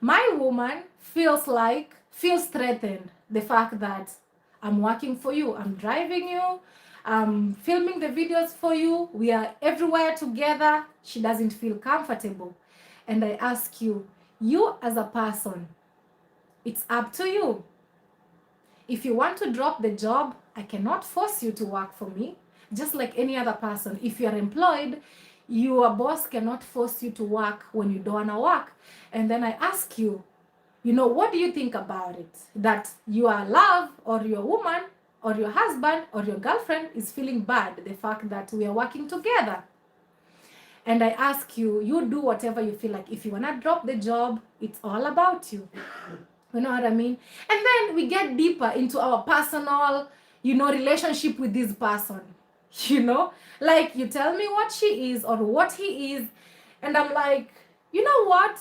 My woman feels threatened, the fact that I'm working for you, I'm driving you, I'm filming the videos for you, we are everywhere together. She doesn't feel comfortable. And I ask you, you as a person, it's up to you. If you want to drop the job, I cannot force you to work for me, just like any other person. If you are employed, your boss cannot force you to work when you don't want to work. And then I ask you, what do you think about it? That your love or your woman or your husband or your girlfriend is feeling bad, the fact that we are working together. And I ask you, you do whatever you feel like. If you want to drop the job, it's all about you. You know what I mean? And then we get deeper into our personal, relationship with this person. Like you tell me what she is or what he is. And I'm like, you know what?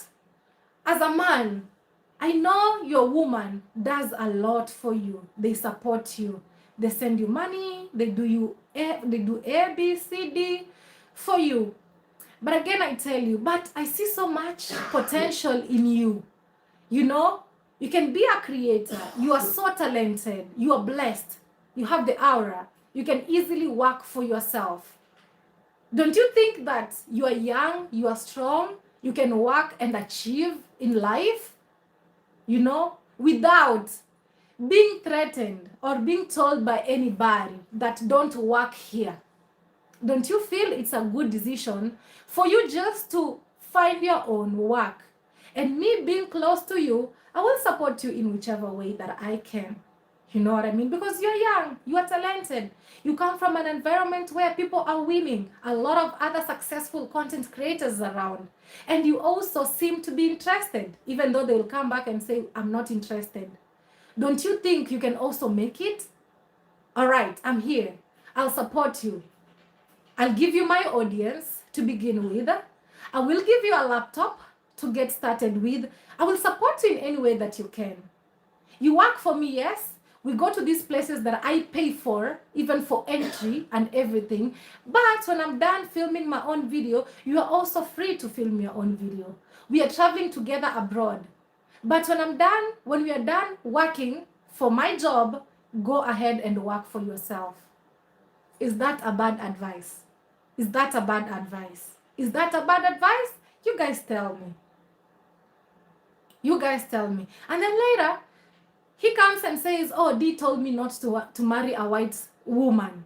As a man, I know your woman does a lot for you. They support you. They send you money. They do A, B, C, D for you. But again, I tell you, but I see so much potential in you. You can be a creator. You are so talented. You are blessed. You have the aura. You can easily work for yourself. Don't you think that you are young, you are strong, you can work and achieve in life, without being threatened or being told by anybody that don't work here? Don't you feel it's a good decision for you just to find your own work? And me being close to you, I will support you in whichever way that I can. You know what I mean? Because you're young, you are talented. You come from an environment where people are winning, a lot of other successful content creators around. And you also seem to be interested, even though they will come back and say, I'm not interested. Don't you think you can also make it? All right, I'm here. I'll support you. I'll give you my audience to begin with. I will give you a laptop to get started with. I will support you in any way that you can. You work for me, yes. We go to these places that I pay for, even for entry and everything. But when I'm done filming my own video, you are also free to film your own video. We are traveling together abroad. But when we are done working for my job, go ahead and work for yourself. Is that a bad advice? Is that a bad advice? Is that a bad advice? You guys tell me. You guys tell me. And then later, he comes and says, oh, Dee told me not to marry a white woman.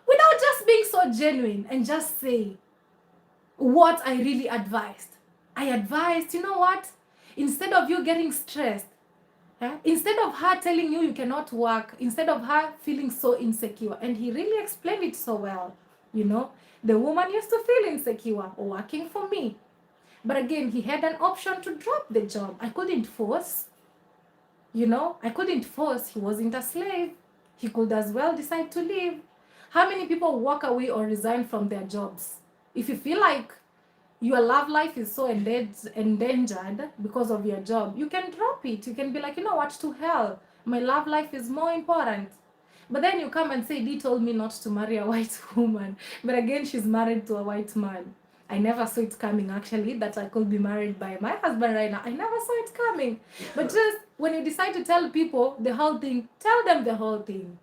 Without just being so genuine and just say what I really advised. I advised, you know what? Instead of you getting stressed, Instead of her telling you cannot work, instead of her feeling so insecure, and he really explained it so well, you know, the woman used to feel insecure working for me. But again, he had an option to drop the job. I couldn't force, I couldn't force. He wasn't a slave. He could as well decide to leave. How many people walk away or resign from their jobs? If you feel like your love life is so endangered because of your job, you can drop it. You can be like, you know what, to hell. My love life is more important. But then you come and say, Dee told me not to marry a white woman. But again, she's married to a white man. I never saw it coming, actually, that I could be married by my husband right now. I never saw it coming. But just when you decide to tell people the whole thing, tell them the whole thing.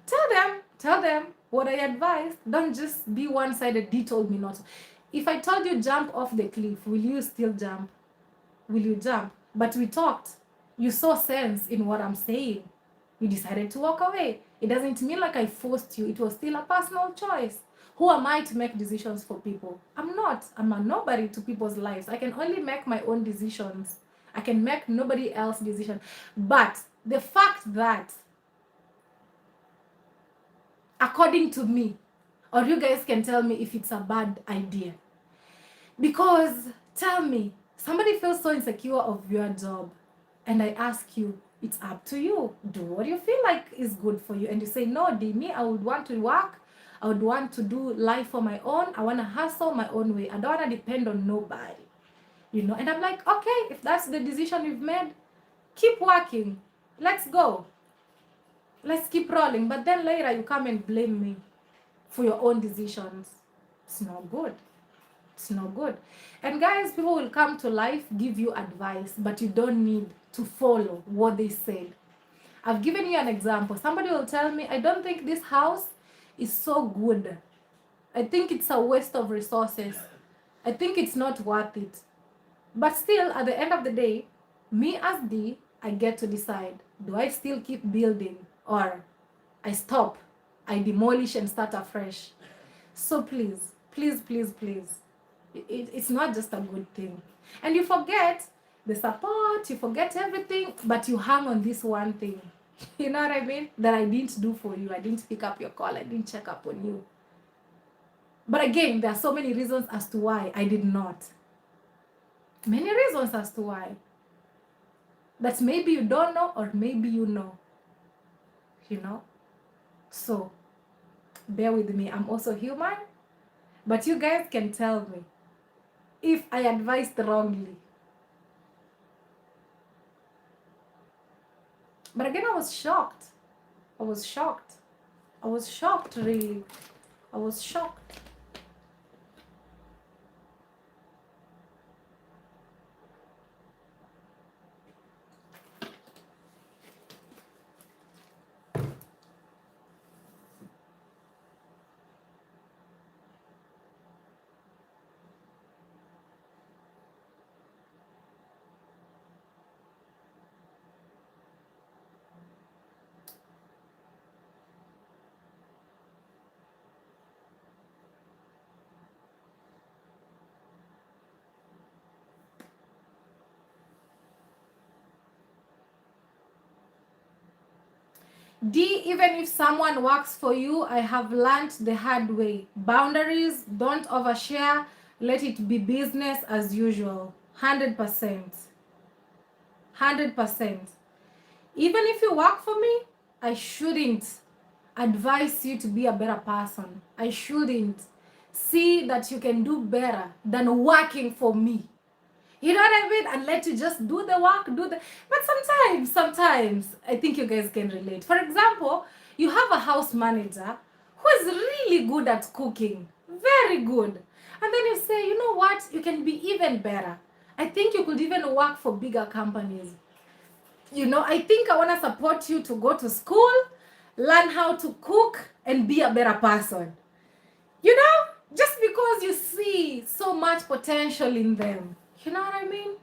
Tell them what I advised. Don't just be one-sided. Dee told me not to. If I told you jump off the cliff, will you still jump? Will you jump? But we talked. You saw sense in what I'm saying. You decided to walk away. It doesn't mean like I forced you. It was still a personal choice. Who am I to make decisions for people? I'm not. I'm a nobody to people's lives. I can only make my own decisions. I can make nobody else's decision. But the fact that, according to me, or you guys can tell me if it's a bad idea. Because tell me, somebody feels so insecure of your job, and I ask you, it's up to you. Do what you feel like is good for you. And you say, no, Dee, me, I would want to work. I would want to do life for my own. I want to hustle my own way. I don't want to depend on nobody. And I'm like, okay, if that's the decision you've made, keep working. Let's go. Let's keep rolling. But then later you come and blame me for your own decisions. It's not good. It's not good. And guys, people will come to life, give you advice, but you don't need to follow what they said. I've given you an example. Somebody will tell me, I don't think this house is so good. I think it's a waste of resources. I think it's not worth it. But still, at the end of the day, me as Dee, I get to decide, do I still keep building or I stop, I demolish and start afresh? So please, please, please, please, it's not just a good thing. And you forget the support, you forget everything, but you hang on this one thing. You know what I mean? That I didn't do for you. I didn't pick up your call. I didn't check up on you. But again, there are so many reasons as to why I did not. Many reasons as to why. That maybe you don't know or maybe you know. So, bear with me. I'm also human. But you guys can tell me if I advised wrongly. But again, I was shocked. I was shocked, really. I was shocked. D, even if someone works for you, I have learned the hard way. Boundaries, don't overshare. Let it be business as usual. 100%. 100%. Even if you work for me, I shouldn't advise you to be a better person. I shouldn't see that you can do better than working for me. You know what I mean? And let you just do the work, But sometimes, I think you guys can relate. For example, you have a house manager who is really good at cooking. Very good. And then you say, you know what? You can be even better. I think you could even work for bigger companies. I think I want to support you to go to school, learn how to cook, and be a better person. Just because you see so much potential in them. You know what I mean?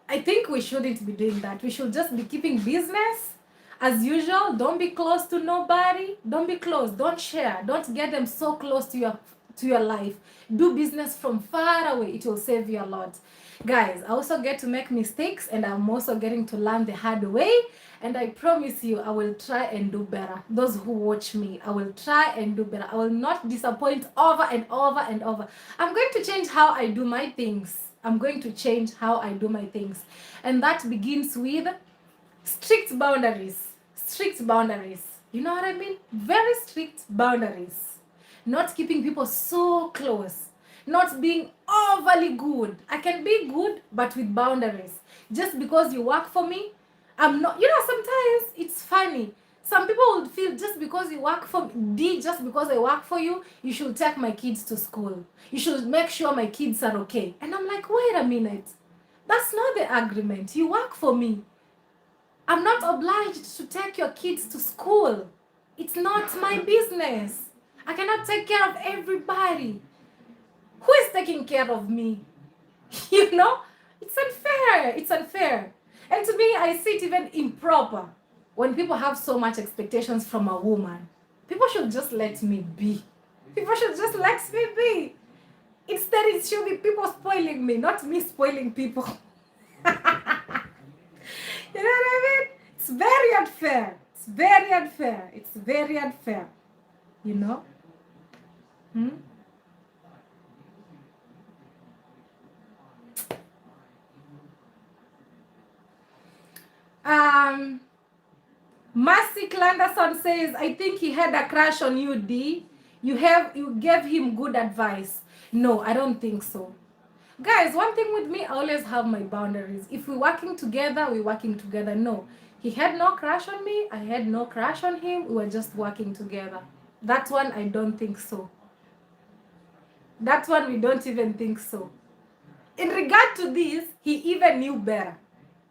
I think we shouldn't be doing that. We should just be keeping business as usual. Don't be close to nobody. Don't be close. Don't share. Don't get them so close to your life. Do business from far away. It will save you a lot. Guys, I also get to make mistakes, and I'm also getting to learn the hard way. And I promise you, I will try and do better. Those who watch me, I will try and do better. I will not disappoint over and over and over. I'm going to change how I do my things. I'm going to change how I do my things. And that begins with strict boundaries. Strict boundaries. You know what I mean? Very strict boundaries. Not keeping people so close. Not being overly good. I can be good, but with boundaries. Just because you work for me, I'm not. You know, sometimes it's funny. Some people would feel just because you work for me, just because I work for you, you should take my kids to school. You should make sure my kids are okay. And I'm like, wait a minute. That's not the agreement. You work for me. I'm not obliged to take your kids to school. It's not my business. I cannot take care of everybody. Who is taking care of me? You know? It's unfair. It's unfair. And to me, I see it even improper when people have so much expectations from a woman. People should just let me be. People should just let me be. Instead, it should be people spoiling me, not me spoiling people. You know what I mean? It's very unfair. It's very unfair. It's very unfair. You know? Mercy Clanderson says, I think he had a crush on you, D. You gave him good advice. No, I don't think so. Guys, one thing with me, I always have my boundaries. If we're working together, we're working together. No, he had no crush on me. I had no crush on him. We were just working together. That one, I don't think so. That one, we don't even think so. In regard to this, he even knew better.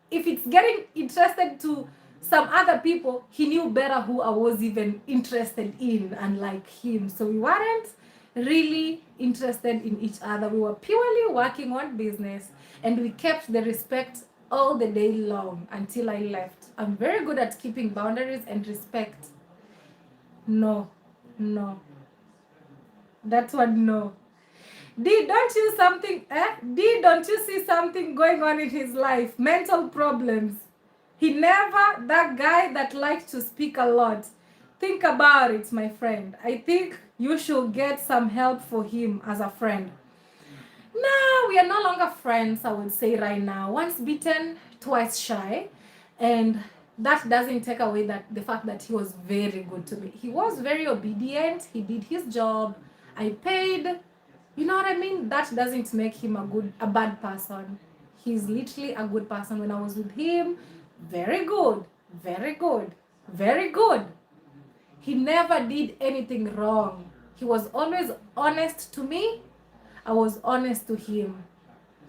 If it's getting interested to some other people, he knew better who I was even interested in and like him. So we weren't really interested in each other. We were purely working on business, and we kept the respect all the day long until I left. I'm very good at keeping boundaries and respect. No. That one, no. D, don't you see something going on in his life? Mental problems. He never, that guy that likes to speak a lot. Think about it, my friend. I think you should get some help for him as a friend. No, we are no longer friends, I would say right now. Once bitten, twice shy. And that doesn't take away the fact that he was very good to me. He was very obedient. He did his job. I paid. You know what I mean? That doesn't make him a bad person. He's literally a good person. When I was with him, very good. He never did anything wrong. He was always honest to me. I was honest to him.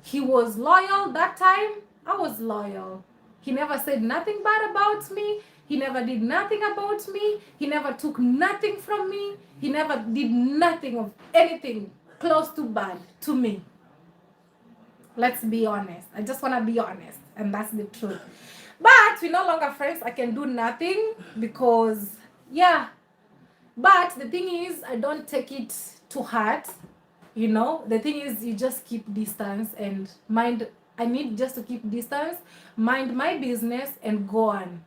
He was loyal that time. I was loyal. He never said nothing bad about me. He never did nothing about me. He never took nothing from me. He never did nothing of anything close to bad to me. Let's be honest. I just want to be honest, and that's the truth. But we're no longer friends. I can do nothing because, yeah. But the thing is, I don't take it to heart. You know, the thing is, you just keep distance and mind. I need just to keep distance, mind my business, and go on.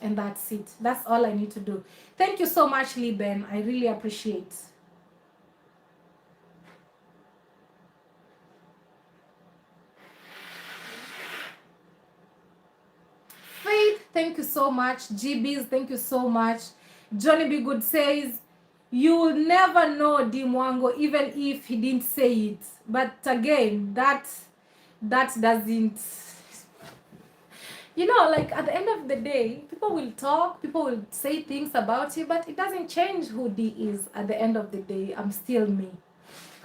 And that's it. That's all I need to do. Thank you so much, Liben. I really appreciate. Faith, thank you so much. GBs, thank you so much. Johnny B. Good says, you'll never know D. Mwango even if he didn't say it. But again, that doesn't, you know, like at the end of the day, people will talk, people will say things about you, but it doesn't change who D is. At the end of the day, I'm still me.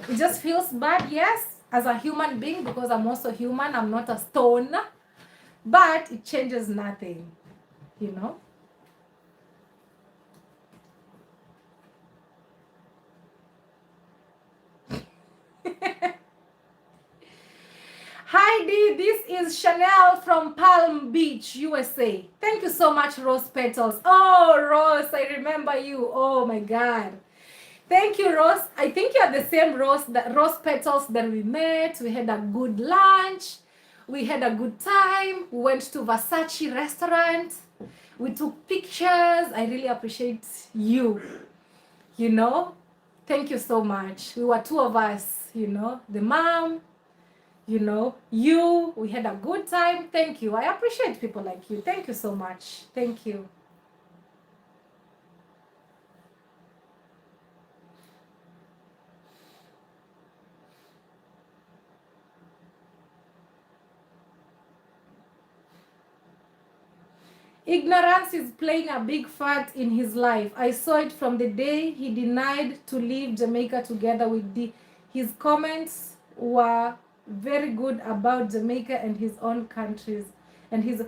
It just feels bad, yes, as a human being, because I'm also human. I'm not a stone. But it changes nothing, you know. Hi D, this is Chanel from Palm Beach, USA. Thank you so much, Rose Petals. Oh, Rose, I remember you. Oh my God. Thank you, Rose. I think you're the same Rose, the Rose Petals that we met. We had a good lunch. We had a good time. We went to Versace restaurant. We took pictures. I really appreciate you, you know. Thank you so much. We were two of us, you know, the mom, you know, you. We had a good time. Thank you. I appreciate people like you. Thank you so much. Thank you. Ignorance is playing a big part in his life. I saw it from the day he denied to leave Jamaica together with D. His comments were very good about Jamaica and his own countries. And his,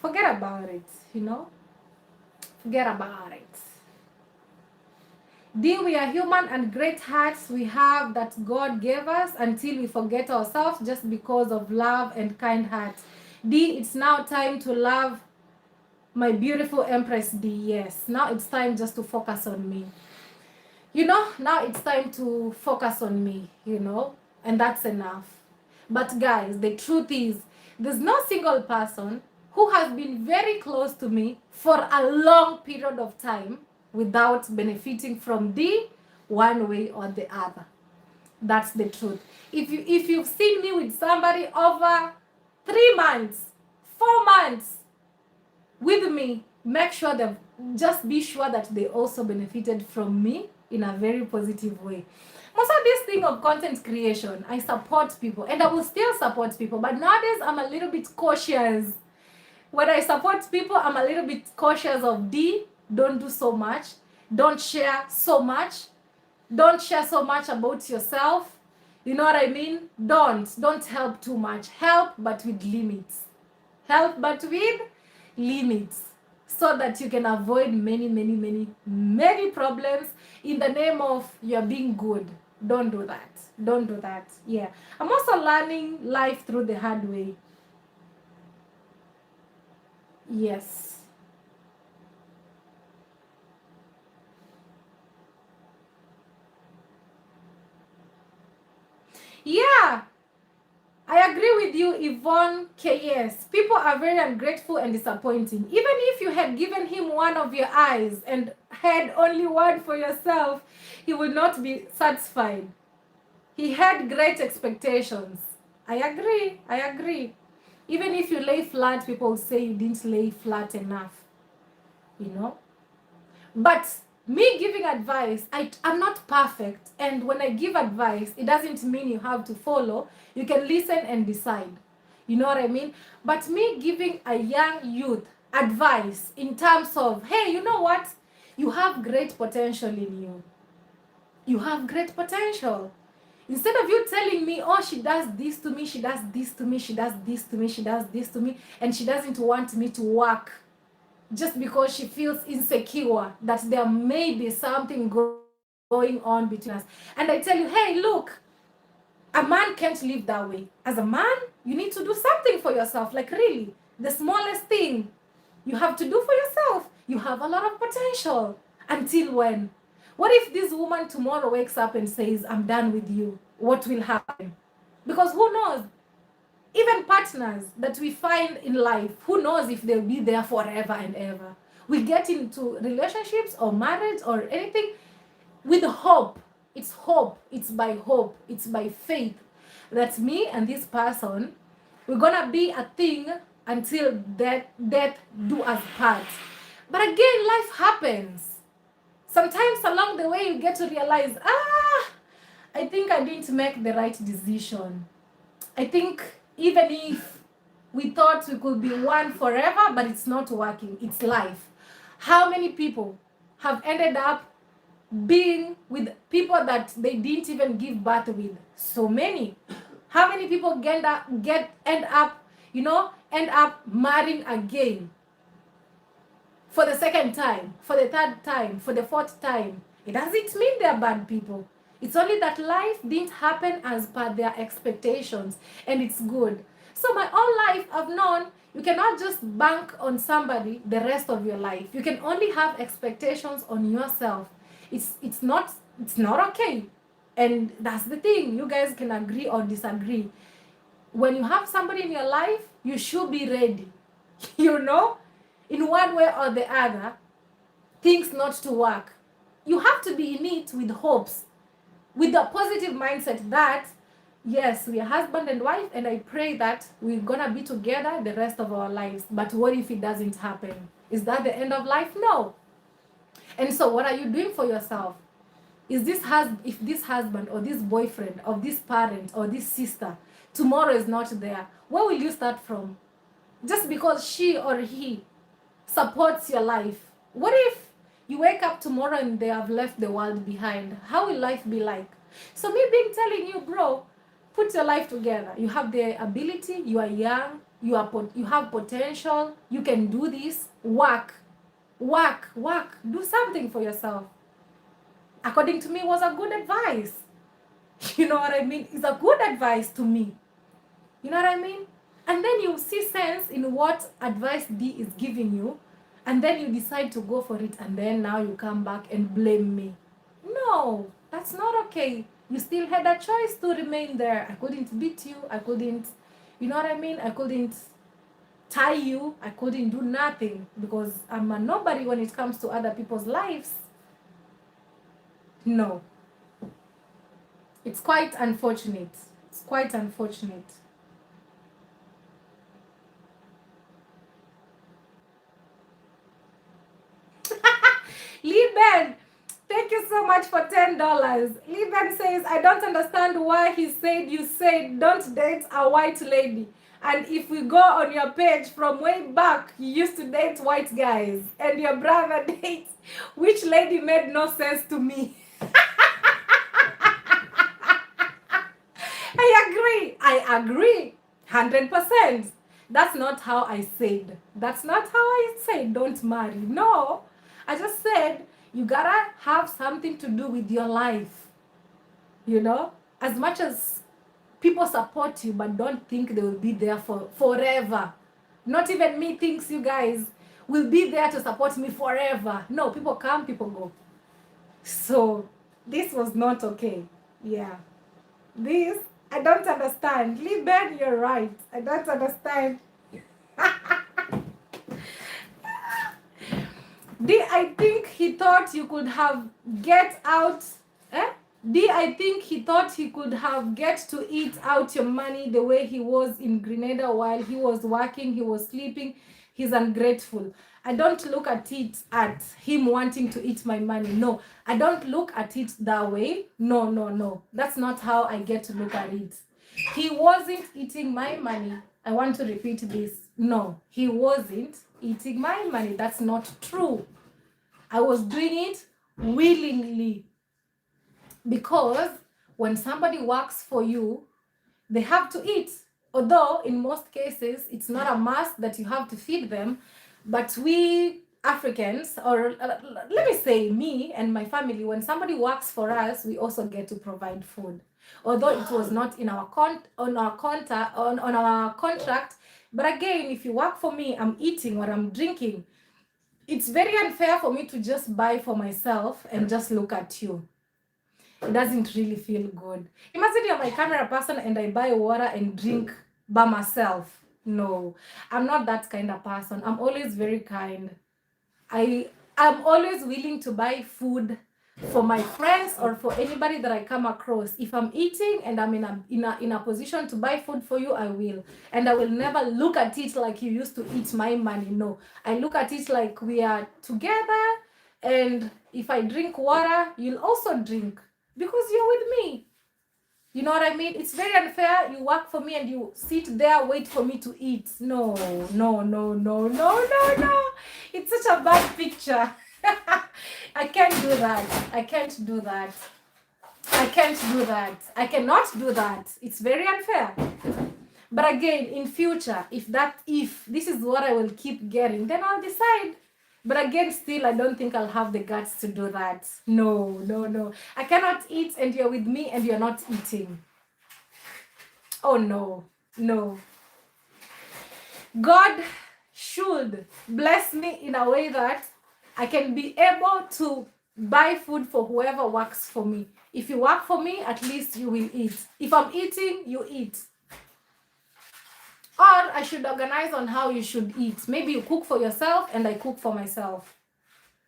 forget about it, you know? Forget about it. D, we are human and great hearts we have that God gave us until we forget ourselves just because of love and kind hearts. D, it's now time to love my beautiful Empress D. Yes, now it's time just to focus on me. You know, now it's time to focus on me, you know, and that's enough. But guys, the truth is, there's no single person who has been very close to me for a long period of time without benefiting from D one way or the other. That's the truth. If you've seen me with somebody over 3 months, 4 months with me, make sure that, just be sure that they also benefited from me in a very positive way. Most of this thing of content creation, I support people and I will still support people, but nowadays I'm a little bit cautious. When I support people, I'm a little bit cautious of D, don't do so much, don't share so much, don't share so much about yourself. You know what I mean? Don't help too much. Help, but with limits. Help, but with limits, so that you can avoid many problems in the name of you're being good. Don't do that. Don't do that. Yeah. I'm also learning life through the hard way. Yes. Yeah. I agree with you, Yvonne KS. People are very ungrateful and disappointing. Even if you had given him one of your eyes and had only one for yourself, he would not be satisfied. He had great expectations. I agree. I agree. Even if you lay flat, people say you didn't lay flat enough. You know? But me giving advice, I'm not perfect. And when I give advice, it doesn't mean you have to follow. You can listen and decide. You know what I mean? But me giving a young youth advice in terms of, hey, you know what? You have great potential in you. You have great potential. Instead of you telling me, oh, she does this to me, she does this to me, she does this to me, she does this to me, and she doesn't want me to work just because she feels insecure that there may be something going on between us. And I tell you, hey, look, a man can't live that way. As a man, you need to do something for yourself. Like, really, the smallest thing you have to do for yourself. You have a lot of potential. Until when? What if this woman tomorrow wakes up and says, I'm done with you? What will happen? Because who knows? Even partners that we find in life, who knows if they'll be there forever and ever? We get into relationships or marriage or anything with hope. It's hope. It's by hope. It's by faith that me and this person, we're gonna be a thing until death do us part. But again, life happens. Sometimes along the way, you get to realize, I think I didn't make the right decision. I think even if we thought we could be one forever, but it's not working. It's life. How many people have ended up being with people that they didn't even give birth with? So many. How many people end up marrying again? For the second time, for the third time, for the fourth time. It doesn't mean they're bad people. It's only that life didn't happen as per their expectations, and it's good. So my whole life, I've known you cannot just bank on somebody the rest of your life. You can only have expectations on yourself. It's not It's not okay. And that's the thing. You guys can agree or disagree. When you have somebody in your life, you should be ready. You know, in one way or the other, things not to work. You have to be in it with hopes, with a positive mindset that yes, we are husband and wife, and I pray that we're gonna be together the rest of our lives. But what if it doesn't happen? Is that the end of life? No. And so what are you doing for yourself? Is this if this husband or this boyfriend or this parent or this sister tomorrow is not there, where will you start from? Just because she or he supports your life. What if you wake up tomorrow and they have left the world behind? How will life be like? So me being telling you, bro, put your life together. You have the ability, you are young, you have potential, you can do this. Work, do something for yourself. According to me, was a good advice. You know what I mean? It's a good advice to me. You know what I mean? And then you see sense in what advice D is giving you, and then you decide to go for it, and then now you come back and blame me. No, that's not okay. You still had a choice to remain there. I couldn't beat you. I couldn't, you know what I mean? I couldn't tie you. I couldn't do nothing because I'm a nobody when it comes to other people's lives. No. It's quite unfortunate. It's quite unfortunate. Lieben, thank you so much for $10. Lieben says, I don't understand why he said you said don't date a white lady. And if we go on your page from way back, you used to date white guys. And your brother dates which lady made no sense to me. I agree. 100%. That's not how I said. That's not how I said don't marry. No. I just said you gotta have something to do with your life. You know? As much as people support you, but don't think they will be there for forever. Not even me thinks you guys will be there to support me forever. No, people come, people go. So this was not okay. Yeah. This, I don't understand. Lieben, you're right. I don't understand. I think he thought you could have get out. I think he thought he could have get to eat out your money the way he was in Grenada while he was working, he was sleeping. He's ungrateful. I don't look at it at him wanting to eat my money. No, I don't look at it that way. No. That's not how I get to look at it. He wasn't eating my money. I want to repeat this. No, he wasn't eating my money. That's not true. I was doing it willingly. Because when somebody works for you, they have to eat. Although in most cases, it's not a must that you have to feed them. But we Africans, or let me say me and my family, when somebody works for us, we also get to provide food. Although it was not in our on our contract. But again, if you work for me, I'm eating or I'm drinking. It's very unfair for me to just buy for myself and just look at you. It doesn't really feel good. Imagine you're my camera person and I buy water and drink by myself. No, I'm not that kind of person. I'm always very kind. I'm always willing to buy food for my friends or for anybody that I come across. If I'm eating and I'm in a position to buy food for you, I will. And I will never look at it like you used to eat my money. No, I look at it like we are together, and if I drink water, you'll also drink because you're with me. You know what I mean? It's very unfair. You work for me and you sit there, wait for me to eat. No. It's such a bad picture. I can't do that. I can't do that. I can't do that. I cannot do that. It's very unfair. But again, in future, if this is what I will keep getting, then I'll decide. But again, still, I don't think I'll have the guts to do that. No. I cannot eat and you're with me and you're not eating. Oh, no. God should bless me in a way that I can be able to buy food for whoever works for me. If you work for me, at least you will eat. If I'm eating, you eat. Or I should organize on how you should eat. Maybe you cook for yourself and I cook for myself.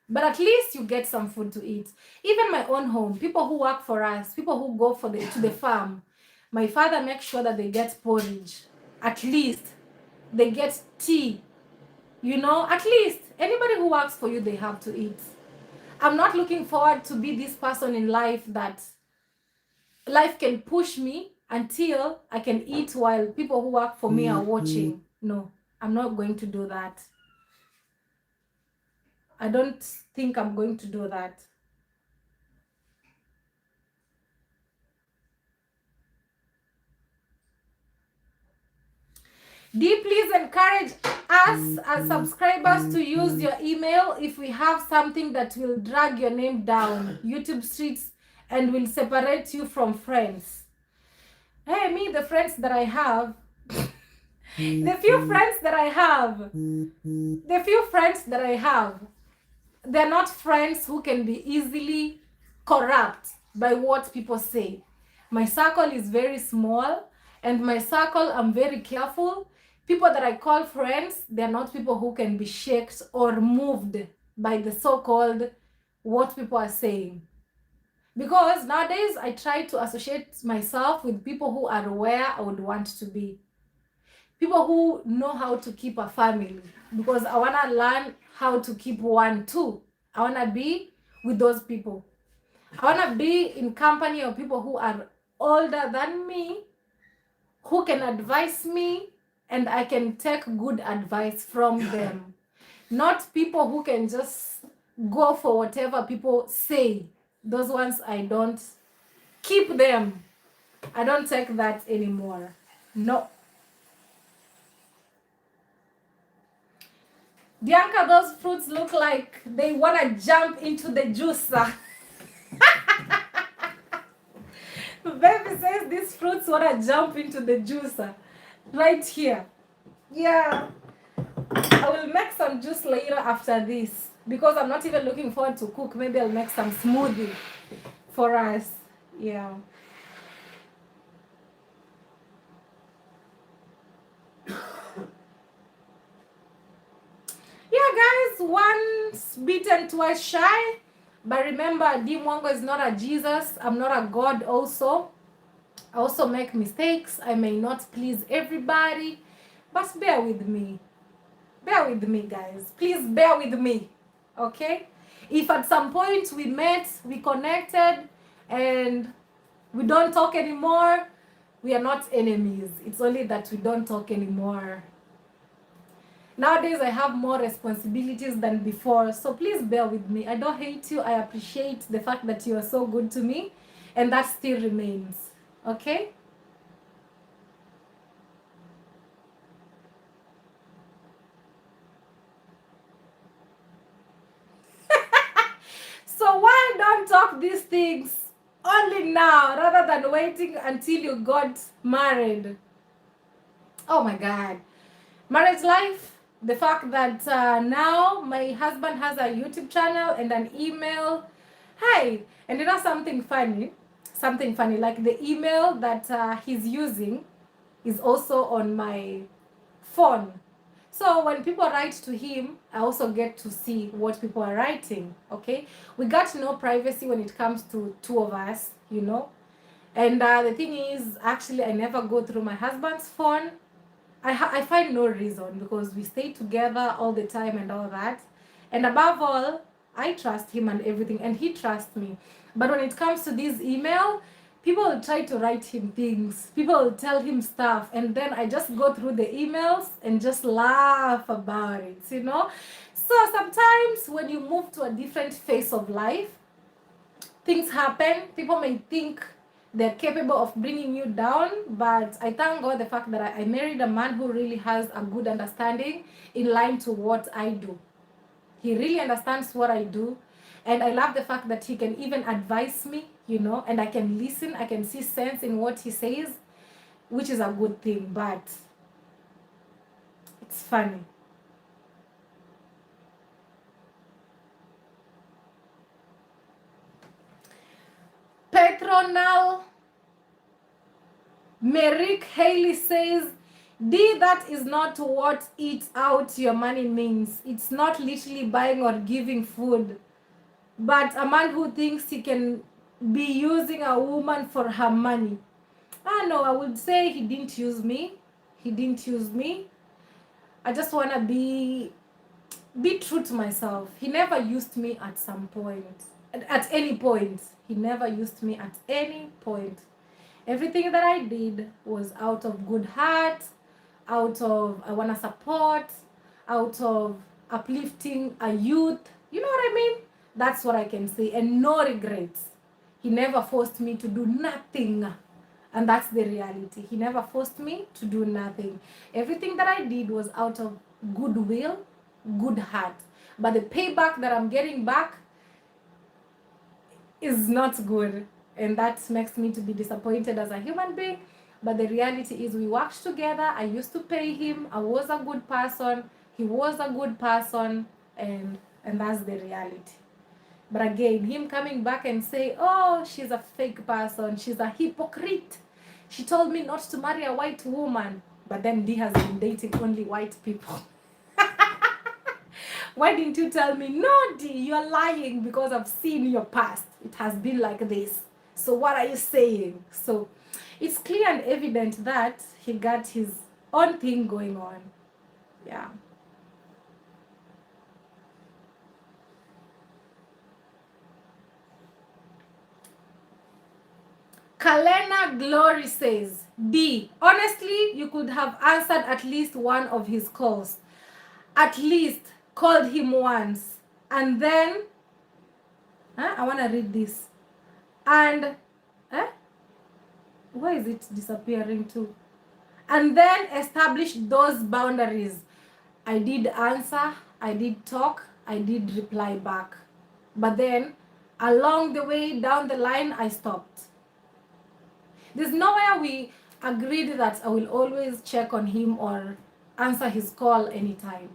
But at least you get some food to eat. Even my own home, people who work for us, people who go to the farm, my father makes sure that they get porridge. At least they get tea. You know, at least anybody who works for you, they have to eat. I'm not looking forward to be this person in life that life can push me until I can eat while people who work for me are watching. No, I'm not going to do that. I don't think I'm going to do that. Do please encourage us as subscribers to use your email if we have something that will drag your name down YouTube streets and will separate you from friends. Hey, me, the friends that I have, the few friends that I have, they're not friends who can be easily corrupt by what people say. My circle is very small, and my circle, I'm very careful. People that I call friends, they're not people who can be shaken or moved by the so-called what people are saying. Because nowadays I try to associate myself with people who are where I would want to be. People who know how to keep a family, because I want to learn how to keep one too. I want to be with those people. I want to be in company of people who are older than me, who can advise me, and I can take good advice from them. Not people who can just go for whatever people say. Those ones I don't keep them. I don't take that anymore. No. Bianca, those fruits look like they want to jump into the juicer. Baby says these fruits want to jump into the juicer. Right here. Yeah. I will make some juice later after this. Because I'm not even looking forward to cook. Maybe I'll make some smoothie for us. Yeah. Yeah, guys, once bitten, twice shy. But remember, Mwango is not a Jesus. I'm not a God also. I also make mistakes. I may not please everybody. But bear with me. Bear with me, guys. Please bear with me. Okay? If at some point we met, we connected, and we don't talk anymore, we are not enemies. It's only that we don't talk anymore. Nowadays, I have more responsibilities than before, so please bear with me. I don't hate you. I appreciate the fact that you are so good to me, and that still remains. Okay? So why don't talk these things only now rather than waiting until you got married? Oh my God. Marriage life, the fact that now my husband has a YouTube channel and an email. Hi, and you know something funny? Something funny, like the email that he's using is also on my phone. So when people write to him, I also get to see what people are writing, okay? We got no privacy when it comes to two of us, you know? And the thing is, actually, I never go through my husband's phone. I find no reason because we stay together all the time and all that. And above all, I trust him and everything, and he trusts me. But when it comes to this email, people will try to write him things. People will tell him stuff, and then I just go through the emails and just laugh about it, you know? So sometimes when you move to a different phase of life, things happen. People may think they're capable of bringing you down, but I thank God the fact that I married a man who really has a good understanding in line to what I do. He really understands what I do, and I love the fact that he can even advise me, you know, and I can listen, I can see sense in what he says, which is a good thing, but it's funny. Ronald Merrick Haley says, D, that is not what eat out your money means. It's not literally buying or giving food. But a man who thinks he can be using a woman for her money. No, I would say he didn't use me. He didn't use me. I just want to be true to myself. He never used me at some point. At any point. He never used me at any point. Everything that I did was out of good heart, out of I want to support, out of uplifting a youth. You know what I mean? That's what I can say. And no regrets. He never forced me to do nothing. And that's the reality. He never forced me to do nothing. Everything that I did was out of goodwill, good heart. But the payback that I'm getting back is not good. And that makes me to be disappointed as a human being. But the reality is we worked together. I used to pay him. I was a good person. He was a good person. And that's the reality. But again, him coming back and say, oh, she's a fake person. She's a hypocrite. She told me not to marry a white woman. But then D has been dating only white people. Why didn't you tell me? No, D, you're lying because I've seen your past. It has been like this. So what are you saying? So it's clear and evident that he got his own thing going on. Yeah. Kalena Glory says, D, honestly, you could have answered at least one of his calls. At least called him once. And then, I want to read this. And, why is it disappearing too? And then establish those boundaries. I did answer, I did talk, I did reply back. But then, along the way, down the line, I stopped. There's nowhere we agreed that I will always check on him or answer his call anytime.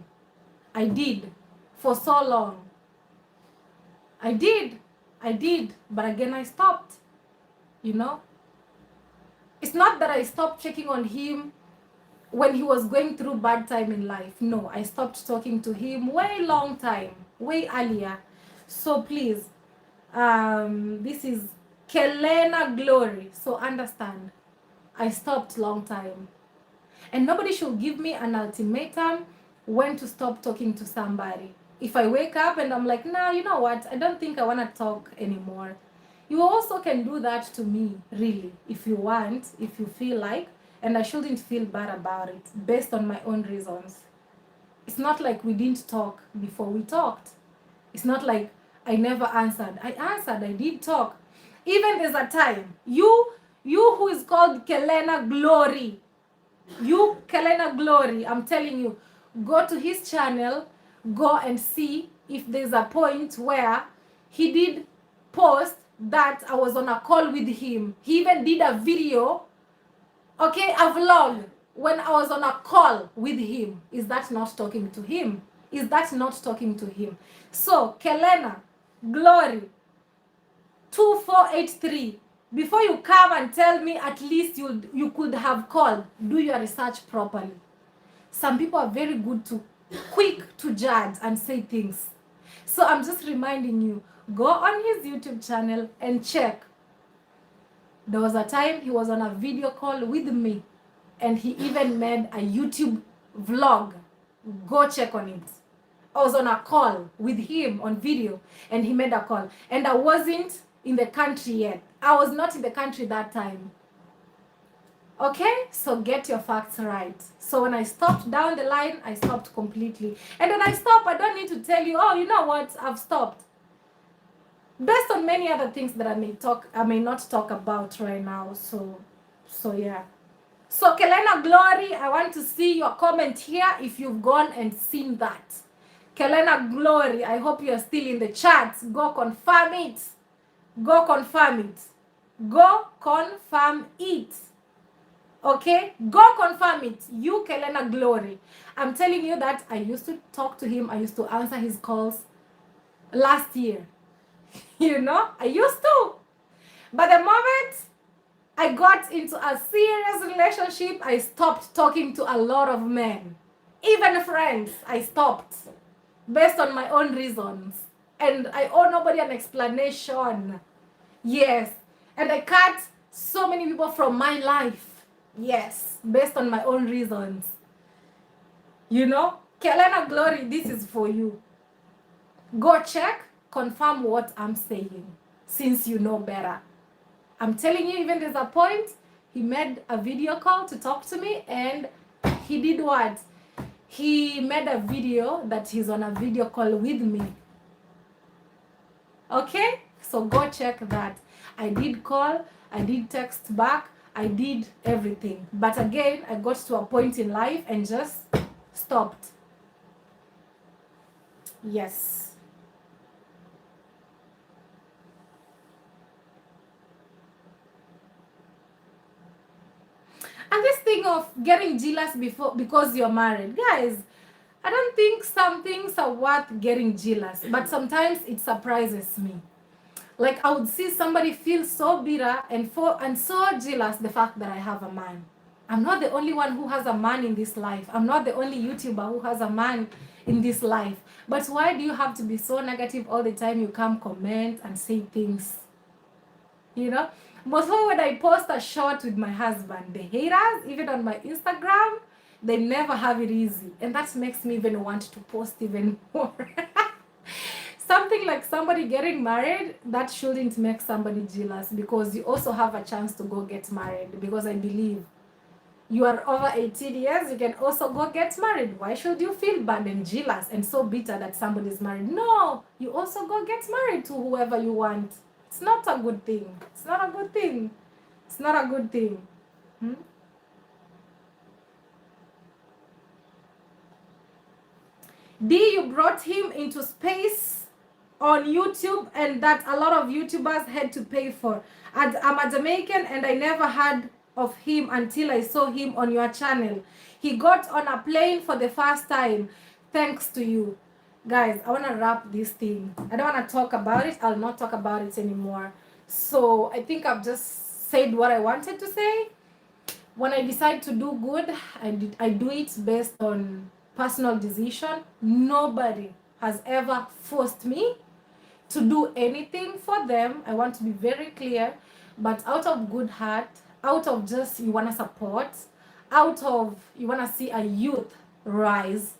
I did, for so long. I did, but again I stopped, you know. It's not that I stopped checking on him when he was going through bad time in life. No, I stopped talking to him way long time, way earlier. So please, this is Kelena Glory. So understand, I stopped long time. And nobody should give me an ultimatum when to stop talking to somebody. If I wake up and I'm like, nah, you know what? I don't think I want to talk anymore. You also can do that to me, really, if you want, if you feel like, and I shouldn't feel bad about it based on my own reasons. It's not like we didn't talk before we talked. It's not like I never answered. I answered, I did talk. Even there's a time, you who is called Kelena Glory, Kelena Glory, I'm telling you, go to his channel, go and see if there's a point where he did post that I was on a call with him. He even did a video, okay, a vlog, when I was on a call with him. Is that not talking to him? Is that not talking to him? So, Kelena Glory 2483, before you come and tell me at least you could have called, do your research properly. Some people are very good to quick to judge and say things. So I'm just reminding you, go on his YouTube channel and check. There was a time he was on a video call with me and he even made a YouTube vlog. Go check on it. I was on a call with him on video and he made a call. And I wasn't in the country yet. I was not in the country that time. Okay, so get your facts right. So when I stopped down the line, I stopped completely. And when I stop, I don't need to tell you, oh, you know what, I've stopped. Based on many other things that I may not talk about right now. So yeah. So Kelena Glory, I want to see your comment here if you've gone and seen that. Kelena Glory, I hope you're still in the chat. Go confirm it. Go confirm it. Go confirm it. Okay, go confirm it. You, Kelena Glory. I'm telling you that I used to talk to him. I used to answer his calls last year. You know, I used to. But the moment I got into a serious relationship, I stopped talking to a lot of men. Even friends, I stopped based on my own reasons. And I owe nobody an explanation. Yes. And I cut so many people from my life. Yes. Based on my own reasons. You know? Kelena Glory, this is for you. Go check, confirm what I'm saying, since you know better. I'm telling you, even there's a point, he made a video call to talk to me, and he did what? He made a video that he's on a video call with me. Okay? So go check that. I did call, I did text back, I did everything. But again, I got to a point in life and just stopped. Yes. And this thing of getting jealous because you're married, guys, I don't think some things are worth getting jealous, but sometimes it surprises me. Like I would see somebody feel so bitter and so jealous the fact that I have a man. I'm not the only one who has a man in this life. I'm not the only YouTuber who has a man in this life. But why do you have to be so negative all the time? You come comment and say things, you know? Mostly when I post a shot with my husband, the haters, even on my Instagram, they never have it easy. And that makes me even want to post even more. Something like somebody getting married, that shouldn't make somebody jealous, because you also have a chance to go get married. Because I believe you are over 18 years, you can also go get married. Why should you feel bad and jealous and so bitter that somebody's married? No, you also go get married to whoever you want. It's not a good thing. It's not a good thing. It's not a good thing. D, you brought him into space on YouTube, and that a lot of YouTubers had to pay for. And I'm a Jamaican, and I never heard of him until I saw him on your channel. He got on a plane for the first time. Thanks to you. Guys, I want to wrap this thing. I don't want to talk about it. I'll not talk about it anymore. So I think I've just said what I wanted to say. When I decide to do good, I do it based on personal decision. Nobody has ever forced me to do anything for them. I want to be very clear, but out of good heart, out of just you want to support, out of you want to see a youth rise,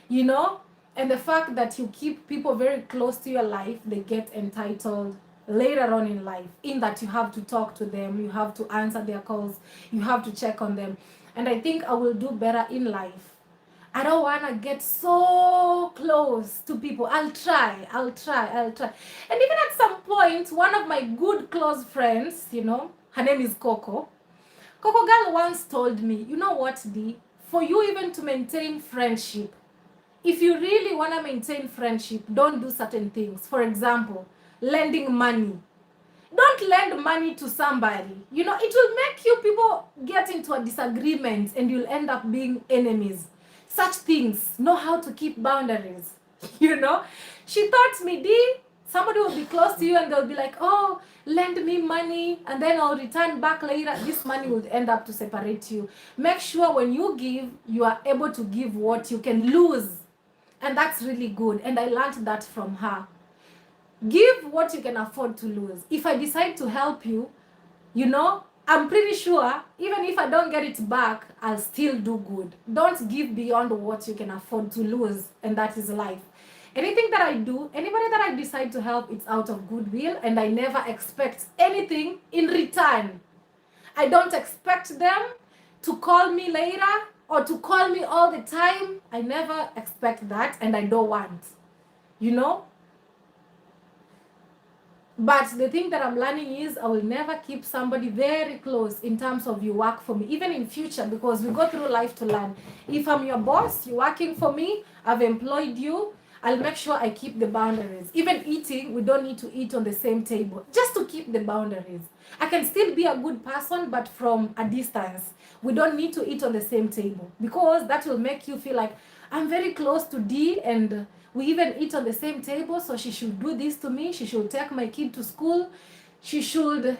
you know, and the fact that you keep people very close to your life, they get entitled later on in life, in that you have to talk to them, you have to answer their calls, you have to check on them. And I think I will do better in life. I don't want to get so close to people. I'll try. And even at some point, one of my good close friends, you know, her name is Coco. Coco girl once told me, you know what, D? For you even to maintain friendship, if you really want to maintain friendship, don't do certain things. For example, lending money. Don't lend money to somebody. You know, it will make you people get into a disagreement and you'll end up being enemies. Such things. Know how to keep boundaries. You know? She taught me, D, somebody will be close to you and they'll be like, oh, lend me money and then I'll return back later. This money will end up to separate you. Make sure when you give, you are able to give what you can lose. And that's really good. And I learned that from her. Give what you can afford to lose. If I decide to help you, you know, I'm pretty sure even if I don't get it back, I'll still do good. Don't give beyond what you can afford to lose, and that is life. Anything that I do, anybody that I decide to help, it's out of goodwill, and I never expect anything in return. I don't expect them to call me later or to call me all the time. I never expect that, and I don't want, you know. But the thing that I'm learning is I will never keep somebody very close in terms of you work for me, even in future, because we go through life to learn. If I'm your boss, you're working for me, I've employed you, I'll make sure I keep the boundaries. Even eating, we don't need to eat on the same table, just to keep the boundaries. I can still be a good person, but from a distance. We don't need to eat on the same table, because that will make you feel like I'm very close to D and we even eat on the same table, so she should do this to me. She should take my kid to school. She should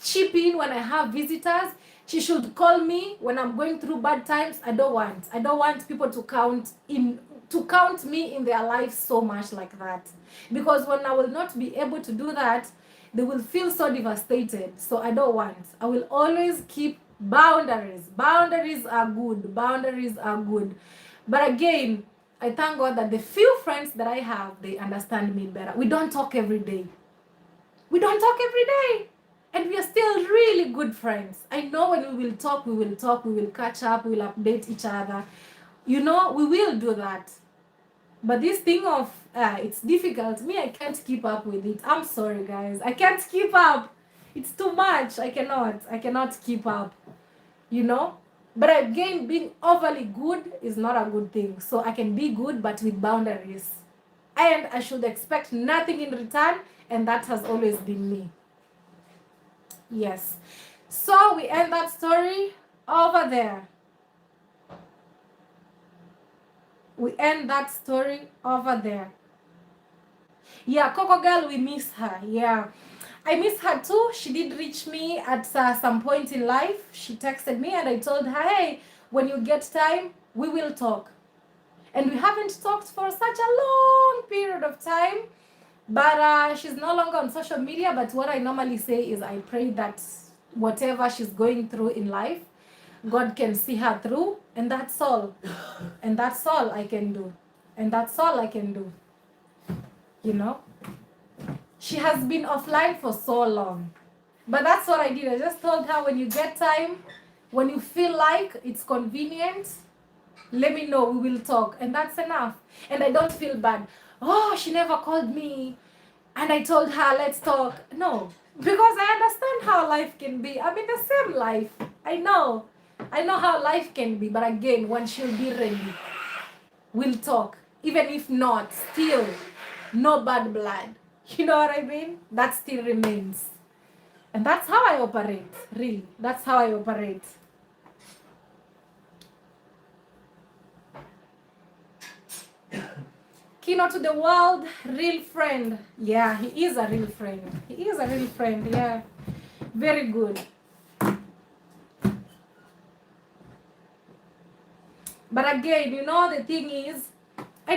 chip in when I have visitors. She should call me when I'm going through bad times. I don't want people to count me in their lives so much like that. Because when I will not be able to do that, they will feel so devastated. So I don't want. I will always keep boundaries. Boundaries are good. Boundaries are good. But again, I thank God that the few friends that I have, they understand me better. We don't talk every day. We don't talk every day. And we are still really good friends. I know when we will talk, we will catch up, we will update each other. You know, we will do that. But this thing of, it's difficult. Me, I can't keep up with it. I'm sorry, guys. I can't keep up. It's too much. I cannot keep up. You know? But again, being overly good is not a good thing. So I can be good, but with boundaries. And I should expect nothing in return. And that has always been me. Yes. So we end that story over there. We end that story over there. Yeah, Coco Girl, we miss her. Yeah. I miss her too. She did reach me at some point in life. She texted me and I told her, hey, when you get time, we will talk. And we haven't talked for such a long period of time. But she's no longer on social media. But what I normally say is I pray that whatever she's going through in life, God can see her through. And that's all. And that's all I can do. And that's all I can do. You know? She has been offline for so long. But that's what I did. I just told her, when you get time, when you feel like it's convenient, let me know, we will talk. And that's enough. And I don't feel bad. Oh, she never called me. And I told her, let's talk. No. Because I understand how life can be. I'm in the same life. I know how life can be. But again, when she'll be ready, we'll talk. Even if not, still, no bad blood. You know what I mean? That still remains. And that's how I operate. Really. That's how I operate. Kino to the world, real friend. Yeah, he is a real friend. He is a real friend, yeah. Very good. But again, you know, the thing is, I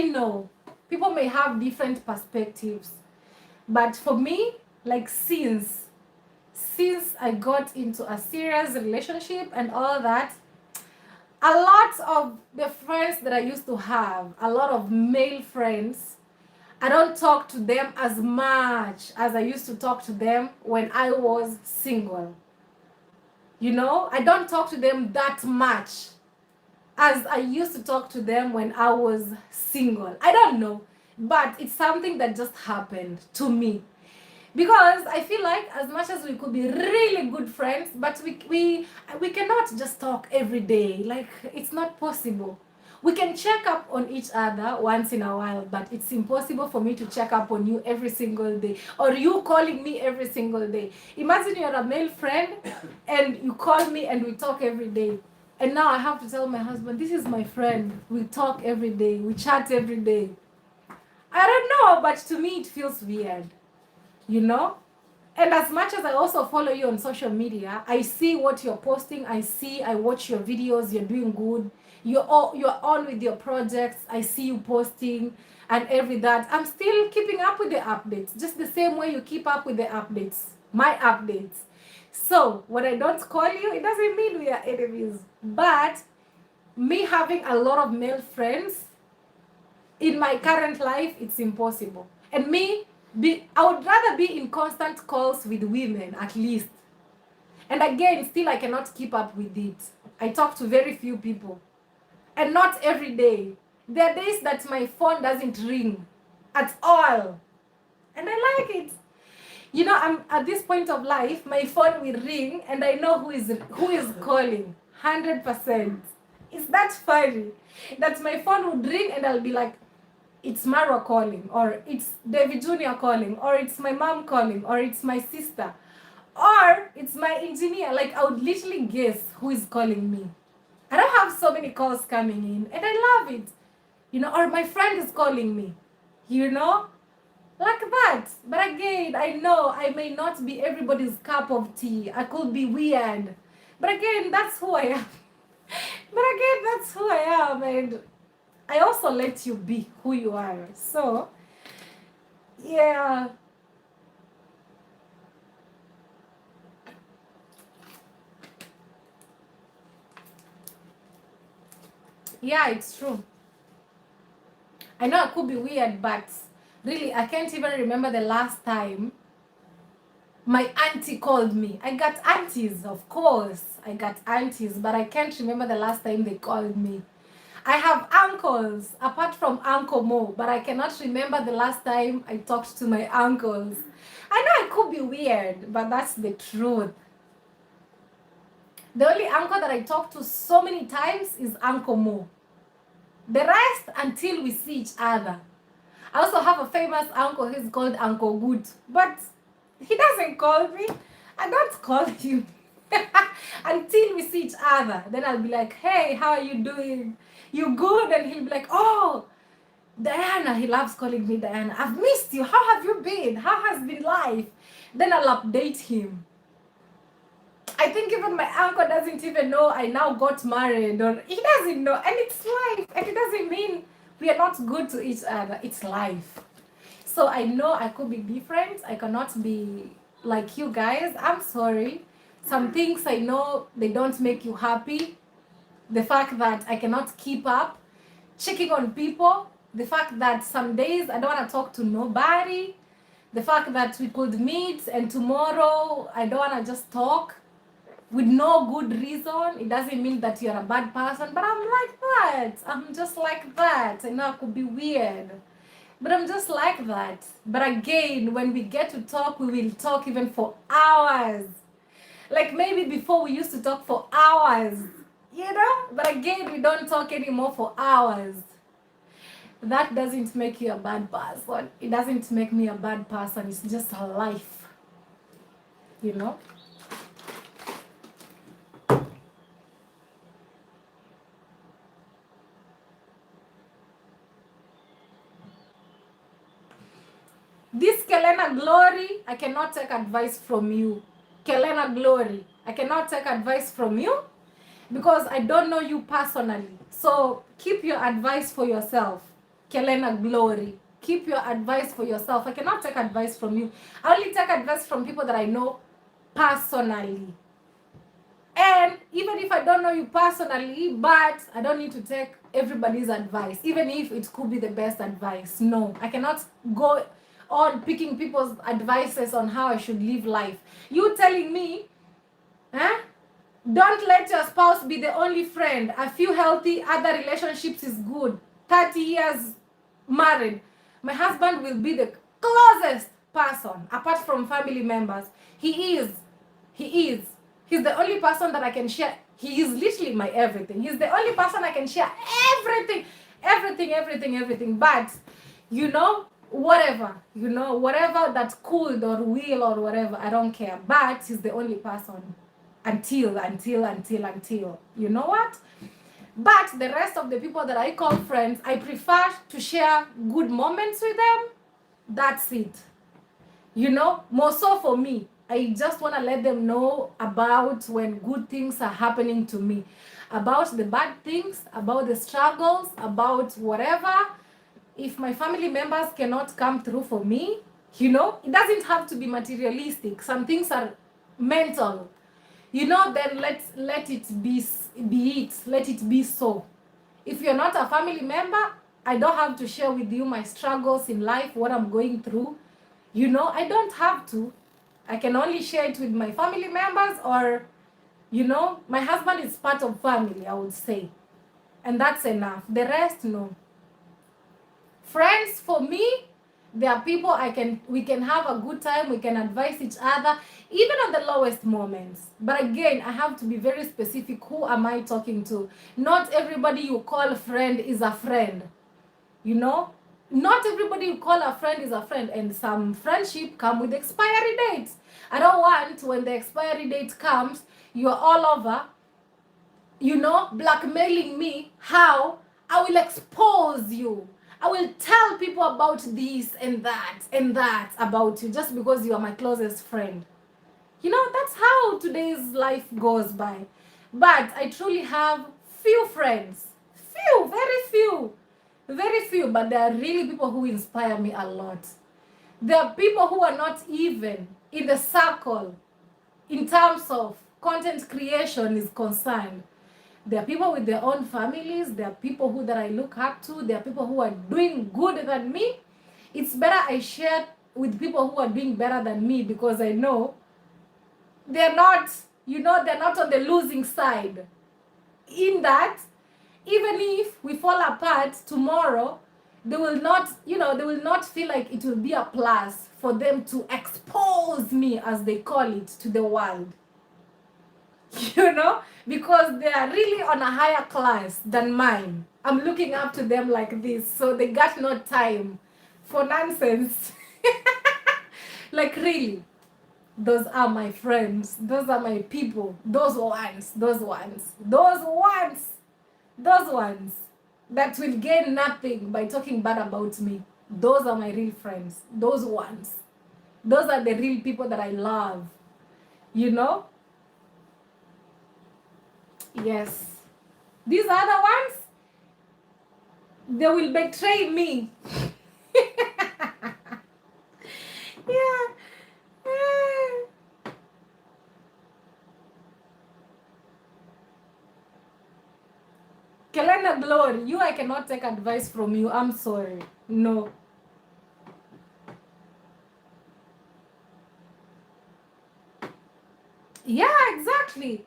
know. People may have different perspectives. But for me, like since I got into a serious relationship and all that, a lot of the friends that I used to have, a lot of male friends, I don't talk to them as much as I used to talk to them when I was single. You know, I don't talk to them that much as I used to talk to them when I was single. I don't know, but it's something that just happened to me. Because I feel like as much as we could be really good friends, but we cannot just talk every day. Like, it's not possible. We can check up on each other once in a while, but it's impossible for me to check up on you every single day, or you calling me every single day. Imagine you're a male friend and you call me and we talk every day. And now I have to tell my husband, this is my friend. We talk every day. We chat every day. I don't know, but to me it feels weird. You know? And as much as I also follow you on social media, I see what you're posting. I watch your videos. You're doing good. You're on with your projects. I see you posting and every that. I'm still keeping up with the updates, just the same way you keep up with the updates, my updates. So when I don't call you, it doesn't mean we are enemies. But me having a lot of male friends in my current life, it's impossible. And I would rather be in constant calls with women, at least. And again, still I cannot keep up with it. I talk to very few people. And not every day. There are days that my phone doesn't ring at all. And I like it. You know, I'm at this point of life, my phone will ring and I know who is calling. 100%. Is that funny? That my phone would ring and I'll be like, it's Mara calling, or it's David Jr. calling, or it's my mom calling, or it's my sister, or it's my engineer. Like, I would literally guess who is calling me. I don't have so many calls coming in, and I love it. You know, or my friend is calling me, you know? like that. But again, I know I may not be everybody's cup of tea. I could be weird. But again, that's who I am. But again, that's who I am. And I also let you be who you are. So, yeah. Yeah, it's true. I know I could be weird, but really, I can't even remember the last time my auntie called me. I got aunties, of course. I got aunties, but I can't remember the last time they called me. I have uncles, apart from Uncle Mo, but I cannot remember the last time I talked to my uncles. I know I could be weird, but that's the truth. The only uncle that I talk to so many times is Uncle Mo. The rest, until we see each other. I also have a famous uncle, he's called Uncle Good, but he doesn't call me. I don't call him until we see each other. Then I'll be like, hey, how are you doing? You good? And he'll be like, oh, Diana. He loves calling me Diana. I've missed you. How have you been? How has been life? Then I'll update him. I think even my uncle doesn't even know I now got married, or he doesn't know. And it's life. And it doesn't mean we are not good to each other. It's life. So I know I could be different. I cannot be like you guys. I'm sorry. Some things I know they don't make you happy. The fact that I cannot keep up checking on people. The fact that some days I don't want to talk to nobody. The fact that we could meet and tomorrow I don't want to just talk with no good reason. It doesn't mean that you're a bad person, but I'm like that. I'm just like that. I know I could be weird, but I'm just like that. But again, when we get to talk, we will talk even for hours. Like maybe before we used to talk for hours, you know? But again, we don't talk anymore for hours. That doesn't make you a bad person. It doesn't make me a bad person. It's just a life, you know? This Kelena Glory, I cannot take advice from you. Kelena Glory, I cannot take advice from you because I don't know you personally. So keep your advice for yourself. Kelena Glory, keep your advice for yourself. I cannot take advice from you. I only take advice from people that I know personally. And even if I don't know you personally, but I don't need to take everybody's advice, even if it could be the best advice. No, I cannot go on picking people's advices on how I should live life. You telling me, don't let your spouse be the only friend. A few healthy other relationships is good. 30 years married. My husband will be the closest person apart from family members. He is. He's the only person that I can share. He is literally my everything. He's the only person I can share everything. But, whatever that could or will or whatever, I don't care. But he's the only person until. You know what? But the rest of the people that I call friends, I prefer to share good moments with them. That's it. More so for me. I just want to let them know about when good things are happening to me, about the bad things, about the struggles, about whatever. If my family members cannot come through for me, it doesn't have to be materialistic. Some things are mental. Then let it be it. Let it be so. If you're not a family member, I don't have to share with you my struggles in life, what I'm going through. I don't have to. I can only share it with my family members or, my husband is part of family, I would say. And that's enough. The rest, no. Friends, for me, they are people we can have a good time, we can advise each other, even on the lowest moments. But again, I have to be very specific. Who am I talking to? Not everybody you call friend is a friend. Not everybody you call a friend is a friend, and some friendship come with expiry dates. I don't want when the expiry date comes, you're all over, blackmailing me how I will expose you. I will tell people about this and that about you just because you are my closest friend. You know, that's how today's life goes by. But I truly have few friends. Few, very few, but there are really people who inspire me a lot. There are people who are not even in the circle in terms of content creation is concerned. There are people with their own families. There are people who that I look up to. There are people who are doing good than me. It's better I share with people who are doing better than me because I know they're not, they're not on the losing side. In that, even if we fall apart tomorrow, they will not, they will not feel like it will be a plus for them to expose me, as they call it, to the world. Because they are really on a higher class than mine. I'm looking up to them like this, so they got no time for nonsense. Like, really, those are my friends, those are my people, those ones that will gain nothing by talking bad about me. Those are my real friends. Those are the real people that I love. Yes. These other ones, they will betray me. Yeah. Kelena Glory, I cannot take advice from you. I'm sorry. No. Yeah, exactly.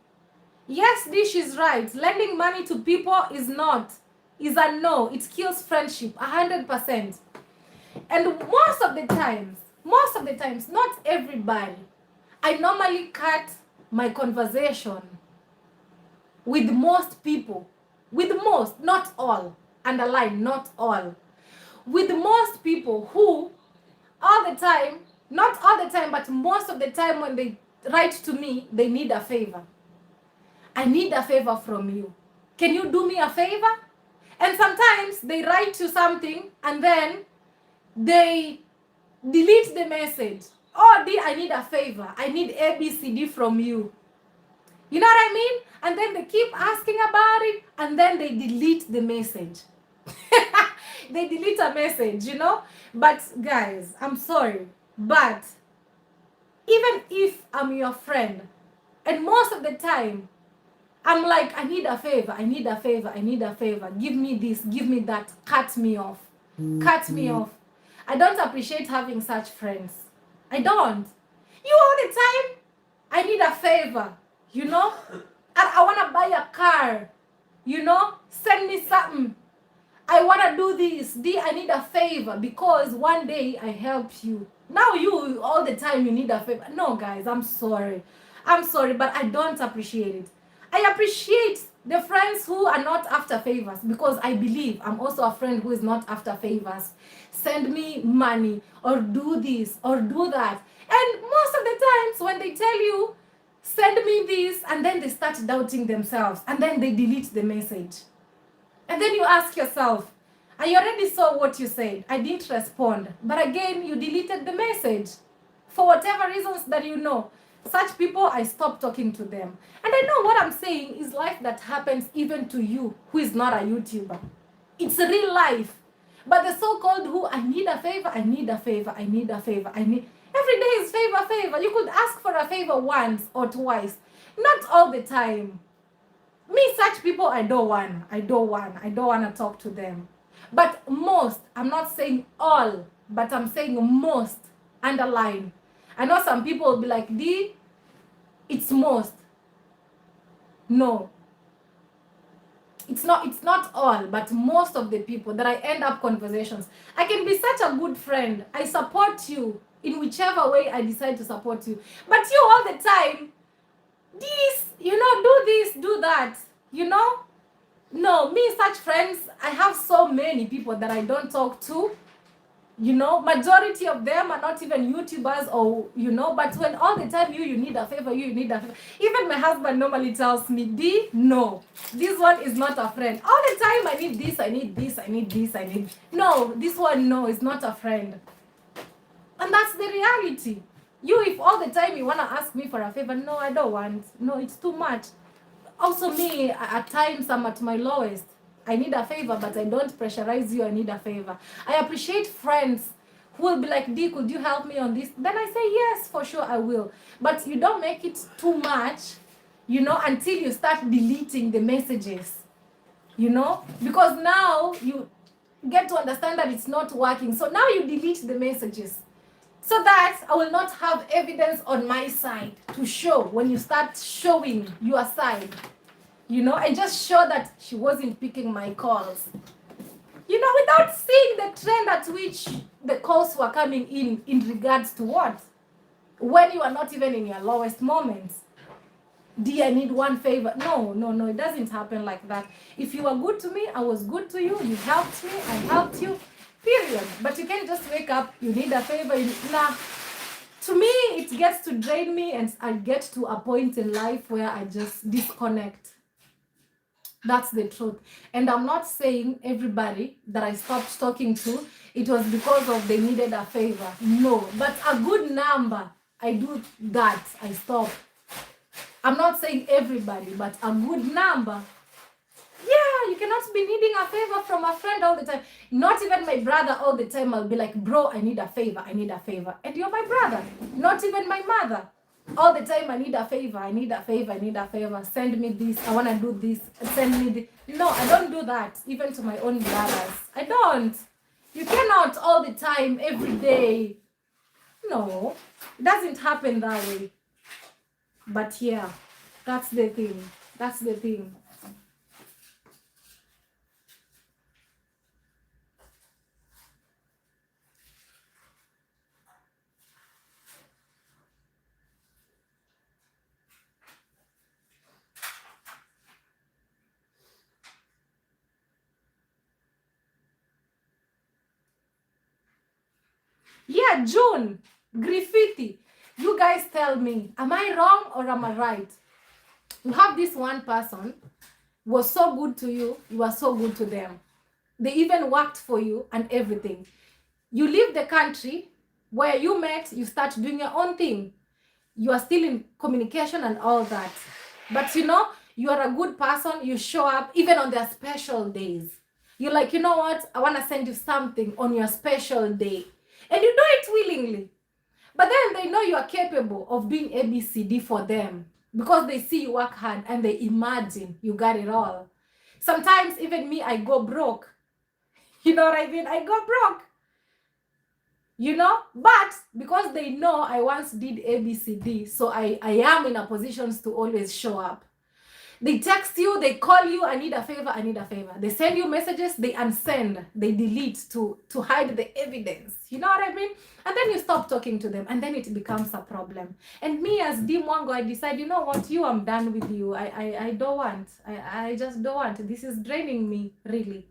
Yes, this is right. Lending money to people is a no. It kills friendship 100%. And most of the times, not everybody. I normally cut my conversation with most people. With most, not all. Underline, not all. With most people who, all the time, not all the time, but most of the time when they write to me, they need a favor. I need a favor from you. Can you do me a favor? And sometimes they write you something and then they delete the message. Oh, D, I need a favor. I need ABCD from you. You know what I mean? And then they keep asking about it and then they delete the message. They delete a message, But guys, I'm sorry. But even if I'm your friend, and most of the time, I'm like, I need a favor. Give me this, give me that. Cut me off. I don't appreciate having such friends. I don't. You all the time, I need a favor, I want to buy a car, send me something. I want to do this. I need a favor because one day I helped you. Now you, all the time, you need a favor. No, guys, I'm sorry, but I don't appreciate it. I appreciate the friends who are not after favors because I believe I'm also a friend who is not after favors. Send me money or do this or do that. And most of the times when they tell you, send me this, and then they start doubting themselves and then they delete the message. And then you ask yourself, I already saw what you said. I didn't respond. But again, you deleted the message. For whatever reasons that you know. Such people, I stop talking to them. And I know what I'm saying is life that happens even to you who is not a YouTuber. It's real life. But the so-called who, I need a favor. Every day is favor. You could ask for a favor once or twice. Not all the time. Me, such people, I don't want to talk to them. But most, I'm not saying all, but I'm saying most, underline. I know some people will be like, D, it's most. No. It's not all, but most of the people that I end up conversations. I can be such a good friend. I support you in whichever way I decide to support you. But you all the time, this, do this, do that, No, me, such friends, I have so many people that I don't talk to. You know, majority of them are not even YouTubers, or but when all the time you need a favor, you need a favor. Even my husband normally tells me, D, no, this one is not a friend. All the time I need this, I need this, I need this, I need. No, this one, no, is not a friend. And that's the reality. You, if all the time you want to ask me for a favor, no, I don't want. No, it's too much. Also me, at times I'm at my lowest. I need a favor, but I don't pressurize you. I need a favor. I appreciate friends who will be like, D, could you help me on this? Then I say, yes, for sure I will. But you don't make it too much, until you start deleting the messages, because now you get to understand that it's not working. So now you delete the messages, so that I will not have evidence on my side to show when you start showing your side. And just show that she wasn't picking my calls. Without seeing the trend at which the calls were coming in regards to what? When you are not even in your lowest moments. D, I need one favor. No, it doesn't happen like that. If you were good to me, I was good to you. You helped me, I helped you. Period. But you can't just wake up, you need a favor. Nah. To me, it gets to drain me, and I get to a point in life where I just disconnect. That's the truth. And I'm not saying everybody that I stopped talking to, it was because of they needed a favor. No, but a good number, I do that. I stop. I'm not saying everybody, but a good number. Yeah, you cannot be needing a favor from a friend all the time. Not even my brother all the time. I'll be like, bro, I need a favor. I need a favor. And you're my brother. Not even my mother. All the time, I need a favor. I need a favor. I need a favor. Send me this. I want to do this. Send me this. No, I don't do that. Even to my own brothers. I don't. You cannot all the time, every day. No, it doesn't happen that way. But yeah, that's the thing. That's the thing. Yeah, June, graffiti. You guys tell me, am I wrong or am I right? You have this one person was so good to you, you are so good to them. They even worked for you and everything. You leave the country where you met, you start doing your own thing. You are still in communication and all that. But you are a good person, you show up even on their special days. You're like, you know what? I want to send you something on your special day. And you do it willingly. But then they know you are capable of being ABCD for them because they see you work hard and they imagine you got it all. Sometimes even me, I go broke. You know what I mean? I go broke. But because they know I once did ABCD, so I am in a position to always show up. They text you, they call you, I need a favor, I need a favor. They send you messages, they unsend, they delete to hide the evidence. You know what I mean? And then you stop talking to them, and then it becomes a problem. And me as D Mwango, I decide, you know what, I'm done with you. I don't want. I just don't want. This is draining me, really.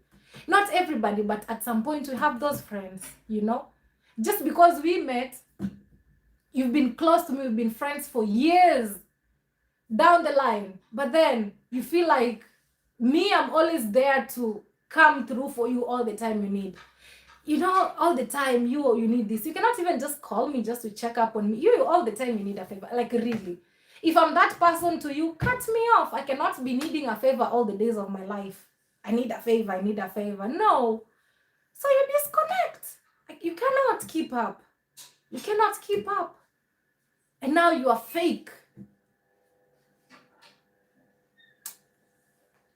Not everybody, but at some point we have those friends, Just because we met, you've been close to me, we've been friends for years down the line, but then you feel like me, I'm always there to come through for you all the time you need. All the time you need this. You cannot even just call me just to check up on me. You all the time you need a favor. Like, really. If I'm that person to you, cut me off. I cannot be needing a favor all the days of my life. I need a favor. I need a favor. No. So you disconnect. Like, you cannot keep up. You cannot keep up. And now you are fake.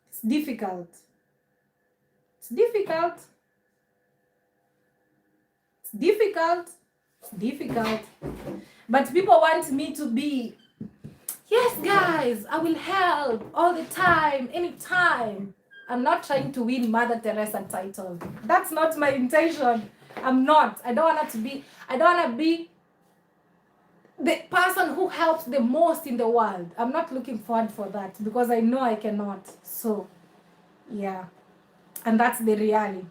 It's difficult. It's difficult. It's difficult. It's difficult. But people want me to be, yes, guys, I will help all the time, anytime. I'm not trying to win Mother Teresa title. That's not my intention. I'm not. I don't want to be the person who helps the most in the world. I'm not looking forward for that because I know I cannot. So, yeah. And that's the reality.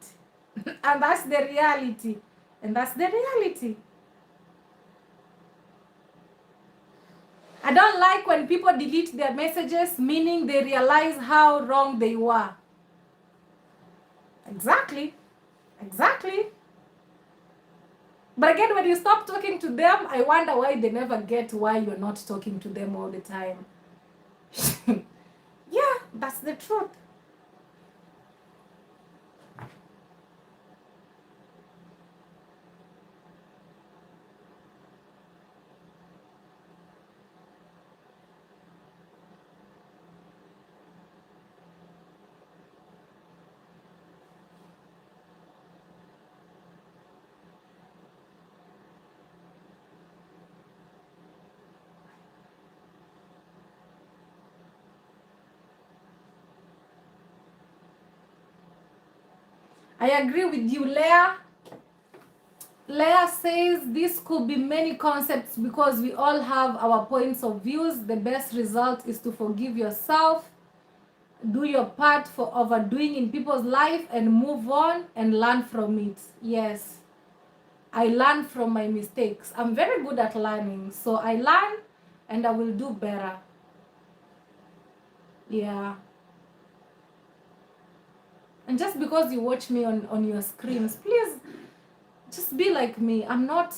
And that's the reality. And that's the reality. I don't like when people delete their messages, meaning they realize how wrong they were. Exactly. Exactly. But again, when you stop talking to them, I wonder why they never get why you're not talking to them all the time. Yeah, that's the truth. I agree with you, Leah. Leah says this could be many concepts because we all have our points of views. The best result is to forgive yourself, do your part for overdoing in people's life, and move on and learn from it. Yes, I learn from my mistakes. I'm very good at learning, so I learn and I will do better. Yeah. And just because you watch me on your screens, please just be like me. I'm not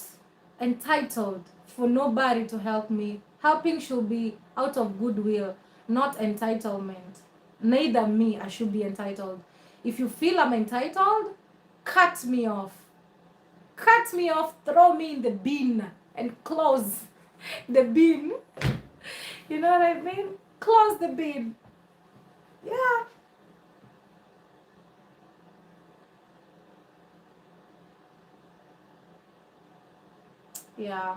entitled for nobody to help me. Helping should be out of goodwill, not entitlement. Neither me, I should be entitled. If you feel I'm entitled, cut me off. Cut me off, throw me in the bin and close the bin. You know what I mean? Close the bin. Yeah. Yeah.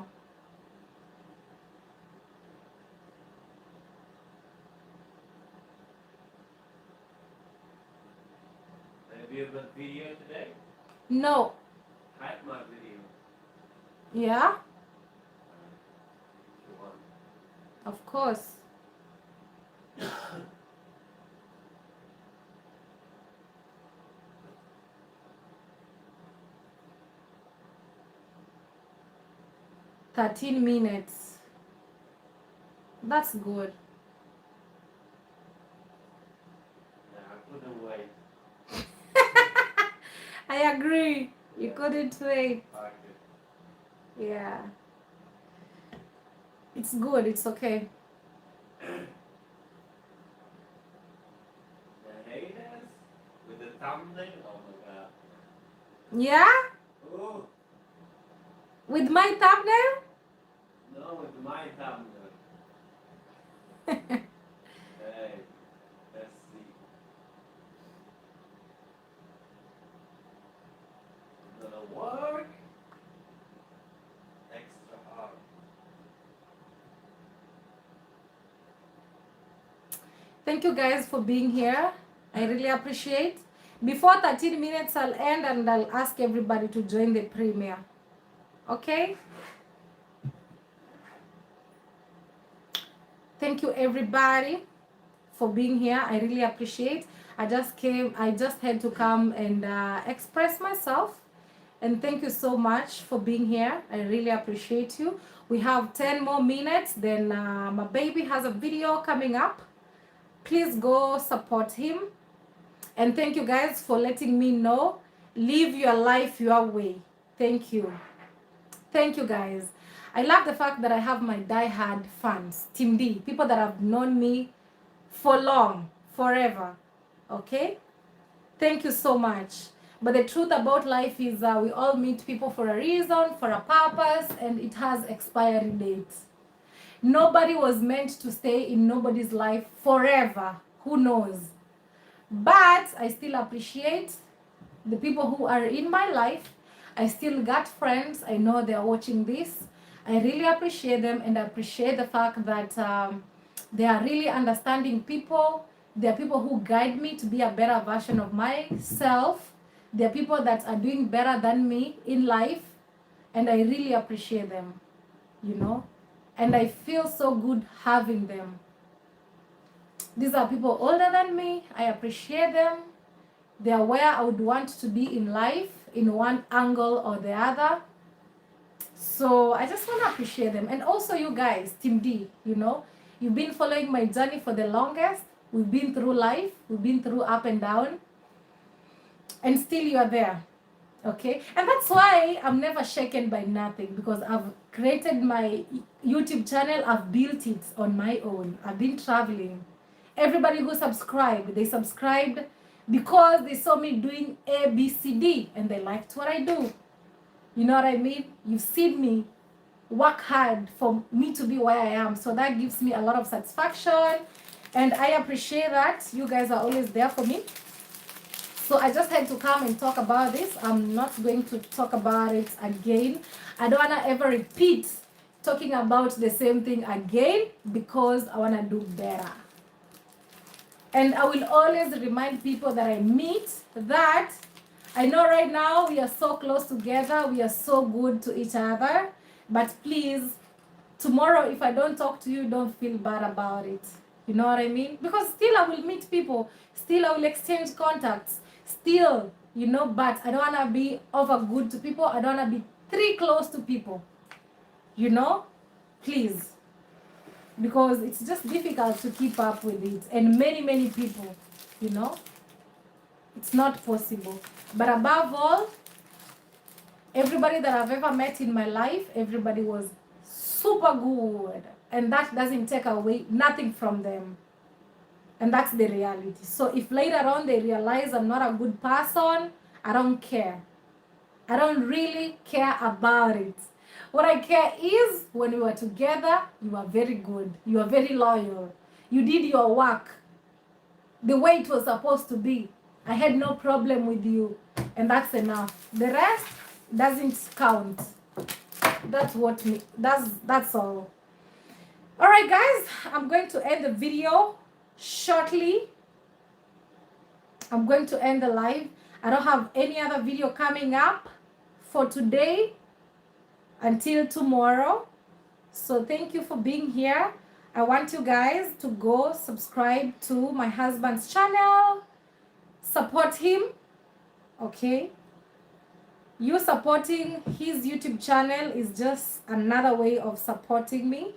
Have you got video today?
No.
Hide my video
Yeah?
if you want.
Of course. 13 minutes. That's good.
Yeah, I couldn't wait.
I agree. You couldn't wait.
Okay.
Yeah. It's good. It's okay.
The haters with the thumbnail. Oh my god.
Yeah?
Oh
With my thumbnail?
no, with my thumbnail. Hey, let's see. It's gonna work. Extra hard.
Thank you guys for being here. I really appreciate. Before 13 minutes, I'll end and I'll ask everybody to join the premiere. Okay? Thank you, everybody, for being here. I really appreciate. I just had to come and express myself. And thank you so much for being here. I really appreciate you. We have 10 more minutes. Then my baby has a video coming up. Please go support him. And thank you guys for letting me know. Live your life your way. Thank you. Thank you guys. I love the fact that I have my die-hard fans, Team D, people that have known me for long, forever. Okay? Thank you so much. But the truth about life is we all meet people for a reason, for a purpose, and it has expiry dates. Nobody was meant to stay in nobody's life forever. Who knows? But I still appreciate the people who are in my life. I still got friends. I know they're watching this. I really appreciate them, and I appreciate the fact that they are really understanding people. There are people who guide me to be a better version of myself. There are people that are doing better than me in life, and I really appreciate them, you know. And I feel so good having them. These are people older than me. I appreciate them. They are where I would want to be in life, in one angle or the other. So I just want to appreciate them. And also you guys, Team D, you've been following my journey for the longest. We've been through life. We've been through up and down. And still you are there. Okay? And that's why I'm never shaken by nothing, because I've created my YouTube channel. I've built it on my own. I've been traveling. Everybody who subscribed, they subscribed because they saw me doing A, B, C, D, and they liked what I do. You know what I mean? You've seen me work hard for me to be where I am. So that gives me a lot of satisfaction. And I appreciate that. You guys are always there for me. So I just had to come and talk about this. I'm not going to talk about it again. I don't want to ever repeat talking about the same thing again, because I want to do better. And I will always remind people that I meet that I know right now we are so close together, we are so good to each other, but please, tomorrow if I don't talk to you, don't feel bad about it. You know what I mean? Because still I will meet people, still I will exchange contacts, still, but I don't want to be over good to people. I don't want to be too close to people, please. Because it's just difficult to keep up with it. And many people, it's not possible. But above all, everybody that I've ever met in my life, everybody was super good. And that doesn't take away nothing from them. And that's the reality. So if later on they realize I'm not a good person, I don't care. I don't really care about it. What I care is when we were together, you were very good. You were very loyal. You did your work the way it was supposed to be. I had no problem with you. And that's enough. The rest doesn't count. That's all. All right, guys, I'm going to end the video shortly. I'm going to end the live. I don't have any other video coming up for today until tomorrow. So thank you for being here. I want you guys to go subscribe to my husband's channel. Support him. Okay? You supporting his YouTube channel is just another way of supporting me.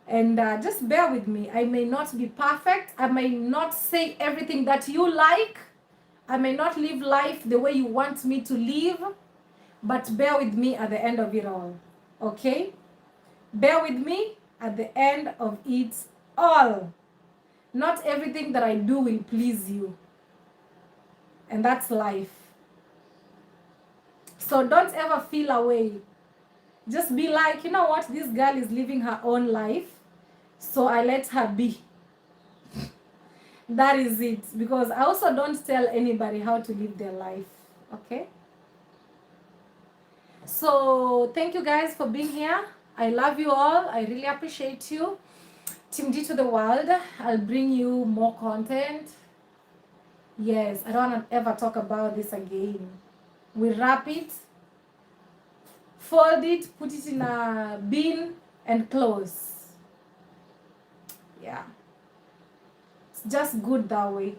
And just bear with me. I may not be perfect. I may not say everything that you like. I may not live life the way you want me to live. But bear with me at the end of it all. Okay? Bear with me at the end of it all. Not everything that I do will please you. And that's life. So don't ever feel away. Just be like, you know what? This girl is living her own life. So I let her be. That is it. Because I also don't tell anybody how to live their life. Okay? So thank you guys for being here. I love you all. I really appreciate you. Team D to the world. I'll bring you more content. Yes, I don't want to ever talk about this again. We wrap it, fold it, put it in a bin, and close. Yeah. It's just good that way.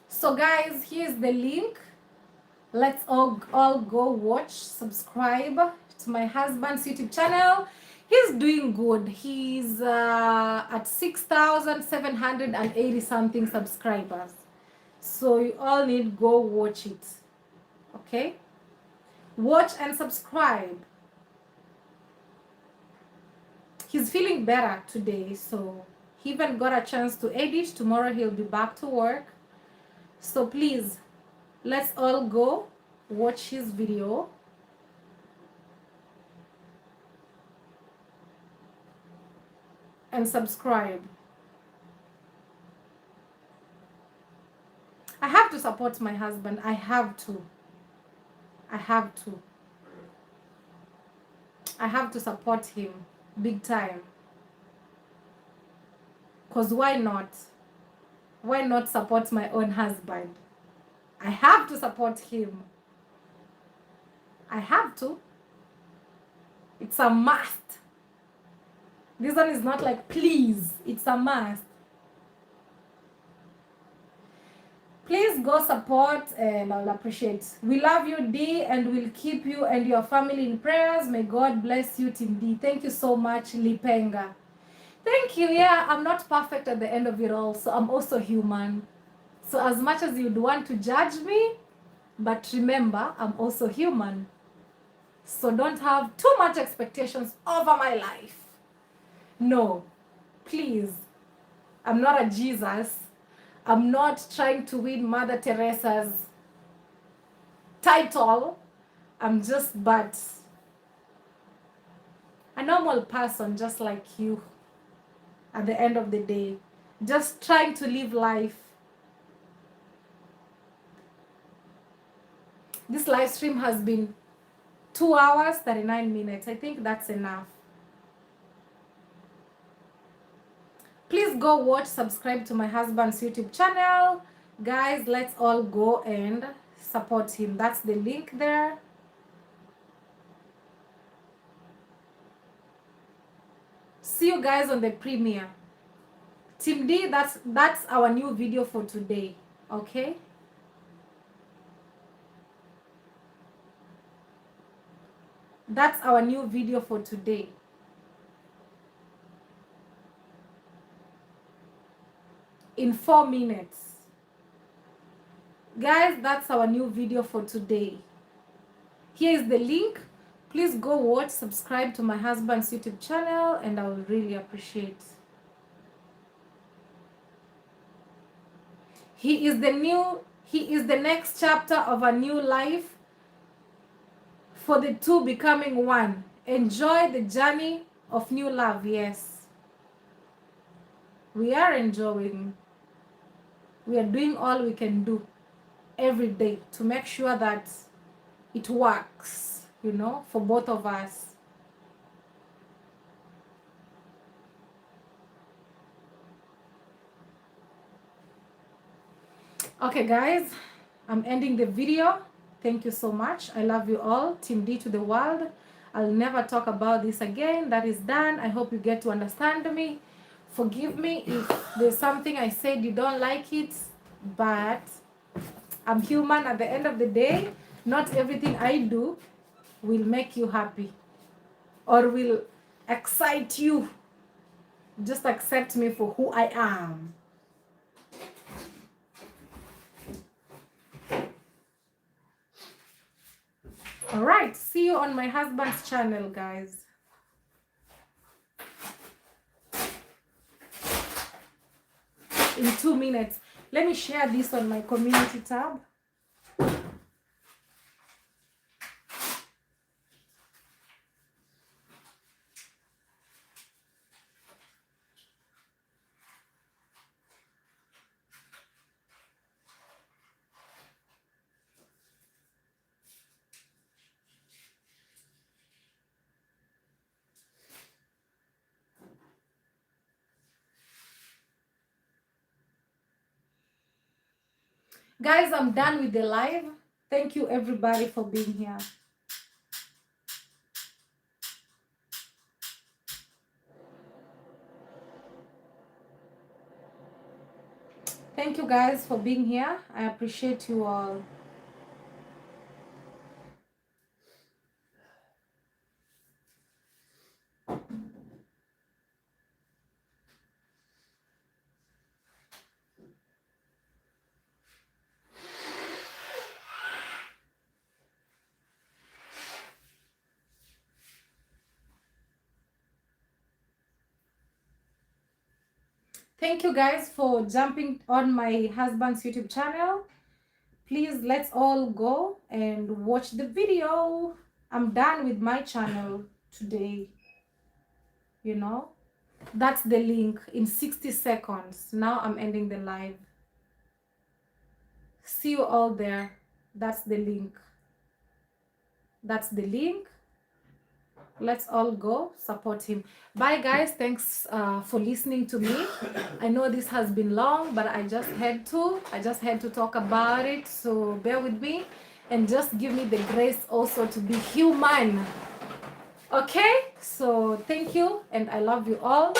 So guys, here's the link. Let's all go watch, subscribe to my husband's YouTube channel. He's doing good. He's at 6,780 something subscribers. So you all need to go watch it. Okay? Watch and subscribe. He's feeling better today, so he even got a chance to edit. Tomorrow he'll be back to work. So please, let's all go watch his video. And subscribe. I have to support my husband. I have to. I have to support him big time. Because why not? Why not support my own husband? I have to support him. I have to. It's a must. This one is not like please, it's a must. Please go support and I'll appreciate. We love you, D, and we'll keep you and your family in prayers. May God bless you, Team D. Thank you so much, Lipenga. Thank you. Yeah, I'm not perfect at the end of it all, so I'm also human. So as much as you'd want to judge me, but remember, I'm also human. So don't have too much expectations over my life. No, please. I'm not a Jesus. I'm not trying to win Mother Teresa's title. I'm just but a normal person just like you at the end of the day. Just trying to live life. This live stream has been 2 hours, 39 minutes. I think that's enough. Please go watch, subscribe to my husband's YouTube channel. Guys, let's all go and support him. That's the link there. See you guys on the premiere. Team D, that's our new video for today. Okay? That's our new video for today. In 4 minutes. Guys, that's our new video for today. Here is the link. Please go watch, subscribe to my husband's YouTube channel, and I will really appreciate. He is the next chapter of a new life for the two becoming one. Enjoy the journey of new love. Yes. We are enjoying. We are doing all we can do every day to make sure that it works, you know, for both of us. Okay, guys, I'm ending the video. Thank you so much. I love you all. Team D to the world. I'll never talk about this again. That is done. I hope you get to understand me. Forgive me if there's something I said you don't like it, but I'm human at the end of the day. Not everything I do will make you happy or will excite you. Just accept me for who I am. All right, see you on my husband's channel, guys. In 2 minutes. Let me share this on my community tab. Guys, I'm done with the live. Thank you everybody for being here. Thank you guys for being here. I appreciate you all. Thank you guys for jumping on my husband's YouTube channel. Please, let's all go and watch the video. I'm done with my channel today. You know, that's the link in 60 seconds. Now I'm ending the live. See you all there. That's the link. That's the link. Let's all go support him. Bye guys, thanks for listening to me. I know this has been long, but I just had to talk about it, so bear with me and just give me the grace also to be human. Okay, so thank you and I love you all.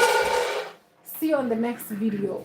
See you on the next video.